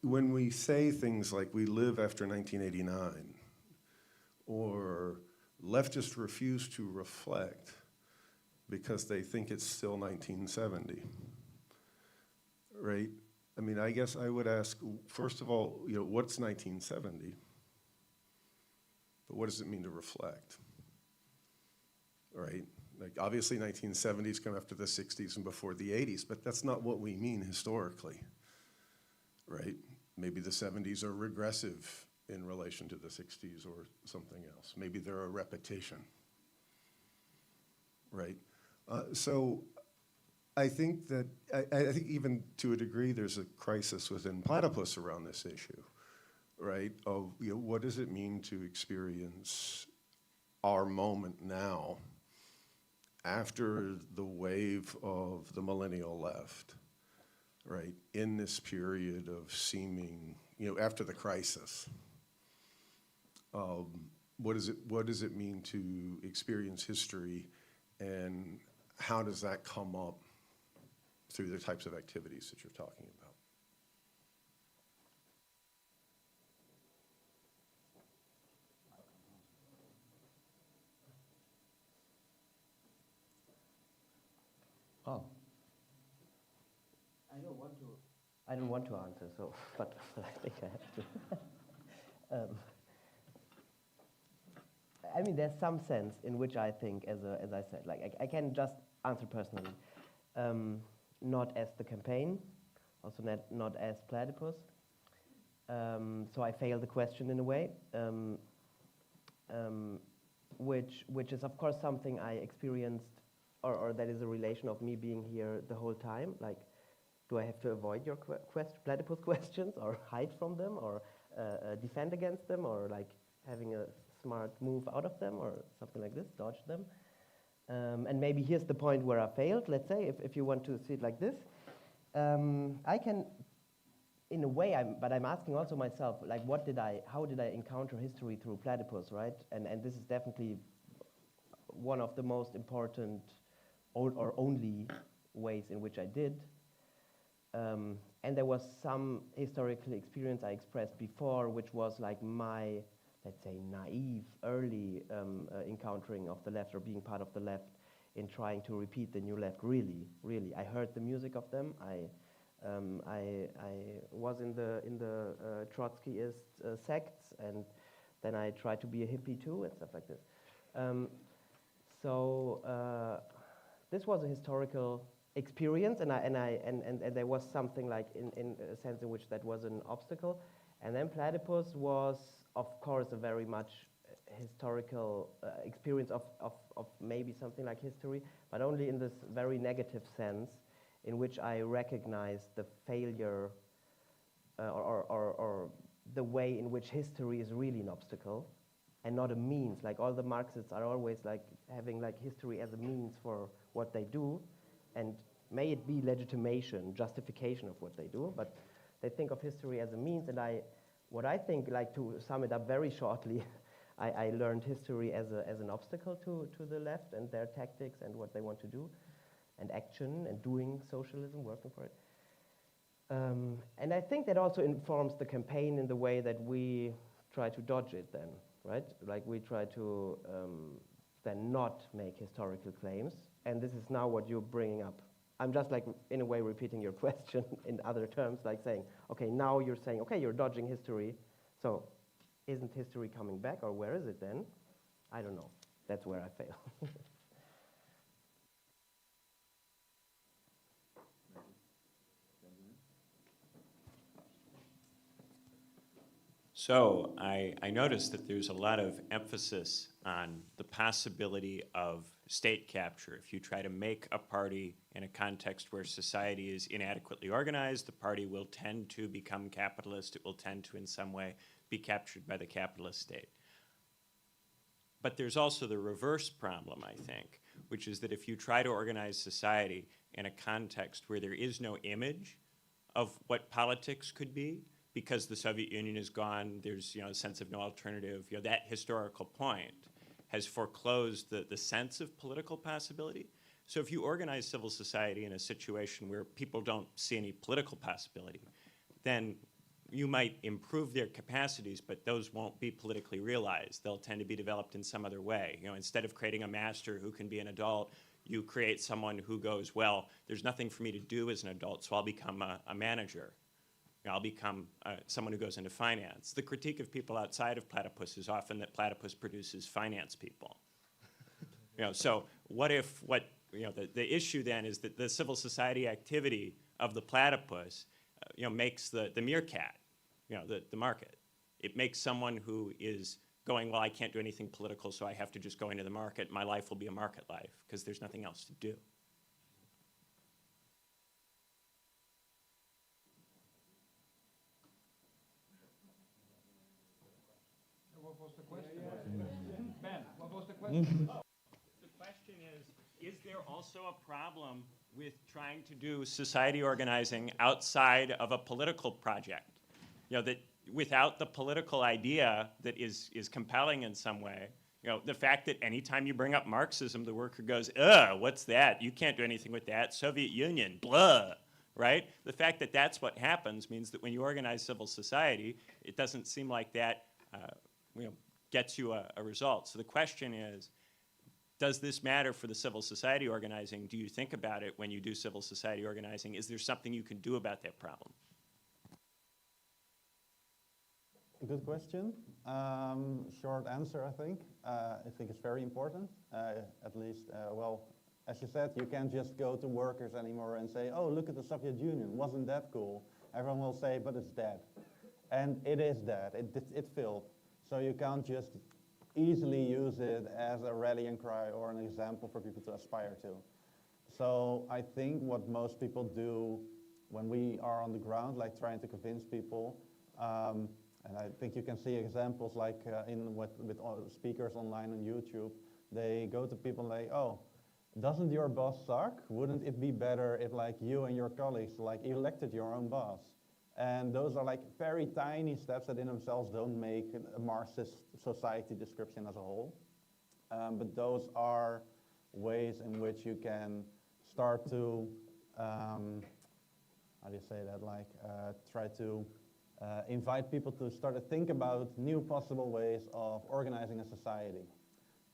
When we say things like we live after 1989, or leftists refuse to reflect because they think it's still 1970, right? I mean, I guess I would ask, first of all, what's 1970? But what does it mean to reflect, right? Like, obviously 1970s come after the 60s and before the 80s, but that's not what we mean historically, right? Maybe the 70s are regressive in relation to the 60s or something else. Maybe they're a repetition, right? So I think that, I think even to a degree there's a crisis within Platypus around this issue, right? Of, what does it mean to experience our moment now after the wave of the millennial left, right? In this period of seeming, after the crisis. What does it mean to experience history, and how does that come up through the types of activities that you're talking about? Oh. I don't want to answer, so, but I think I have to. I mean, there's some sense in which I think, as I said, like I can just answer personally, not as the campaign, also not as Platypus. So I failed the question in a way, which is of course something I experienced, or that is a relation of me being here the whole time. Like, do I have to avoid your Platypus questions, or hide from them, or defend against them, or like having a smart move out of them, or something like this, dodge them? And maybe here's the point where I failed, let's say, if you want to see it like this. I can, in a way, but I'm asking also myself, like, how did I encounter history through Platypus, right? And this is definitely one of the most important or only ways in which I did. And there was some historical experience I expressed before, which was like my, let's say, naive, early encountering of the left, or being part of the left in trying to repeat the new left. Really, really, I heard the music of them. I was in the Trotskyist sects, and then I tried to be a hippie too, and stuff like this. This was a historical experience, and there was something like in a sense in which that was an obstacle. And then Platypus was, of course, a very much historical experience of maybe something like history, but only in this very negative sense, in which I recognized the failure or the way in which history is really an obstacle and not a means. Like, all the Marxists are always like having like history as a means for what they do, and may it be legitimation, justification of what they do, but they think of history as a means. And what I think, like, to sum it up very shortly, I learned history as an obstacle to the left and their tactics and what they want to do, and action and doing socialism, working for it. And I think that also informs the campaign in the way that we try to dodge it then, right? Like, we try to then not make historical claims. And this is now what you're bringing up. I'm just like, in a way, repeating your question in other terms, like saying, okay, now you're saying, okay, you're dodging history, so isn't history coming back, or where is it then? I don't know. That's where I fail. So I noticed that there's a lot of emphasis on the possibility of state capture. If you try to make a party in a context where society is inadequately organized, the party will tend to become capitalist. It will tend to, in some way, be captured by the capitalist state. But there's also the reverse problem, I think, which is that if you try to organize society in a context where there is no image of what politics could be, because the Soviet Union is gone, there's a sense of no alternative, that historical point. has foreclosed the sense of political possibility. So if you organize civil society in a situation where people don't see any political possibility, then you might improve their capacities, but those won't be politically realized. They'll tend to be developed in some other way. You know, instead of creating a master who can be an adult, you create someone who goes, well, there's nothing for me to do as an adult, so I'll become a manager. I'll become someone who goes into finance. The critique of people outside of platypus is often that platypus produces finance people. You know, so what if the issue then is that the civil society activity of the platypus makes the meerkat, the market. It makes someone who is going, well, I can't do anything political, so I have to just go into the market. My life will be a market life because there's nothing else to do. What was the question? Ben, what was the question? The question is there also a problem with trying to do society organizing outside of a political project? That without the political idea that is compelling in some way, the fact that anytime you bring up Marxism, the worker goes, ugh, what's that? You can't do anything with that. Soviet Union, blah, right? The fact that that's what happens means that when you organize civil society, it doesn't seem like that gets you a result. So the question is, does this matter for the civil society organizing? Do you think about it when you do civil society organizing? Is there something you can do about that problem? Good question. Short answer, I think. I think it's very important. At least, well, as you said, you can't just go to workers anymore and say, oh, look at the Soviet Union. Wasn't that cool? Everyone will say, but it's dead. And it is dead. It failed. So you can't just easily use it as a rallying cry or an example for people to aspire to. So I think what most people do when we are on the ground, like trying to convince people, and I think you can see examples like with speakers online on YouTube, they go to people like, oh, doesn't your boss suck? Wouldn't it be better if like you and your colleagues like elected your own boss? And those are like very tiny steps that in themselves don't make a Marxist society description as a whole. But those are ways in which you can start to, how do you say that, like try to invite people to start to think about new possible ways of organizing a society.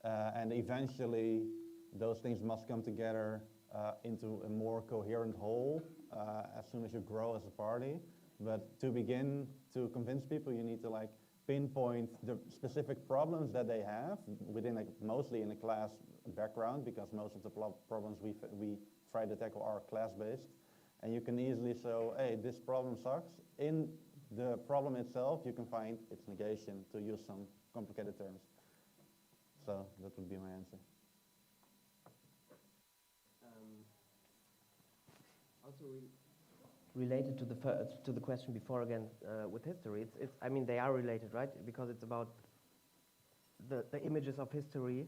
And eventually those things must come together into a more coherent whole as soon as you grow as a party. But to begin to convince people, you need to like pinpoint the specific problems that they have within mostly in a class background, because most of the problems we try to tackle are class-based. And you can easily say, hey, this problem sucks. In the problem itself, you can find its negation, to use some complicated terms. So that would be my answer. Also related to the question before again with history, I mean they are related, right? Because it's about the images of history.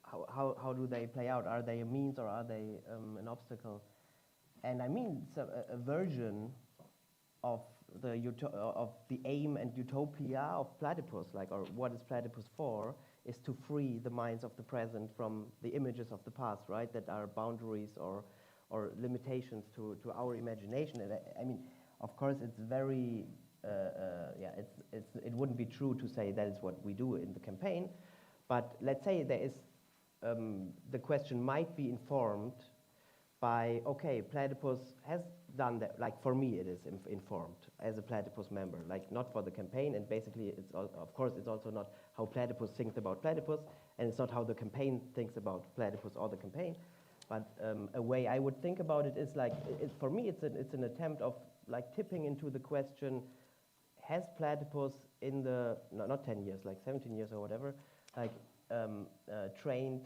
How do they play out? Are they a means or are they an obstacle? And I mean it's a version of the aim and utopia of platypus, like, or what is platypus for, is to free the minds of the present from the images of the past, right? That are boundaries or limitations to our imagination. And I mean, of course, it's very, it wouldn't be true to say that is what we do in the campaign, but let's say there is, the question might be informed by, okay, platypus has done that, like for me it is informed as a platypus member, like not for the campaign, and basically it's of course it's also not how platypus thinks about platypus, and it's not how the campaign thinks about platypus or the campaign. But a way I would think about it is like, for me it's an attempt of like tipping into the question, has platypus in the, not 10 years, like 17 years or whatever, like trained,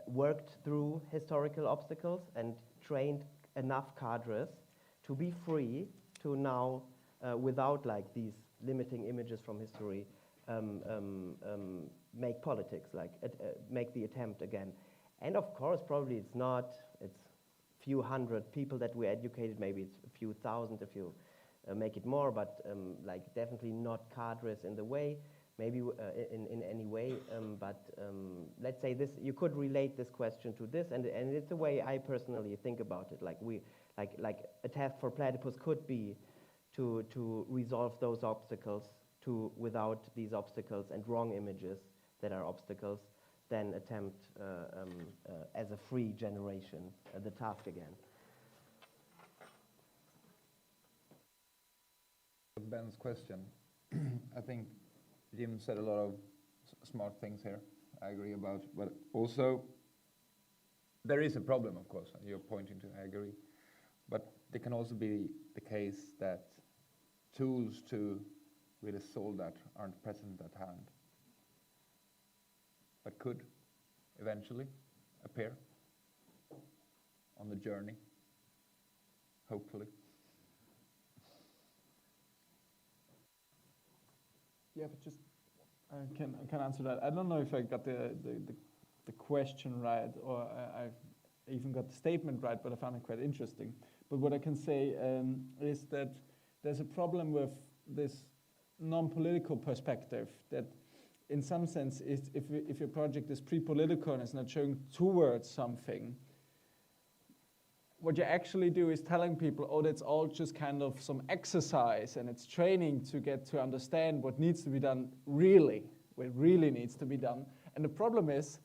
worked through historical obstacles and trained enough cadres to be free to now, without like these limiting images from history, make politics, like make the attempt again. And of course, probably it's a few hundred people that we educated, maybe it's a few thousand if you make it more, but like definitely not cadres in the way. maybe in any way, but let's say this, you could relate this question to this, and it's the way I personally think about it. Like a task for platypus could be to resolve those obstacles, without these obstacles and wrong images that are obstacles, then attempt as a free generation the task again. Ben's question, I think Jim said a lot of smart things here. I agree about, but also there is a problem, of course, and you're pointing to. I agree, but there can also be the case that tools to really solve that aren't present at hand, but could eventually appear on the journey, hopefully. Yeah, but just I can answer that. I don't know if I got the question right, or I've even got the statement right, but I found it quite interesting. But what I can say is that there's a problem with this non-political perspective, that in some sense, if your project is pre-political and it's not showing towards something, what you actually do is telling people, oh, that's all just kind of some exercise and it's training to get to understand what needs to be done really, what really needs to be done. And the problem is,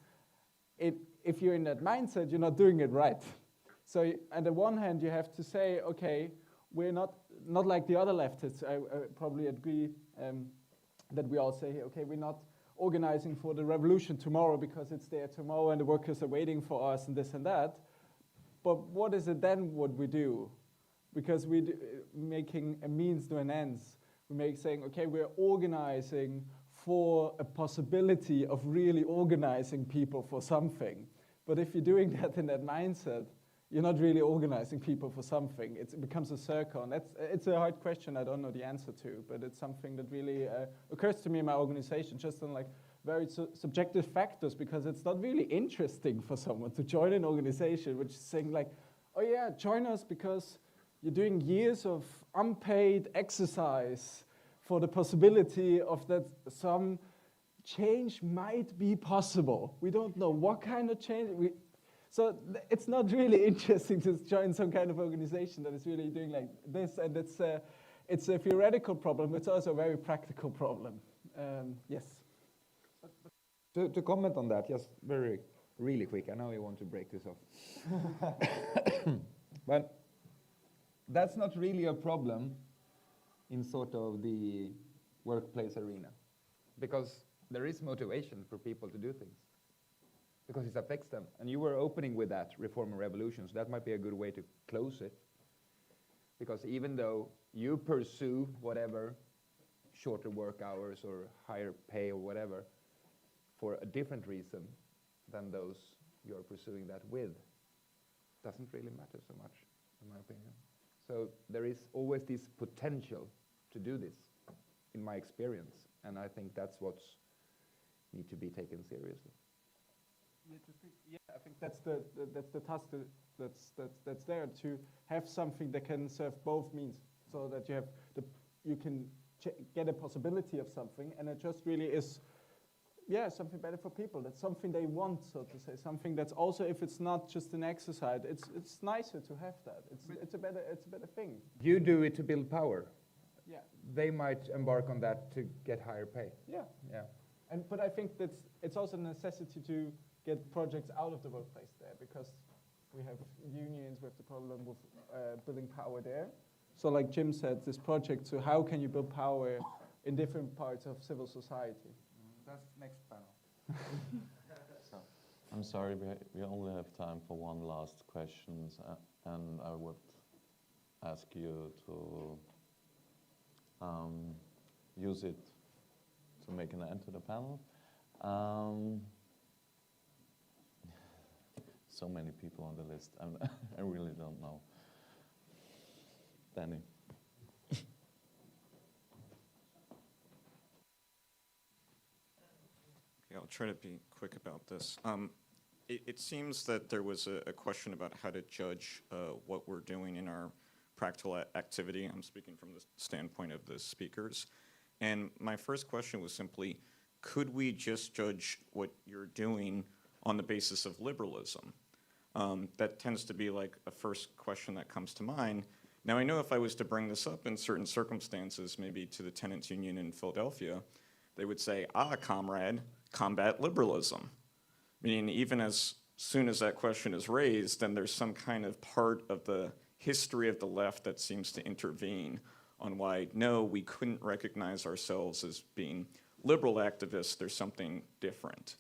if you're in that mindset, you're not doing it right. So on the one hand, you have to say, okay, we're not like the other leftists. I probably agree that we all say, okay, we're not organizing for the revolution tomorrow because it's there tomorrow and the workers are waiting for us and this and that. But what is it then what we do? Because we're making a means to an end. We saying, okay, we're organizing for a possibility of really organizing people for something. But if you're doing that in that mindset, you're not really organizing people for something. It becomes a circle. And it's a hard question I don't know the answer to, but it's something that really occurs to me in my organization, just on like very subjective factors, because it's not really interesting for someone to join an organization which is saying like, oh yeah, join us because you're doing years of unpaid exercise for the possibility of that some change might be possible. We don't know what kind of change. So it's not really interesting to join some kind of organization that is really doing like this, and it's a theoretical problem, it's also a very practical problem. Yes. To comment on that, just really quick, I know you want to break this off. But that's not really a problem in sort of the workplace arena, because there is motivation for people to do things, because it affects them. And you were opening with that, reform and revolution, so that might be a good way to close it. Because even though you pursue whatever, shorter work hours or higher pay or whatever, for a different reason than those you're pursuing that with, doesn't really matter so much, in my opinion. So there is always this potential to do this, in my experience, and I think that's what's need to be taken seriously. Yeah, I think that's the task that's there, to have something that can serve both means, so that you can get a possibility of something, and it just really is, yeah, something better for people. That's something they want, so to say. Something that's also, if it's not just an exercise, it's nicer to have that. It's a better thing. You do it to build power. Yeah. They might embark on that to get higher pay. Yeah. Yeah. But I think it's also a necessity to get projects out of the workplace there, because we have unions, we have the problem with building power there. So like Jim said, this project, so how can you build power in different parts of civil society? That's next panel. I'm sorry, we only have time for one last question, and I would ask you to use it to make an end to the panel. So many people on the list, I really don't know. Danny. I'll try to be quick about this. It seems that there was a question about how to judge what we're doing in our practical activity. I'm speaking from the standpoint of the speakers. And my first question was simply, could we just judge what you're doing on the basis of liberalism? That tends to be like a first question that comes to mind. Now, I know if I was to bring this up in certain circumstances, maybe to the tenants union in Philadelphia, they would say, comrade, combat liberalism. Meaning even as soon as that question is raised, then there's some kind of part of the history of the left that seems to intervene on why, no, we couldn't recognize ourselves as being liberal activists, there's something different.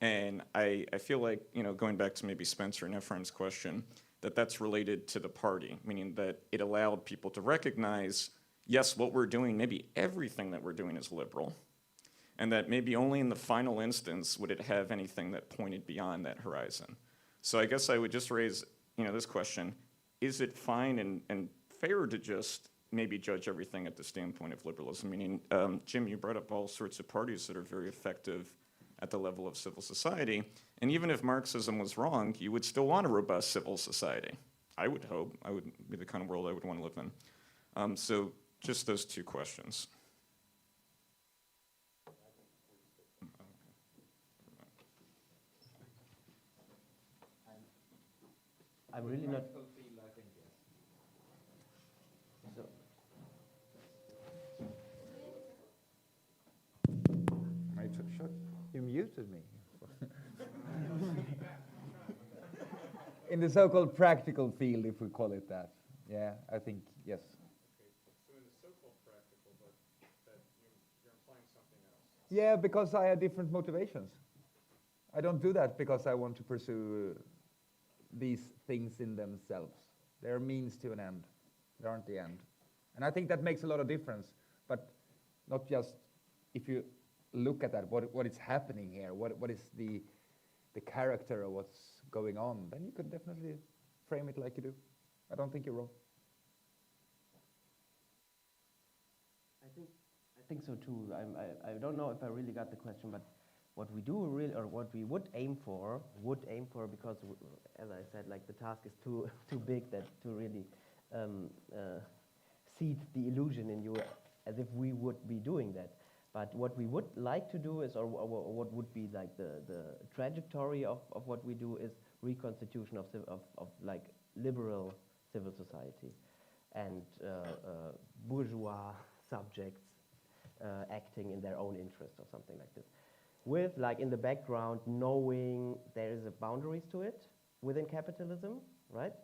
And I feel like, going back to maybe Spencer and Ephraim's question, that's related to the party, meaning that it allowed people to recognize, yes, what we're doing, maybe everything that we're doing is liberal, and that maybe only in the final instance would it have anything that pointed beyond that horizon. So I guess I would just raise, this question, is it fine and fair to just maybe judge everything at the standpoint of liberalism? Meaning, Jim, you brought up all sorts of parties that are very effective at the level of civil society, and even if Marxism was wrong, you would still want a robust civil society. I would hope. I would be the kind of world I would want to live in. So just those two questions. I'm really not. So. You muted me. In the so-called practical field, if we call it that. Yeah, I think, yes. So in the so-called practical, but that you're implying something else. Yeah, because I have different motivations. I don't do that because I want to pursue these things in themselves. They're means to an end. They aren't the end. And I think that makes a lot of difference, but not just if you look at that, what is happening here, what is the character of what's going on, then you could definitely frame it like you do. I don't think you're wrong. I think so too. I don't know if I really got the question, but what we do really, or what we would aim for, because as I said, like the task is too big that to really seed the illusion in you as if we would be doing that. But what we would like to do is, or what would be like the trajectory of what we do is reconstitution of like liberal civil society and bourgeois subjects acting in their own interest or something like this. With like in the background knowing there is a boundaries to it within capitalism, right?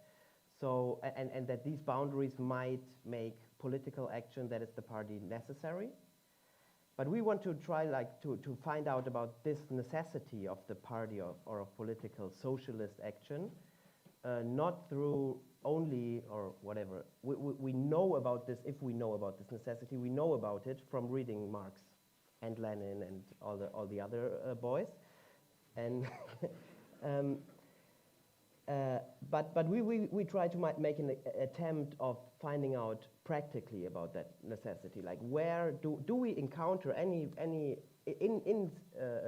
So, and that these boundaries might make political action that is the party necessary. But we want to try like to find out about this necessity of the party or of political socialist action, not through only or whatever. We know about this, if we know about this necessity, we know about it from reading Marx and Lenin and all the other boys. And but we try to make an attempt of finding out practically about that necessity. Like where do we encounter any in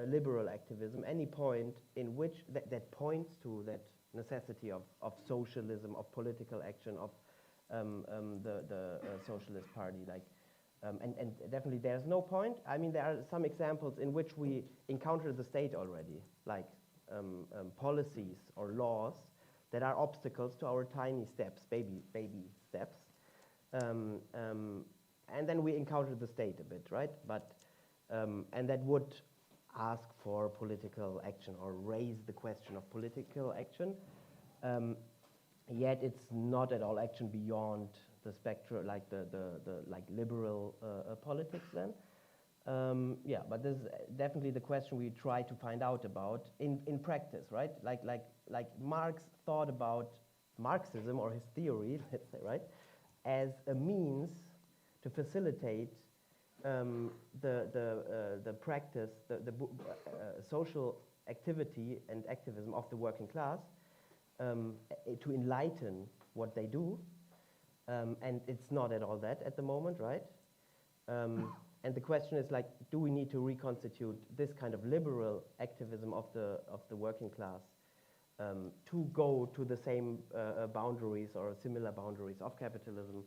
liberal activism any point in which that points to that necessity of socialism, of political action, of the socialist party, like. And definitely there's no point. I mean, there are some examples in which we encounter the state already, like policies or laws that are obstacles to our tiny steps, baby steps. And then we encounter the state a bit, right? But and that would ask for political action or raise the question of political action. Yet it's not at all action beyond the spectrum, like the like liberal politics then. Yeah, but this is definitely the question we try to find out about in practice, right? Like Marx thought about Marxism or his theory, let's say, right, as a means to facilitate the practice, the social activity and activism of the working class, to enlighten what they do. And it's not at all that at the moment, right? And the question is like, do we need to reconstitute this kind of liberal activism of the working class to go to the same boundaries or similar boundaries of capitalism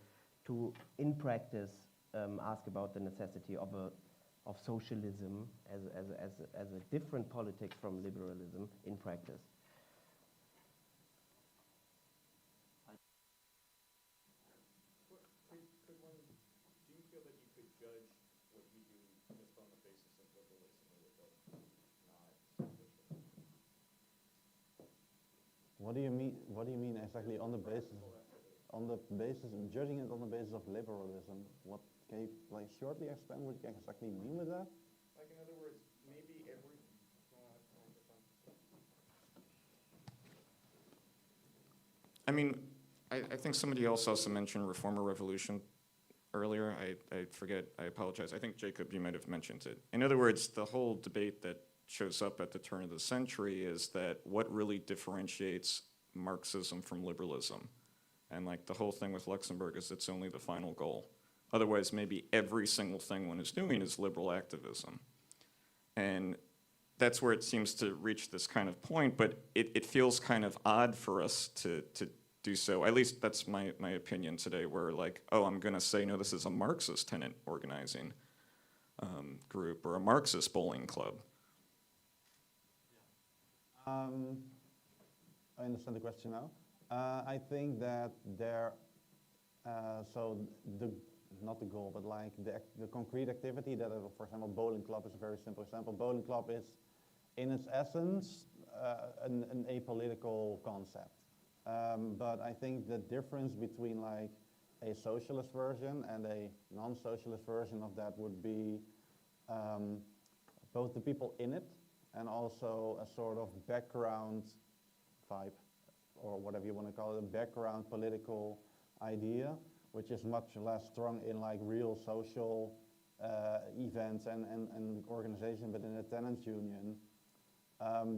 to, in practice, ask about the necessity of socialism as a different politics from liberalism in practice. What do you mean? What do you mean exactly on the basis? Judging it on the basis of liberalism. What can you like shortly explain what you exactly mean with that? Like in other words, maybe every. I mean, I think somebody else also mentioned reform or revolution earlier. I forget. I apologize. I think Jacob, you might have mentioned it. In other words, the whole debate that shows up at the turn of the century is that what really differentiates Marxism from liberalism. And like the whole thing with Luxembourg is it's only the final goal. Otherwise, maybe every single thing one is doing is liberal activism. And that's where it seems to reach this kind of point, but it feels kind of odd for us to do so. At least that's my opinion today, where like, oh, I'm gonna say, no, this is a Marxist tenant organizing group or a Marxist bowling club. I understand the question now. I think that not the goal, but like the concrete activity that, for example, bowling club is a very simple example. Bowling club is, in its essence, an apolitical concept. But I think the difference between like a socialist version and a non-socialist version of that would be both the people in it and also a sort of background vibe, or whatever you want to call it, a background political idea, which is much less strong in like real social events and organization, but in a tenants union,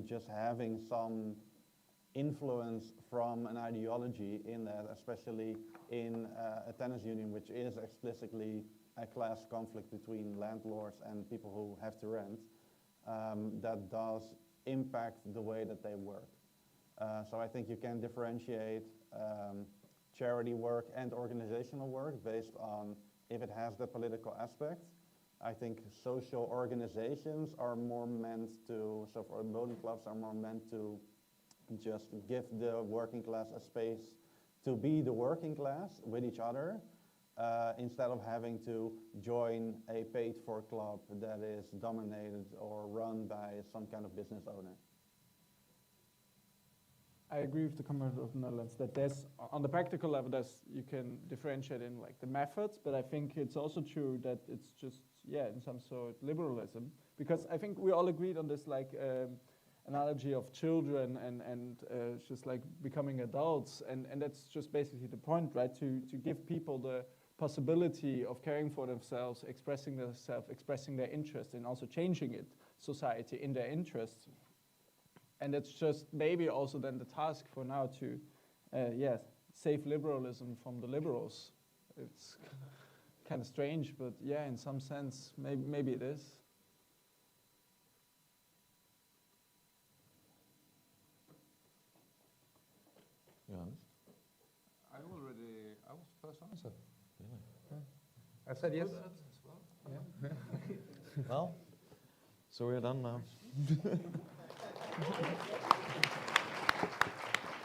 just having some influence from an ideology in that, especially in a tenants union, which is explicitly a class conflict between landlords and people who have to rent, that does impact the way that they work. So I think you can differentiate charity work and organizational work based on if it has the political aspect. I think social organizations are more meant to, so for bowling clubs are more meant to just give the working class a space to be the working class with each other, instead of having to join a paid-for club that is dominated or run by some kind of business owner. I agree with the comment of the Netherlands that there's, on the practical level, you can differentiate in like the methods, but I think it's also true that it's just, yeah, in some sort liberalism, because I think we all agreed on this like analogy of children and just like becoming adults, and that's just basically the point, right? To give people the possibility of caring for themselves, expressing themselves, expressing their interest, and also changing society in their interests. And it's just maybe also then the task for now to, save liberalism from the liberals. It's kind of strange, but yeah, in some sense, maybe it is. I was first answer. Really? Yeah. I said yes. Yeah. Well, so we're done now.